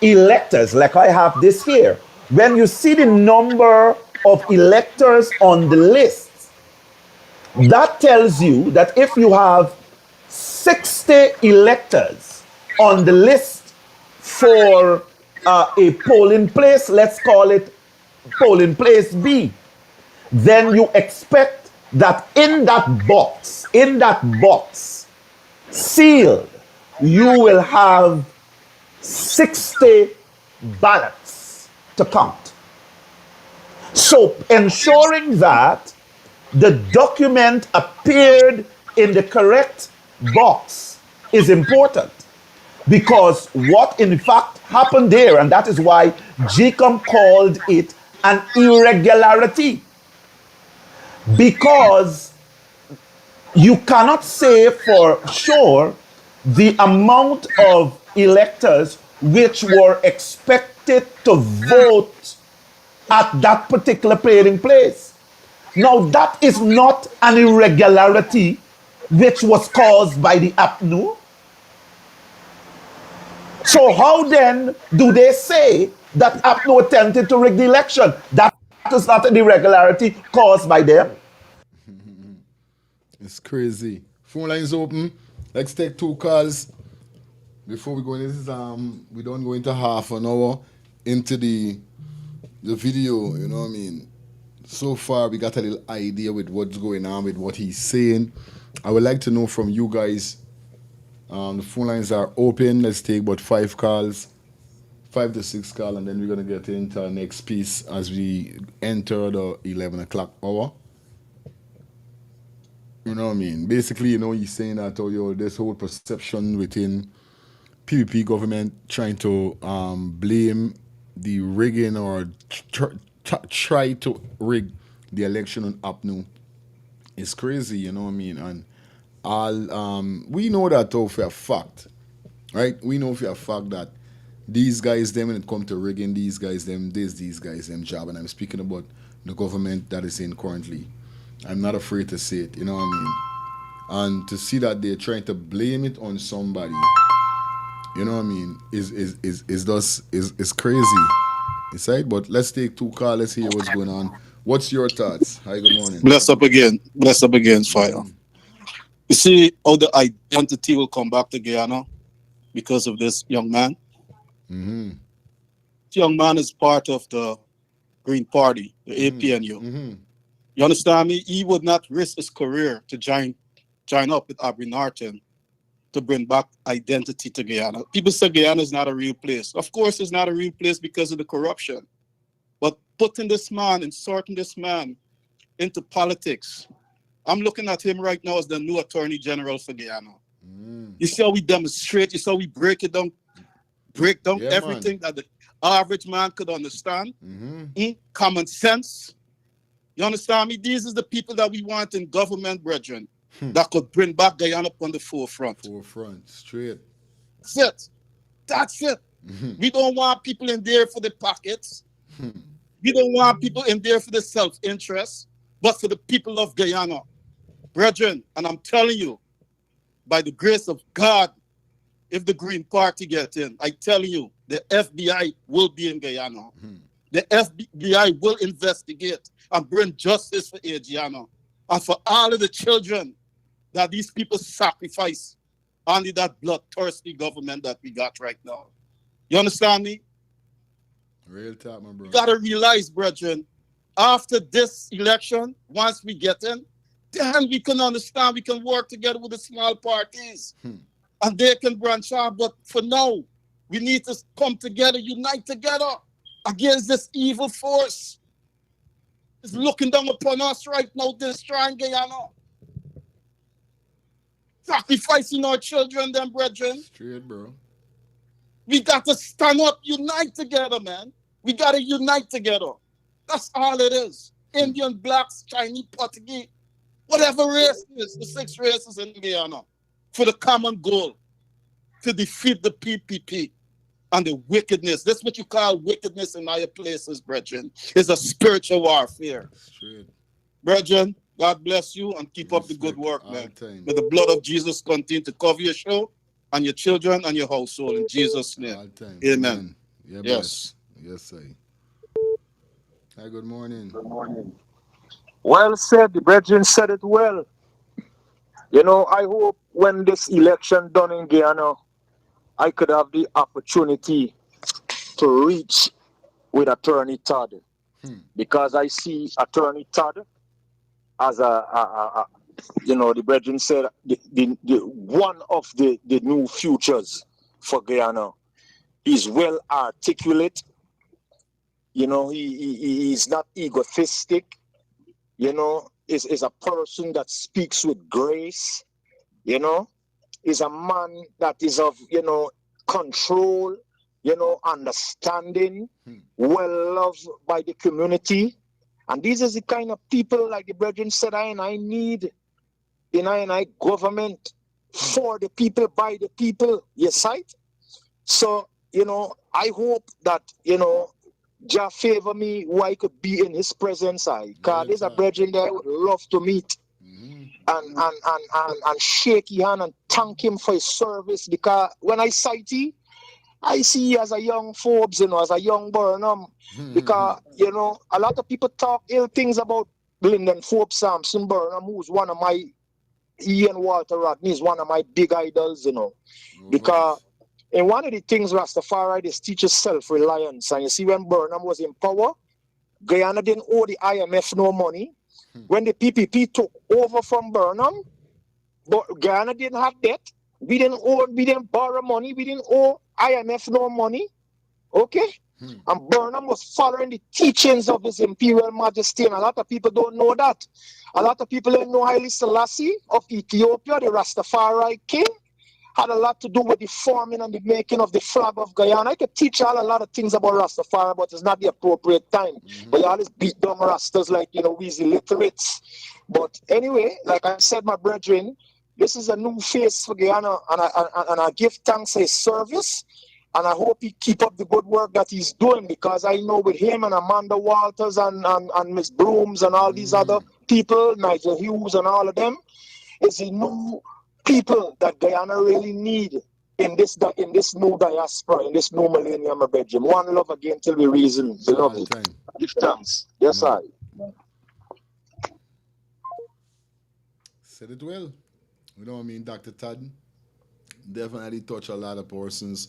electors, like I have this here, when you see the number of electors on the list, that tells you that if you have 60 electors on the list for a polling place, let's call it polling place B, then you expect that in that box, sealed, you will have 60 ballots to count. So ensuring that the document appeared in the correct box is important, because what in fact happened there, and that is why Gecom called it an irregularity, because you cannot say for sure the amount of electors which were expected to vote at that particular polling place. Now, that is not an irregularity which was caused by the APNU. So how then do they say that APNU attempted to rig the election? That is not an irregularity caused by them. It's crazy. Phone lines open. Let's take 2 calls before we go into this. We don't go into half an hour into the video. You know what I mean? So far, we got a little idea with what's going on with what he's saying. I would like to know from you guys. The phone lines are open. Let's take about 5 calls, 5 to 6 calls, and then we're gonna get into our next piece as we enter the 11 o'clock hour. You know what I mean? Basically, you know, he's saying that this whole perception within PPP government trying to blame the rigging or try to rig the election on APNU is crazy, you know what I mean? And we know that for a fact, right? We know for a fact that these guys, them, when it comes to rigging, these guys, them, these guys, them job, and I'm speaking about the government that is in currently. I'm not afraid to say it, you know what I mean? And to see that they're trying to blame it on somebody, you know what I mean, is crazy. It's right, but let's take 2 calls, let's hear what's going on. What's your thoughts? Hi, good morning. Bless up again, fire. You see how the identity will come back to Guyana because of this young man? This young man is part of the Green Party, the APNU. You understand me? He would not risk his career to join up with Aubrey Norton to bring back identity to Guyana. People say Guyana is not a real place. Of course, it's not a real place because of the corruption. But putting this man, inserting this man into politics, I'm looking at him right now as the new Attorney General for Guyana. You see how we demonstrate, you see how we break everything that the average man could understand. Common sense. You understand me? These are the people that we want in government, brethren, that could bring back Guyana up on the forefront. Straight. That's it. We don't want people in there for the pockets. We don't want people in there for the self-interest, but for the people of Guyana. Brethren, and I'm telling you, by the grace of God, if the Green Party gets in, I tell you, the FBI will be in Guyana. The FBI will investigate and bring justice for Guyana and for all of the children that these people sacrifice under that bloodthirsty government that we got right now. You understand me? Real talk, my brother. You gotta realize, brethren, after this election, once we get in, then we can understand, we can work together with the small parties and they can branch out. But for now, we need to come together, unite together against this evil force. It's looking down upon us right now, destroying Guyana. Sacrificing our children, them brethren. Straight, bro. We got to stand up, unite together, man. We got to unite together. That's all it is. Indian, blacks, Chinese, Portuguese, whatever race it is, the 6 races in Guyana, for the common goal, to defeat the PPP and the wickedness. That's what you call wickedness in higher places, brethren. It's a spiritual warfare. Straight. Brethren, God bless you and keep up the good work, man. May the blood of Jesus continue to cover your show and your children and your household in Jesus' name. Amen. Yeah, yes. Yes, sir. Hi, good morning. Good morning. Well said, the brethren said it well. You know, I hope when this election done in Guyana, I could have the opportunity to reach with Attorney Todd. Because I see Attorney Todd as you know, the brethren said, the one of the new futures for Guyana. He's well articulate. You know, he's not egotistic. You know, is a person that speaks with grace. You know, is a man that is of, you know, control, you know, understanding, well loved by the community. And these are the kind of people, like the brethren said, I need in I government for the people, by the people. Yes, right? So I hope that, Jah favor me who I could be in his presence. Because there's a brethren there I would love to meet and shake his hand and thank him for his service. Because when I sight him, I see he as a young Forbes, as a young Burnham. Because, a lot of people talk ill things about Lyndon Forbes Sampson Burnham, who's one of my, Ian Walter Rodney is one of my big idols, Because and one of the things Rastafari is teaches self-reliance. And you see, when Burnham was in power, Guyana didn't owe the IMF no money. When the PPP took over from Burnham, but Guyana didn't have debt. We didn't borrow money. We didn't owe IMF no money. Okay? And Burnham was following the teachings of His Imperial Majesty, and a lot of people don't know that. A lot of people don't know Haile Selassie of Ethiopia, the Rastafari king, had a lot to do with the forming and the making of the flag of Guyana. I could teach y'all a lot of things about Rastafari, but it's not the appropriate time. But y'all just beat dumb Rastas like, we's illiterates. But anyway, like I said, my brethren, this is a new face for Guyana, and I give thanks for his service. And I hope he keep up the good work that he's doing, because I know with him and Amanda Walters and Miss Brooms and all these other people, Nigel Hughes and all of them, is the new people that Guyana really need in this new diaspora, in this new millennium of Belgium. One love again till we reason, beloved. Give thanks. Yes, I. Said it well. Dr. Todd definitely touch a lot of persons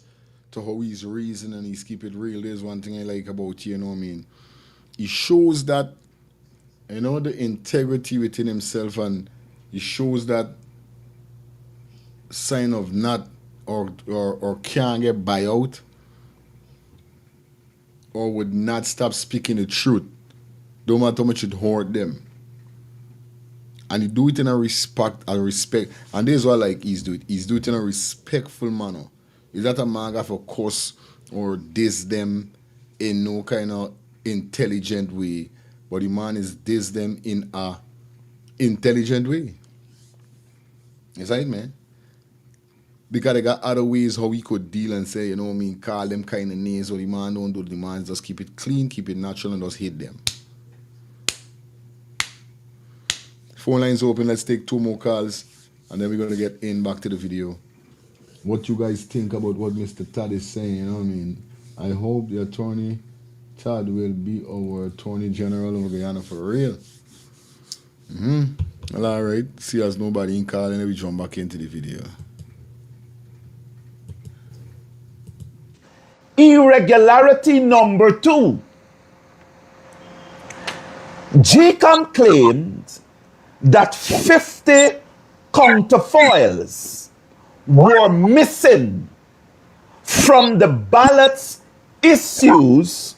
to how he's reason and he's keep it real. There's one thing I like about you, He shows that, the integrity within himself, and he shows that sign of not or can't get buyout or would not stop speaking the truth, no matter how much it hurt them. And he do it in a respect, and this is what he's do it. He's do it in a respectful manner. Is that a man got for curse or diss them in no kind of intelligent way, but the man is diss them in a intelligent way. Is that it, man? Because they got other ways how we could deal and say, call them kind of names, or the man don't do the man, just keep it clean, keep it natural, and just hit them. Phone lines open, let's take 2 more calls, and then we're going to get back to the video. What you guys think about what Mr. Todd is saying, I hope the attorney Todd will be our Attorney General of Guyana for real. Well, all right. See as nobody in call, and then we jump back into the video. Irregularity number 2. Gecom claimed that 50 counterfoils were missing from the ballots issues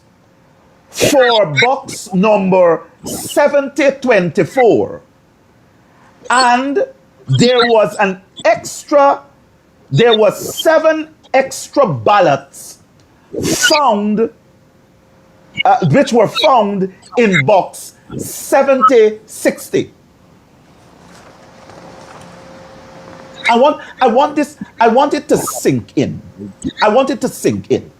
for box number 7024, and there was 7 extra ballots found, which were found in box 7060. I want it to sink in. I want it to sink in.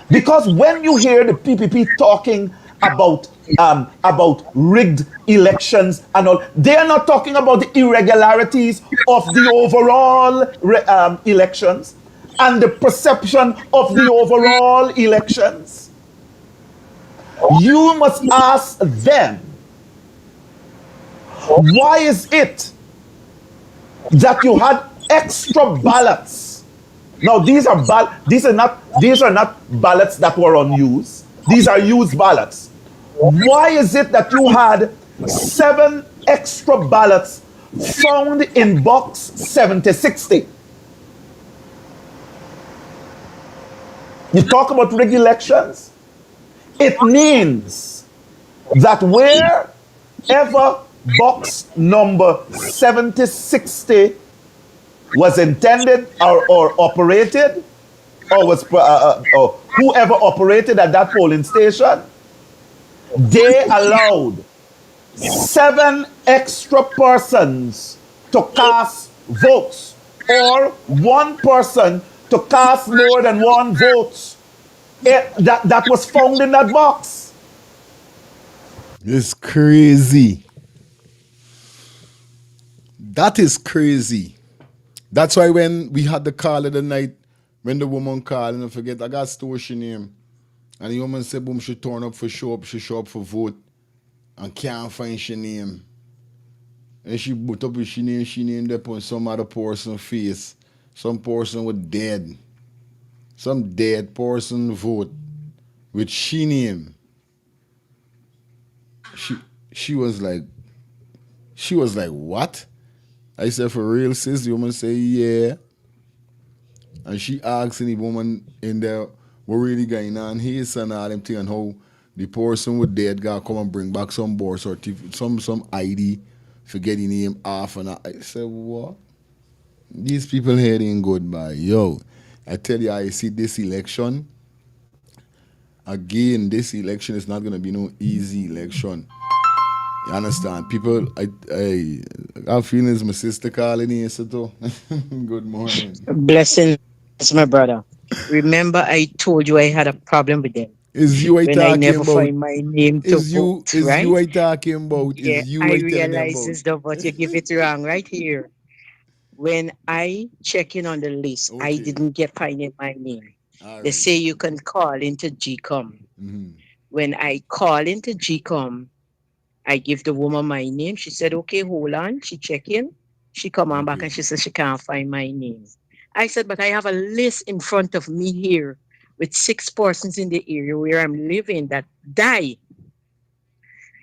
Because when you hear the PPP talking about rigged elections and all, they are not talking about the irregularities of the overall elections and the perception of the overall elections. You must ask them, why is it that you had extra ballots? Now these are not ballots that were unused. These are used ballots. Why is it that you had 7 extra ballots found in box 7060? You talk about rigged elections? It means that wherever box number 7060 was intended or operated, or was or whoever operated at that polling station, they allowed 7 extra persons to cast votes, or 1 person to cast more than one vote. That was found in that box. It's crazy. That is crazy. That's why when we had the call of the night, when the woman called, and I forget, I got store she name. And the woman said, boom, she turn up for show up, she show up for vote, and can't find she name. And she put up with she name there on some other person face. Some person was dead. Some dead person vote with she name. She was like, what? I said, for real, sis? The woman say, yeah. And she asked the woman in there what really going on here and all them thing, and how the person with dead guy come and bring back some birth certificate, some ID for getting him off. And I said, what? These people here ain't good, by yo. I tell you, I see this election. Again, this election is not gonna be no easy election. You understand? People, I feelings my sister calling here, so good morning. Blessings, my brother. Remember, I told you I had a problem with them. Is you I when I talking never about? find my name to vote, Is right? you I talking about? Yeah, Is you I I telling me realize about? this stuff, but you give it wrong right here. When I check in on the list, I didn't get finding my name. They say you can call into Gecom. When I call into Gecom, I give the woman my name. She said, okay, hold on. She check in. She come on back and she said she can't find my name. I said, but I have a list in front of me here with 6 persons in the area where I'm living that die.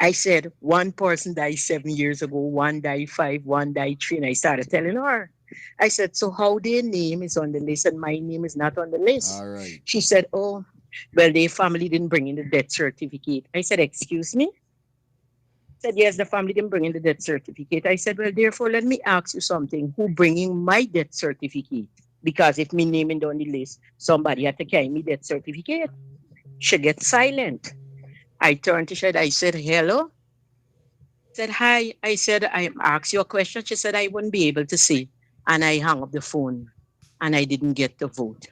I said, one person died 7 years ago, one died 5, one died 3. And I started telling her. I said, so how their name is on the list and my name is not on the list? All right. She said, oh, well, their family didn't bring in the death certificate. I said, excuse me? Said, yes, the family didn't bring in the death certificate. I said, well, therefore, let me ask you something. Who bringing my death certificate? Because if me name is on the list, somebody had to carry me death certificate. She gets silent. I turned to her. I said, hello? Said, hi. I said, I asked you a question. She said, I wouldn't be able to see. And I hung up the phone. And I didn't get the vote.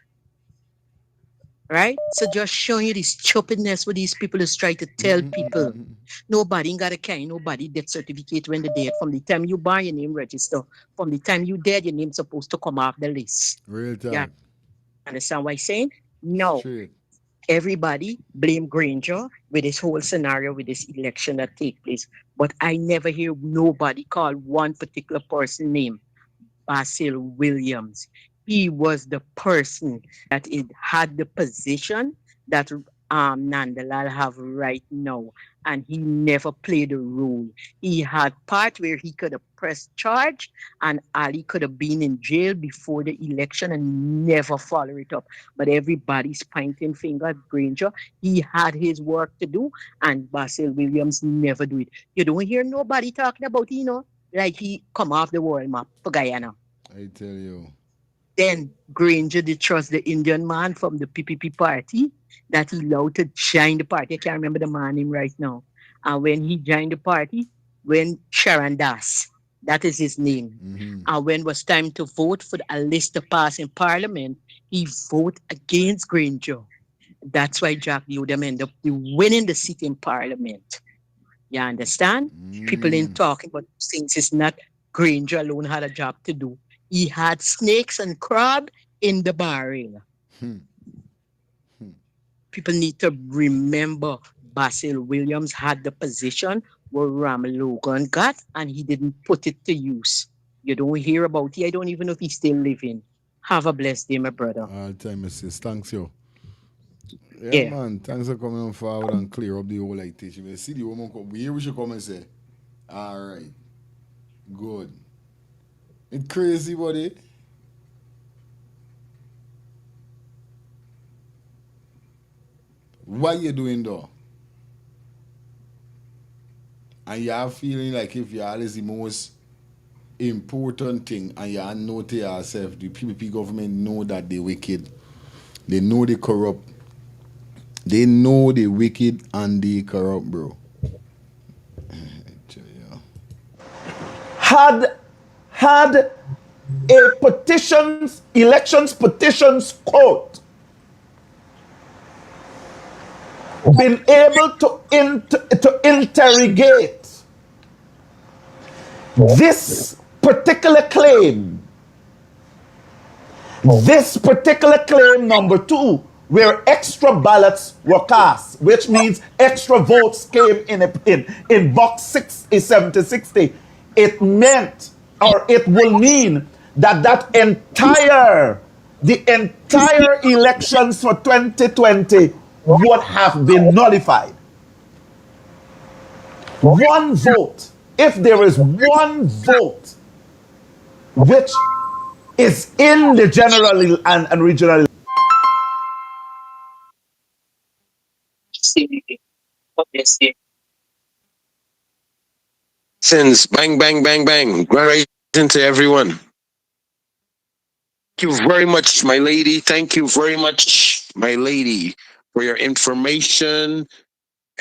Right? So just showing you this stupidness what these people is trying to tell people. Nobody got a carry nobody death certificate when they're dead. From the time you buy your name register, from the time you dead, your name's supposed to come off the list. Real time. Yeah. Understand what I'm saying? No. Straight. Everybody blame Granger with this whole scenario with this election that take place. But I never hear nobody call one particular person name. Basil Williams. He was the person that it had the position that Nandalal have right now. And he never played a role. He had part where he could have pressed charge and Ali could have been in jail before the election and never follow it up. But everybody's pointing finger at Granger. He had his work to do and Basil Williams never do it. You don't hear nobody talking about, like he come off the world map for Guyana. I tell you. Then Granger did trust the Indian man from the PPP party that he allowed to join the party. I can't remember the man name right now. And when he joined the party, when Sharon Das, that is his name. And when it was time to vote for a list to pass in Parliament, he voted against Granger. That's why Jack Udom ended up winning the seat in Parliament. You understand? People ain't talking about things. It's not Granger alone had a job to do. He had snakes and crab in the barrel. People need to remember Basil Williams had the position where Ram Logan got, and he didn't put it to use. You don't hear about it. I don't even know if he's still living. Have a blessed day, my brother. All time, sis. Thanks, yo. Yeah, man. Thanks for coming on forward and clear up the whole like teaching. We see the woman come. Here we should come and say, all right, good. It's crazy, buddy. What you doing though? And you are feeling like if you are the most important thing and you know to yourself, the PPP government know that they wicked. They know they corrupt. They know they wicked and they corrupt, bro. Had a elections petitions court been able to interrogate this particular claim, number 2, where extra ballots were cast, which means extra votes came in box 7060, it meant, or it will mean, that the entire elections for 2020 would have been nullified. One vote, if there is one vote which is in the general and regional. Since bang, bang, bang, bang. Right into everyone. Thank you very much, my lady. Thank you very much, my lady, for your information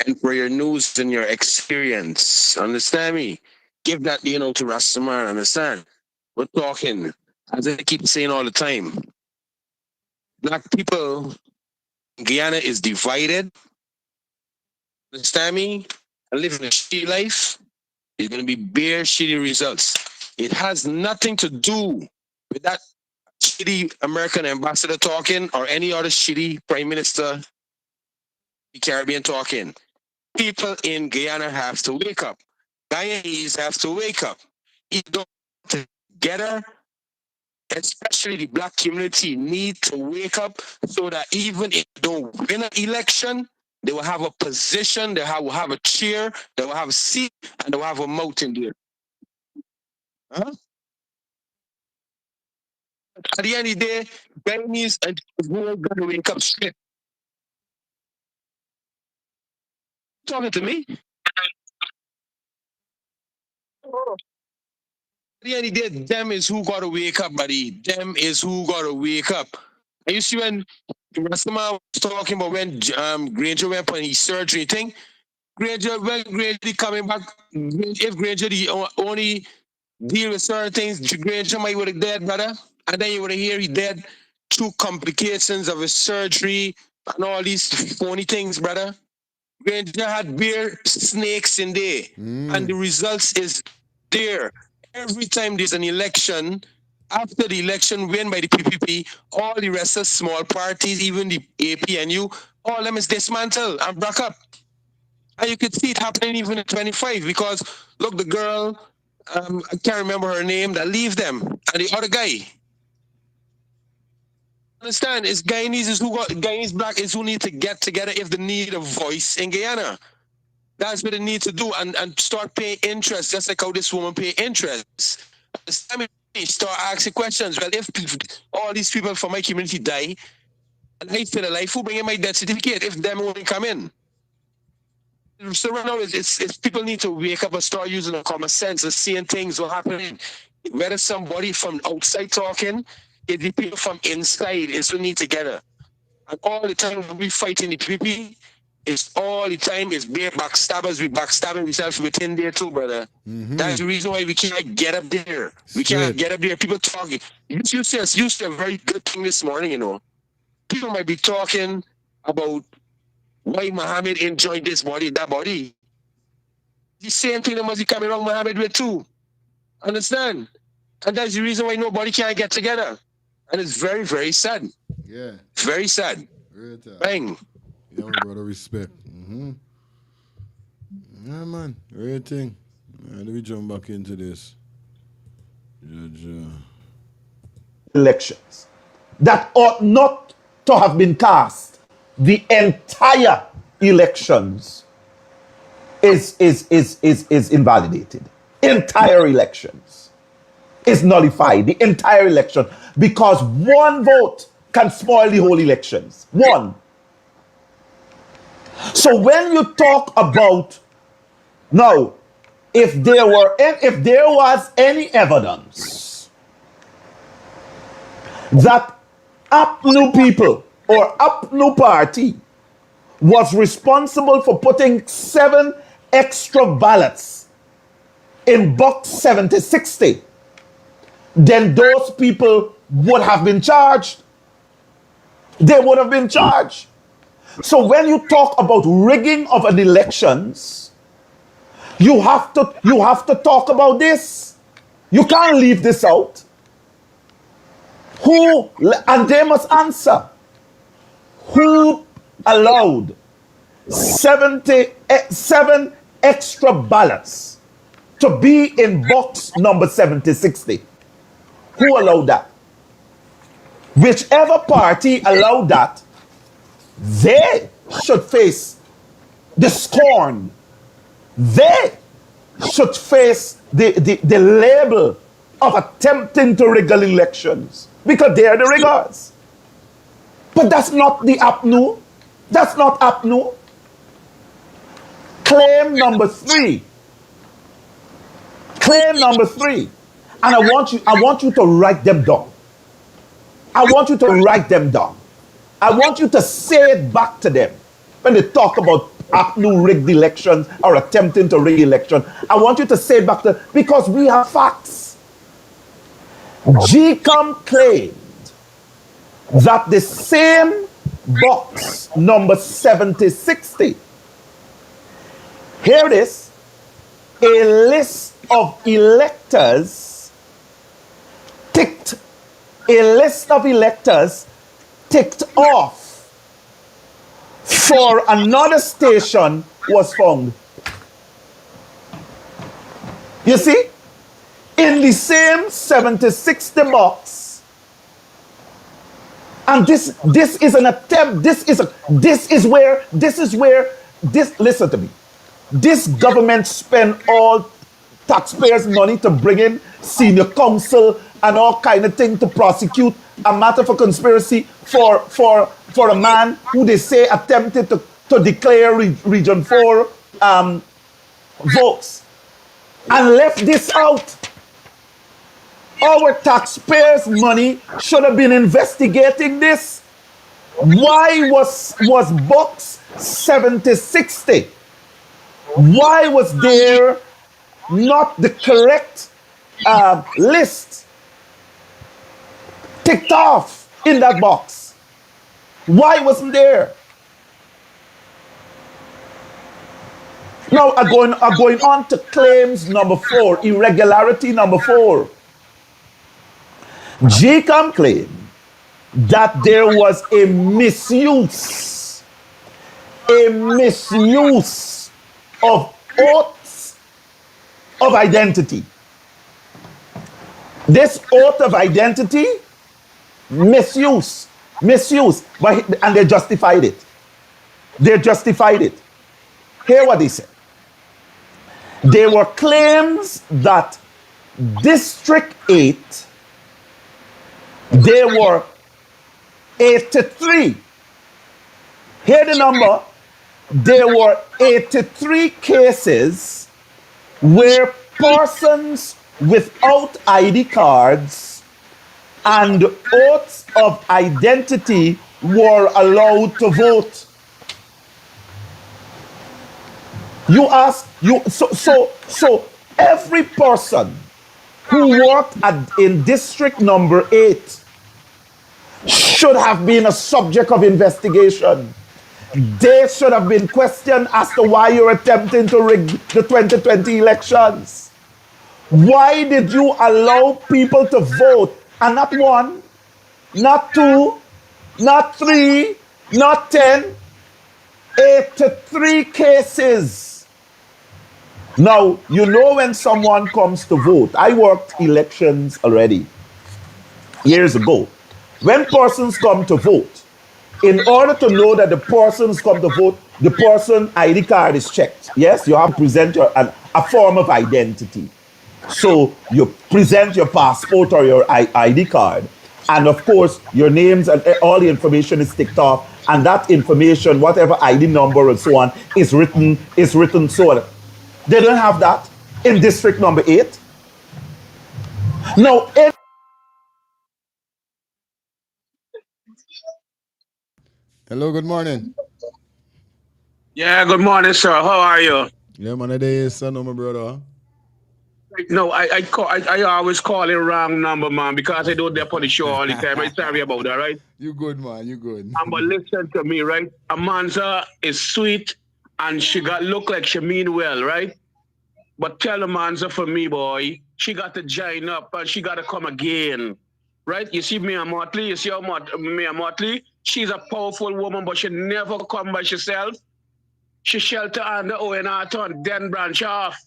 and for your news and your experience. Understand me? Give that, to Rastaman. Understand? We're talking, as I keep saying all the time. Black people in Guyana is divided. Understand me? And living a shitty life is going to be bare shitty results. It has nothing to do with that shitty American ambassador talking or any other shitty prime minister in the Caribbean talking. People in Guyana have to wake up. Guyanese have to wake up. If don't together, especially the black community, need to wake up so that even if they don't win an election, they will have a position, they will have a chair, they will have a seat, and they will have a mouth in there. Huh? At the end of the day, Guyanese and the world got to wake up straight. Talking to me? At the end of the day, them is who got to wake up, buddy. Them is who got to wake up. And you see when Rastaman was talking about when Granger went on his surgery thing, when Granger coming back, if Granger the only deal with certain things, Granger might would have dead, brother. And then you would have hear he dead through complications of his surgery and all these phony things, brother. Granger had beer snakes in there. And the results is there. Every time there's an election, after the election win by the PPP, all the rest of small parties, even the APNU, all of them is dismantled and broke up. And you could see it happening even in 25 because, look, the girl, I can't remember her name, that leave them. And the other guy. Understand, it's Guyanese black is who need to get together if they need a voice in Guyana. That's what they need to do and start paying interest, just like how this woman pay interest. Start asking questions. Well, if all these people from my community die, and I feel alive, who bring in my death certificate if them won't come in? So right now, it's people need to wake up and start using their common sense and seeing things will happen. Whether somebody from outside talking, if the people from inside is who need together. And all the time when we fighting the PPP, it's all the time is bare backstabbers. We backstabbing ourselves within there too, brother. That's the reason why we can't get up there. We can't get up there. People talking. You said a very good thing this morning, People might be talking about why Muhammad enjoyed this body, that body. The same thing that must be coming wrong Muhammad with too. Understand? And that's the reason why nobody can get together. And it's very, very sad. Yeah. Very sad. Bang. Yeah, brother, respect. Yeah, man. Great thing. Let me jump back into this. Elections that ought not to have been cast. The entire elections is invalidated. Entire elections is nullified. The entire election, because one vote can spoil the whole elections. One. So when you talk about now, if there was any evidence that APNU people or APNU party was responsible for putting 7 extra ballots in box 7060, then those people would have been charged. They would have been charged. So when you talk about rigging of an elections, you have to talk about this. You can't leave this out. Who, and they must answer, who allowed 77 extra ballots to be in box number 7060? Who allowed that? Whichever party allowed that, they should face the scorn. They should face the label of attempting to rig elections because they are the riggers. But that's not the APNU. That's not APNU. Claim number 3. Claim number 3. And I want you to write them down. I want you to write them down. I want you to say it back to them when they talk about APNU rigged elections or attempting to rig election. I want you to say it back to them because we have facts. Gecom claimed that the same box number 7060, here it is, a list of electors ticked, a list of electors ticked off for another station was found. You see, in the same 7060 box, and this is an attempt. Listen to me. This government spend all taxpayers' money to bring in senior counsel and all kind of thing to prosecute a matter for conspiracy for a man who they say attempted to declare Region 4 votes and left this out. Our taxpayers' money should have been investigating this. Why was box 7060? Why was there not the correct list ticked off in that box? Why wasn't there? Now I'm going on to claims number 4, irregularity number 4. Gecom claimed that there was a misuse of oaths of identity. This oath of identity, misuse, and they justified it. They justified it. Hear what they said. There were claims that District 8, there were 83. Hear the number. There were 83 cases where persons without ID cards and oaths of identity were allowed to vote. So every person who worked in district number 8 should have been a subject of investigation. They should have been questioned as to why you're attempting to rig the 2020 elections. Why did you allow people to vote? And not 1, not 2, not 3, not 10, 83 cases. Now, you know when someone comes to vote, I worked elections already, years ago. When persons come to vote, in order to know that the persons come to vote, the person ID card is checked. Yes, you have to present a form of identity. So you present your passport or your ID card. And of course, your names and all the information is ticked off. And that information, whatever ID number and so on, is written so. They don't have that in district number 8. Now, Hello, good morning. Yeah, good morning, sir. How are you? Yeah, man, it is, son, my brother. No, I always call it wrong number, man, because I don't dep on the show all the time. I'm sorry about that, right? You good, man. You good. But listen to me, right? Amanza is sweet and she got look like she mean well, right? But tell Amanza for me, boy, she got to join up and she got to come again, right? You see me and Motley, you see how me and Motley, she's a powerful woman, but she never come by herself. She shelter under Owen then branch off.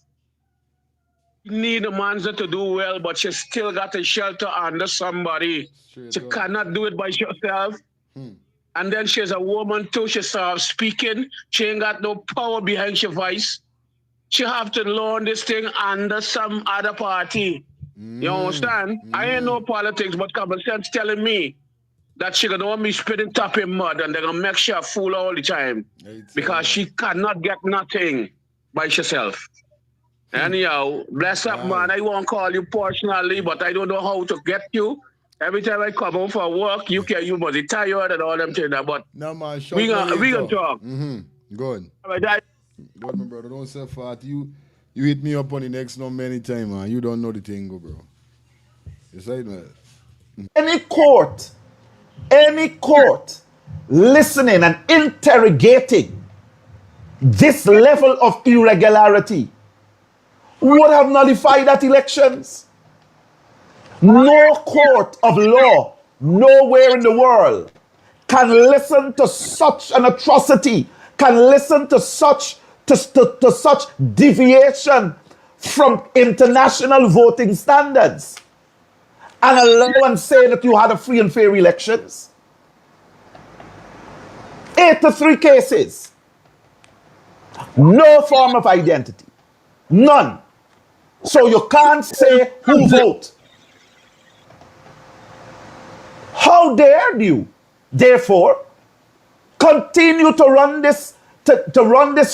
Need Amanza to do well, but she still got to shelter under somebody. She cannot do it by herself. And then she's a woman too. She starts speaking. She ain't got no power behind her voice. She have to learn this thing under some other party. You understand? I ain't no politics, but common sense telling me that she gonna want me spitting top in mud and they're gonna make sure fool all the time. Because she cannot get nothing by herself. Anyhow, bless up, man. I won't call you personally, but I don't know how to get you. Every time I come home for work, you must be tired and all them things. But no, man, we gonna talk. Good. All right, good, my brother. Don't say fat. You hit me up on the next number anytime, man. You don't know the thing, bro. You say it, man. Any court listening and interrogating this level of irregularity would have nullified that elections. No court of law, nowhere in the world, can listen to such an atrocity, can listen to such deviation from international voting standards and allow and say that you had a free and fair elections. 83 cases. No form of identity. None. So you can't say who vote. How dare you, therefore, continue to run this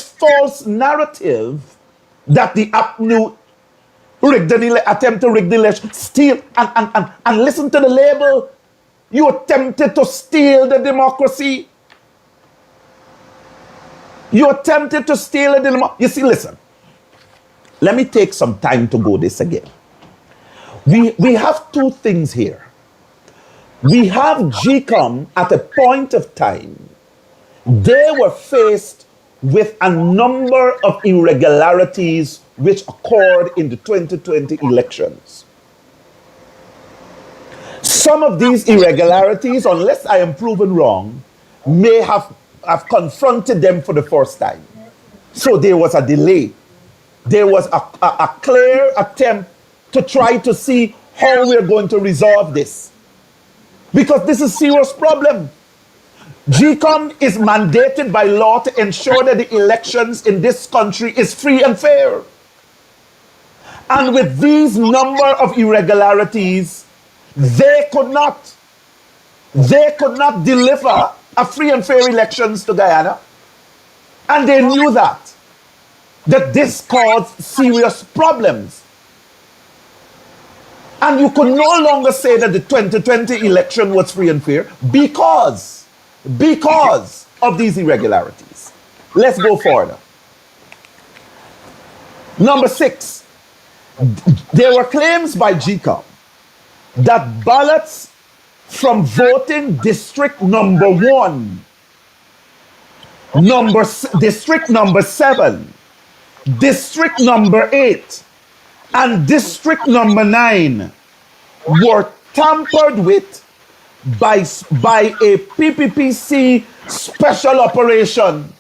false narrative that the APNU attempt to rig the election, steal, and listen to the label. You attempted to steal the democracy. You attempted to steal the democracy. You see, listen. Let me take some time to go this again. We have two things here. We have Gecom at a point of time. They were faced with a number of irregularities which occurred in the 2020 elections. Some of these irregularities, unless I am proven wrong, may have confronted them for the first time. So there was a delay. There was a clear attempt to try to see how we're going to resolve this. Because this is a serious problem. Gecom is mandated by law to ensure that the elections in this country is free and fair. And with these number of irregularities, they could not deliver a free and fair elections to Guyana. And they knew that this caused serious problems. And you could no longer say that the 2020 election was free and fair because of these irregularities. Let's go further. Number 6, there were claims by Gecom that ballots from voting district number 1, district number 7, district number 8, and district number 9 were tampered with by a PPPC special operation.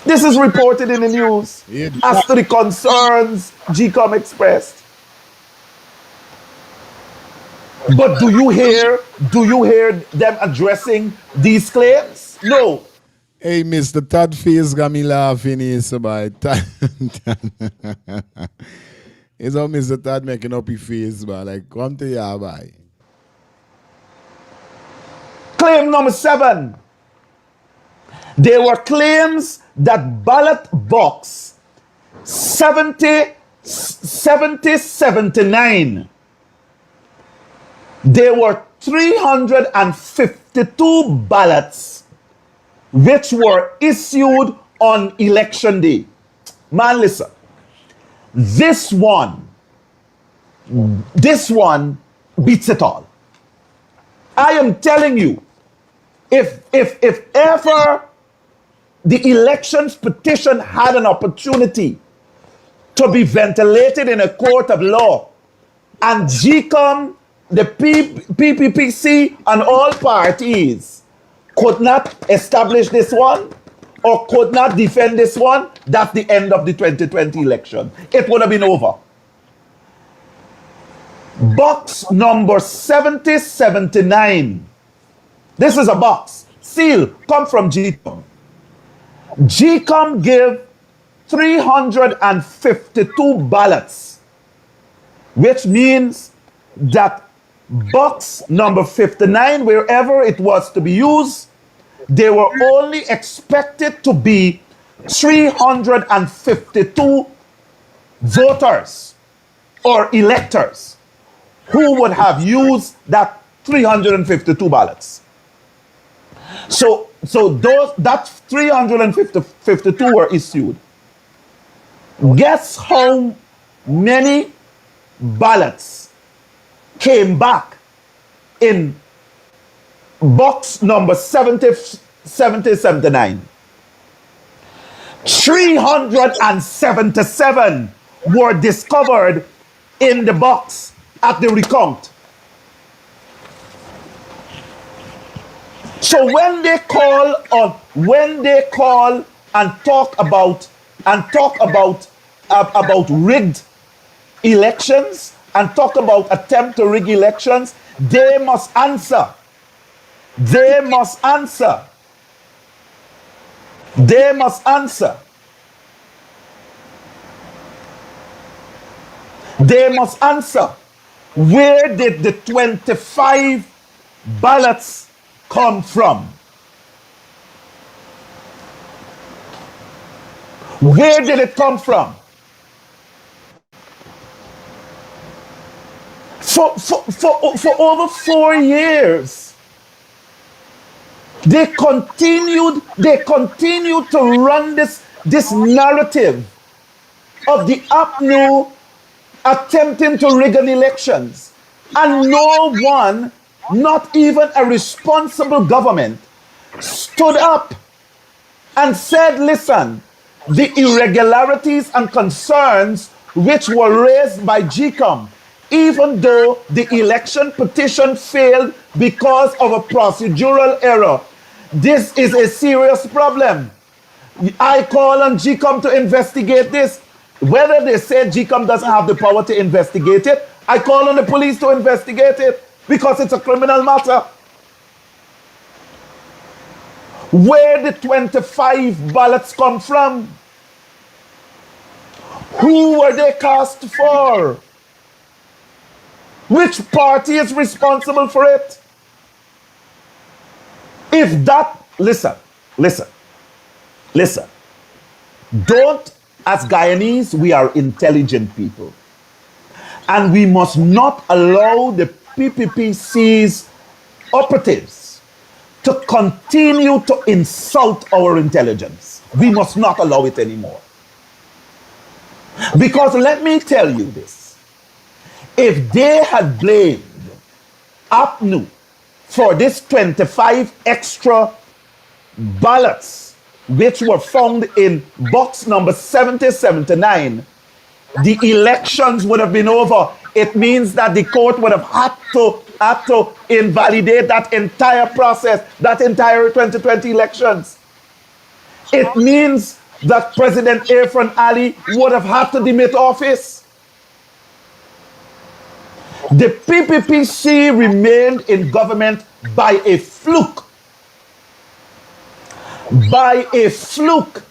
This is reported in the news as to the concerns Gecom expressed. But do you hear them addressing these claims? No. Hey, Mr. Todd face got me laughing here, so by it's how Mr. Todd making up his face, but like, come to ya, bye. Claim number 7. There were claims that ballot box 7079. There were 352 ballots which were issued on election day. Man, listen. This one beats it all. I am telling you, if ever the elections petition had an opportunity to be ventilated in a court of law, and Gecom, the PPPC, and all parties could not establish this one or could not defend this one, that's the end of the 2020 election. It would have been over. Box number 7079. This is a box. Seal, come from Gecom. Gecom gave 352 ballots, which means that box number 59, wherever it was to be used, they were only expected to be 352 voters or electors who would have used that 352 ballots. So that 352 were issued. Guess how many ballots came back in box number 7079? 377 were discovered in the box at the recount. So when they call and talk about rigged elections and talk about attempt to rig elections, they must answer. They must answer. They must answer. They must answer. Where did the 25 ballots come from? Where did it come from? For over 4 years, they continued to run this narrative of the APNU attempting to rig an elections. And no one, not even a responsible government, stood up and said, listen, the irregularities and concerns which were raised by Gecom, even though the election petition failed because of a procedural error, this is a serious problem. I call on Gecom to investigate this. Whether they say Gecom doesn't have the power to investigate it, I call on the police to investigate it because it's a criminal matter. Where did 25 ballots come from? Who were they cast for? Which party is responsible for it? If that, listen. Don't, as Guyanese, we are intelligent people. And we must not allow the PPPC's operatives to continue to insult our intelligence. We must not allow it anymore. Because let me tell you this. If they had blamed APNU for this 25 extra ballots which were found in box number 7079, the elections would have been over. It means that the court would have had to invalidate that entire process, that entire 2020 elections. It means that President Irfan Ali would have had to demit office. The PPPC remained in government by a fluke. By a fluke.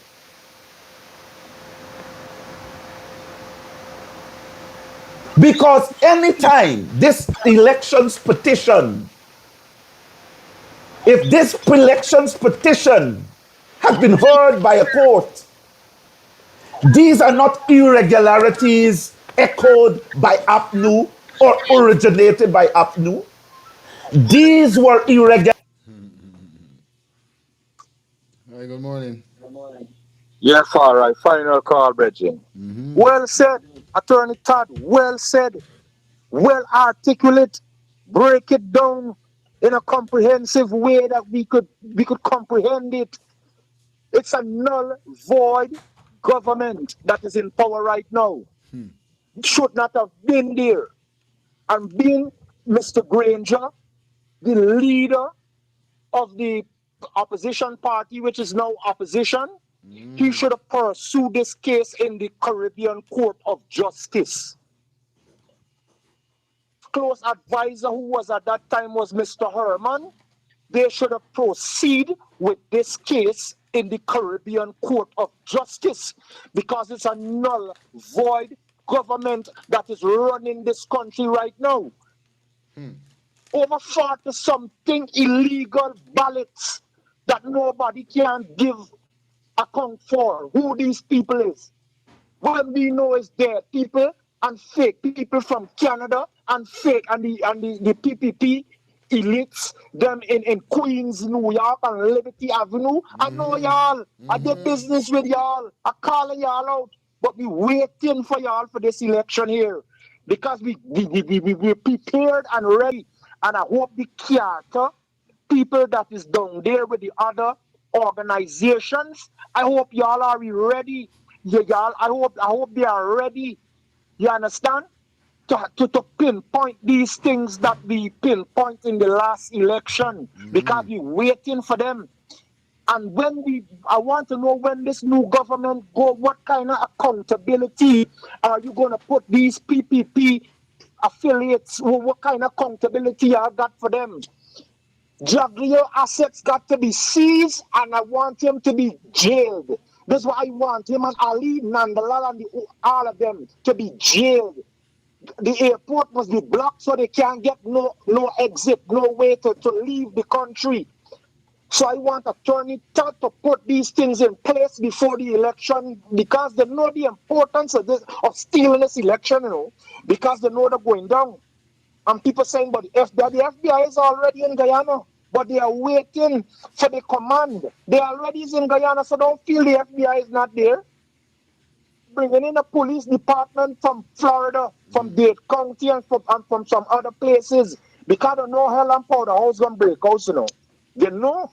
Because anytime this elections petition, if this elections petition has been heard by a court, these are not irregularities echoed by APNU or originated by APNU. These were irregularities. Hi, good morning. Yes, all right. Final call, Bridget. Well said, Attorney Todd. Well said. Well articulate. Break it down in a comprehensive way that we could comprehend it. It's a null void government that is in power right now. Should not have been there. And being Mr. Granger, the leader of the opposition party, which is now opposition, he should have pursued this case in the Caribbean Court of Justice. Close advisor who was at that time was Mr. Herman. They should have proceeded with this case in the Caribbean Court of Justice because it's a null void government that is running this country right now. Over 40 something illegal ballots that nobody can give account for who these people is. What we know is there people and fake people from Canada and fake and the PPP elites, them in Queens, New York and Liberty Avenue. I know y'all. I did business with y'all. I calling y'all out. But we waiting for y'all for this election here. Because we're prepared and ready. And I hope the character people that is down there with the other organizations, I hope y'all are ready. Y'all, I hope they are ready. You understand? To pinpoint these things that we pinpoint in the last election because we're waiting for them. And I want to know when this new government go, what kind of accountability are you going to put these PPP affiliates? What kind of accountability I got for them? Juggler assets got to be seized, and I want him to be jailed. That's why I want him and Ali, Nandalal, and all of them to be jailed. The airport must be blocked so they can't get no exit, no way to leave the country. So I want Attorney Todd to put these things in place before the election because they know the importance of stealing this election, because they know they're going down. And people saying, but the FBI is already in Guyana, but they are waiting for the command. They already is in Guyana, so don't feel the FBI is not there. Bringing in a police department from Florida, from Dade County, and from some other places because they know hell and powder house gonna break out, You know.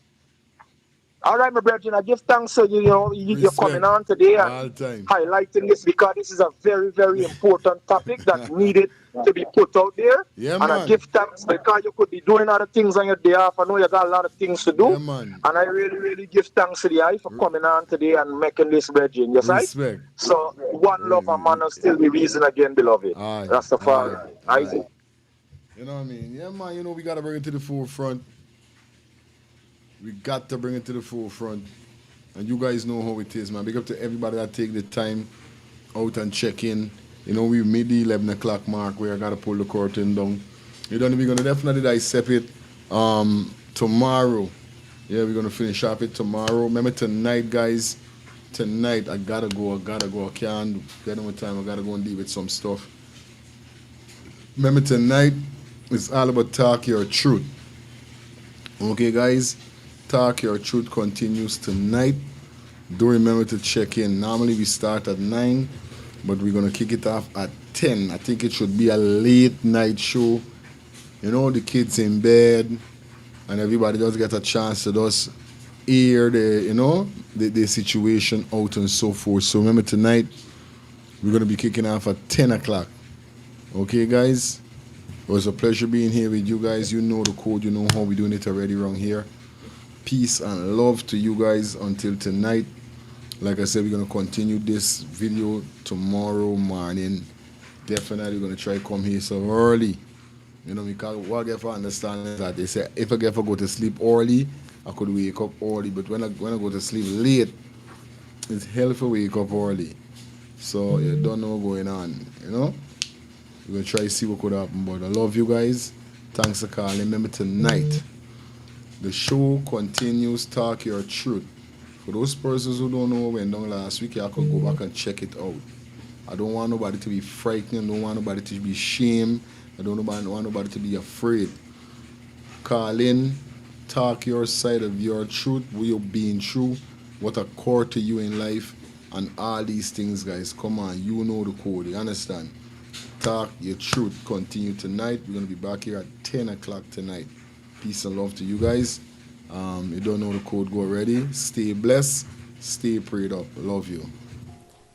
All right, my brethren, I give thanks to you're coming on today and highlighting this because this is a very, very important topic that needed to be put out there. Yeah, and man. I give thanks because you could be doing other things on your day off. I know you got a lot of things to do. Yeah, man. And I really, really give thanks to the eye for coming on today and making this, brethren. Yes, Respect. So, one love and man will still be reason again, beloved. That's the far. Isaac. You know what I mean? Yeah, man, we got to bring it to the forefront. We got to bring it to the forefront. And you guys know how it is, man. Big up to everybody that take the time out and check in. We made the 11 o'clock mark where I got to pull the curtain down. We're going to definitely dissect it tomorrow. Yeah, we're going to finish up it tomorrow. Remember tonight, guys. Tonight, I got to go. I can't get no time. I got to go and deal with some stuff. Remember tonight, it's all about Talk Your Truth. Okay, guys? Talk Your Truth continues tonight. Do remember to check in. Normally we start at 9, but we're going to kick it off at 10. I think it should be a late night show. The kids in bed and everybody does get a chance to just hear the situation out and so forth. So remember tonight, we're going to be kicking off at 10 o'clock. Okay, guys? It was a pleasure being here with you guys. You know the code. You know how we're doing it already around here. Peace and love to you guys until tonight. Like I said, we're going to continue this video tomorrow morning. Definitely going to try to come here so early. Because what I get for understand is that they say if I get for go to sleep early, I could wake up early. But when I go to sleep late, it's hell for wake up early. So you don't know what's going on, We're going to try to see what could happen. But I love you guys. Thanks for calling. Remember tonight, the show continues. Talk Your Truth. For those persons who don't know what went down last week, y'all can go back and check it out. I don't want nobody to be frightened. I don't want nobody to be ashamed. I don't want nobody to be afraid. Call in. Talk your side of your truth. What you're being true. what a core to you in life, and all these things, guys. Come on, you know the code, you understand? Talk your truth. Continue tonight. We're going to be back here at 10 o'clock tonight. Peace and love to you guys. You don't know the code, go already. Stay blessed. Stay prayed up. Love you.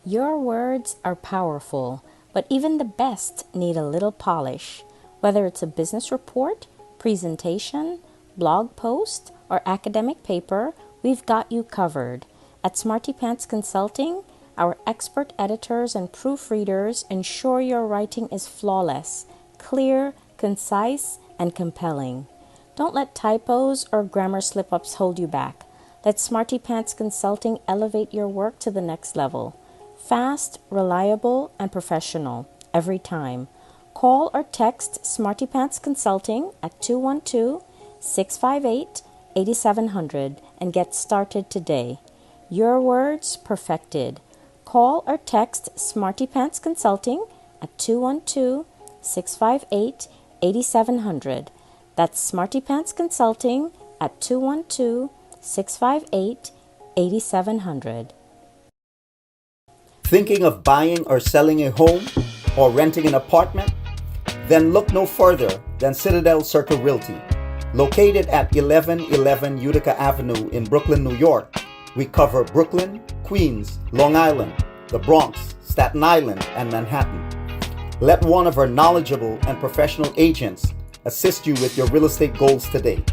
Your words are powerful, but even the best need a little polish. Whether it's a business report, presentation, blog post, or academic paper, we've got you covered. At Smarty Pants Consulting, our expert editors and proofreaders ensure your writing is flawless, clear, concise, and compelling. Don't let typos or grammar slip-ups hold you back. Let Smarty Pants Consulting elevate your work to the next level. Fast, reliable, and professional every time. Call or text Smarty Pants Consulting at 212-658-8700 and get started today. Your words perfected. Call or text Smarty Pants Consulting at 212-658-8700. That's Smarty Pants Consulting at 212-658-8700. Thinking of buying or selling a home or renting an apartment? Then look no further than Citadel Circle Realty. Located at 1111 Utica Avenue in Brooklyn, New York, we cover Brooklyn, Queens, Long Island, the Bronx, Staten Island, and Manhattan. Let one of our knowledgeable and professional agents assist you with your real estate goals today.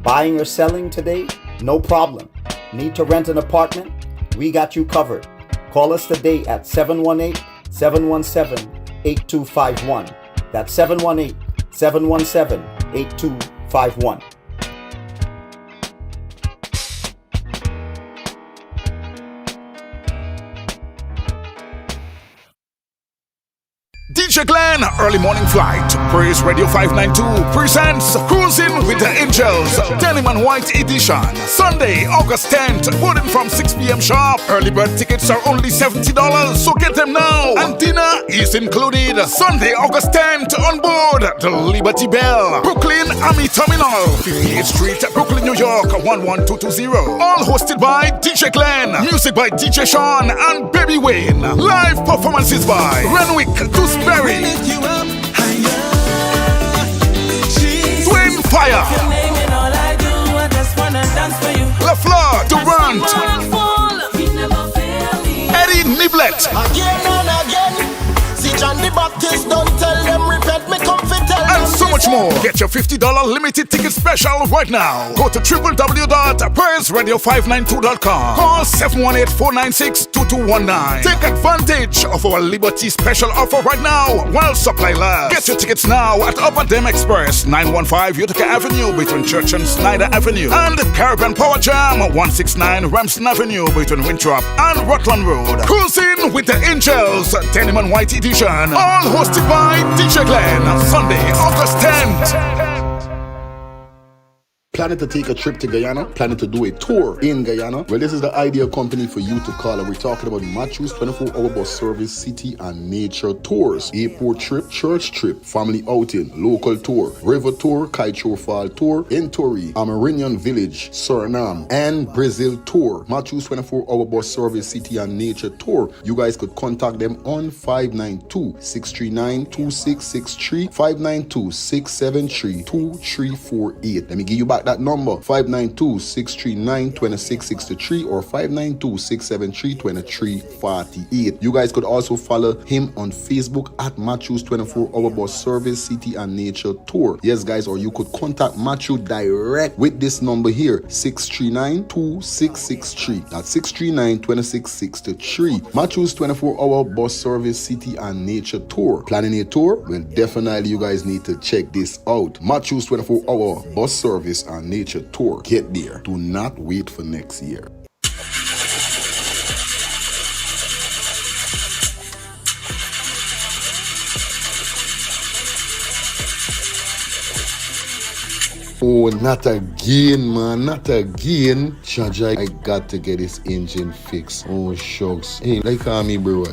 Buying or selling today? No problem. Need to rent an apartment? We got you covered. Call us today at 718-717-8251. That's 718-717-8251. DJ Glenn, Early Morning Flight, Praise Radio 592 presents Cruising with the Angels, Denim and White Edition, Sunday, August 10th, boarding from 6 p.m. sharp. Early bird tickets are only $70, so get them now. And dinner is included. Sunday, August 10th, on board the Liberty Bell, Brooklyn Army Terminal, 58th Street, Brooklyn, New York, 11220. All hosted by DJ Glenn, music by DJ Sean and Baby Wayne. Live performances by Renwick, Gooseberry, Twin Fire, LaFleur, Durant, Eddie Niblet, Again and again. See John the Baptist, don't tell them repent, me come fit tell and them. so much more. Get your $50 limited ticket special right now. Go to www.praiseradio592.com. Call 718-496-2219. Take advantage of our Liberty special offer right now while supply lasts. Get your tickets now at Upper Dem Express, 915 Utica Avenue between Church and Snyder Avenue, and Caribbean Power Jam, 169 Ramston Avenue between Winthrop and Rutland Road. Cruising with the Angels, Denim and White Edition, all hosted by DJ Glenn. Sunday, August 10th. Planning to take a trip to Guyana? Planning to do a tour in Guyana? Well, this is the ideal company for you to call, and we're talking about Matthew's 24-hour bus service, city and nature tours, airport trip, church trip, family outing, local tour, river tour, Kaicho Fall tour, Entori, Amarinian Village, Suriname, and Brazil tour. Matthew's 24-hour bus service, city and nature tour. You guys could contact them on 592-639-2663, 592-673-2348. Let me give you back that number, 592-639-2663 or 592-673-2348. You guys could also follow him on Facebook at Matthew's 24-hour bus service, city and nature tour. Yes, guys, or you could contact Matthew direct with this number here, 639-2663. That's 639-2663. Matthew's 24-hour bus service, city and nature tour. Planning a tour? Well, definitely you guys need to check this out. Matthew's 24-hour bus service and nature tour. Get there. Do not wait for next year. Oh, not again, man. Not again. Chaja, I got to get this engine fixed. Oh, shucks. Hey, like me, bro.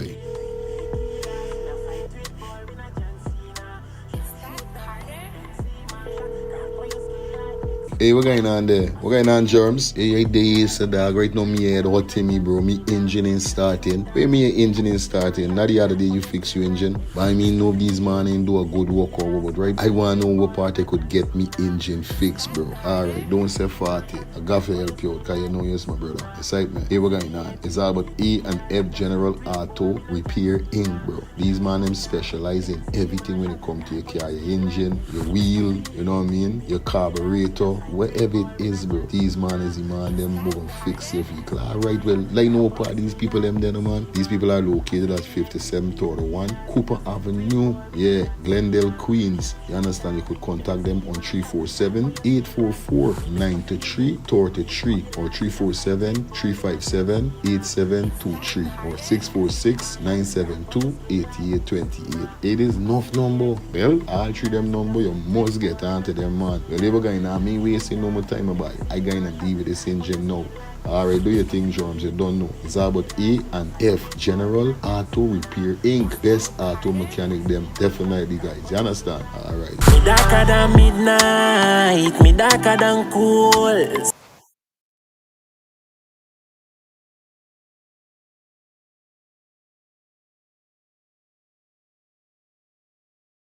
Hey, what going on there? What going on, Germs? Hey, days, dog. Right now, me head hot to me, bro. Me engine ain't starting. Where me engine ain't starting? Not the other day you fix your engine. But I mean, no, these man ain't do a good work or what, right? I want to know what part I could get me engine fixed, bro. Alright, don't say 40. I got to help you out, because you know you're my brother. Excitement. Hey, what going on? It's all about A and F General Auto Repair Inc., bro. These man, them specialize in everything when it comes to your car, your engine, your wheel, you know what I mean? Your carburetor. Whatever it is, bro, these man is the man, them will fix your vehicle. Alright, well, like no part these people them there, man. These people are located at 5731 Cooper Avenue, yeah, Glendale, Queens. You understand? You could contact them on 347-844-9333 or 347-357-8723 or 646-972-8828. It is enough number. Well, all three them number, you must get onto them, man. Well, they were going on me wasting no more time about it. I gonna deal with this engine now. Alright, do your thing, Drums. You don't know. It's all about A and F General Auto Repair Inc. Best auto mechanic them. Definitely, guys. You understand? Alright. Me darker than midnight, me darker than cool.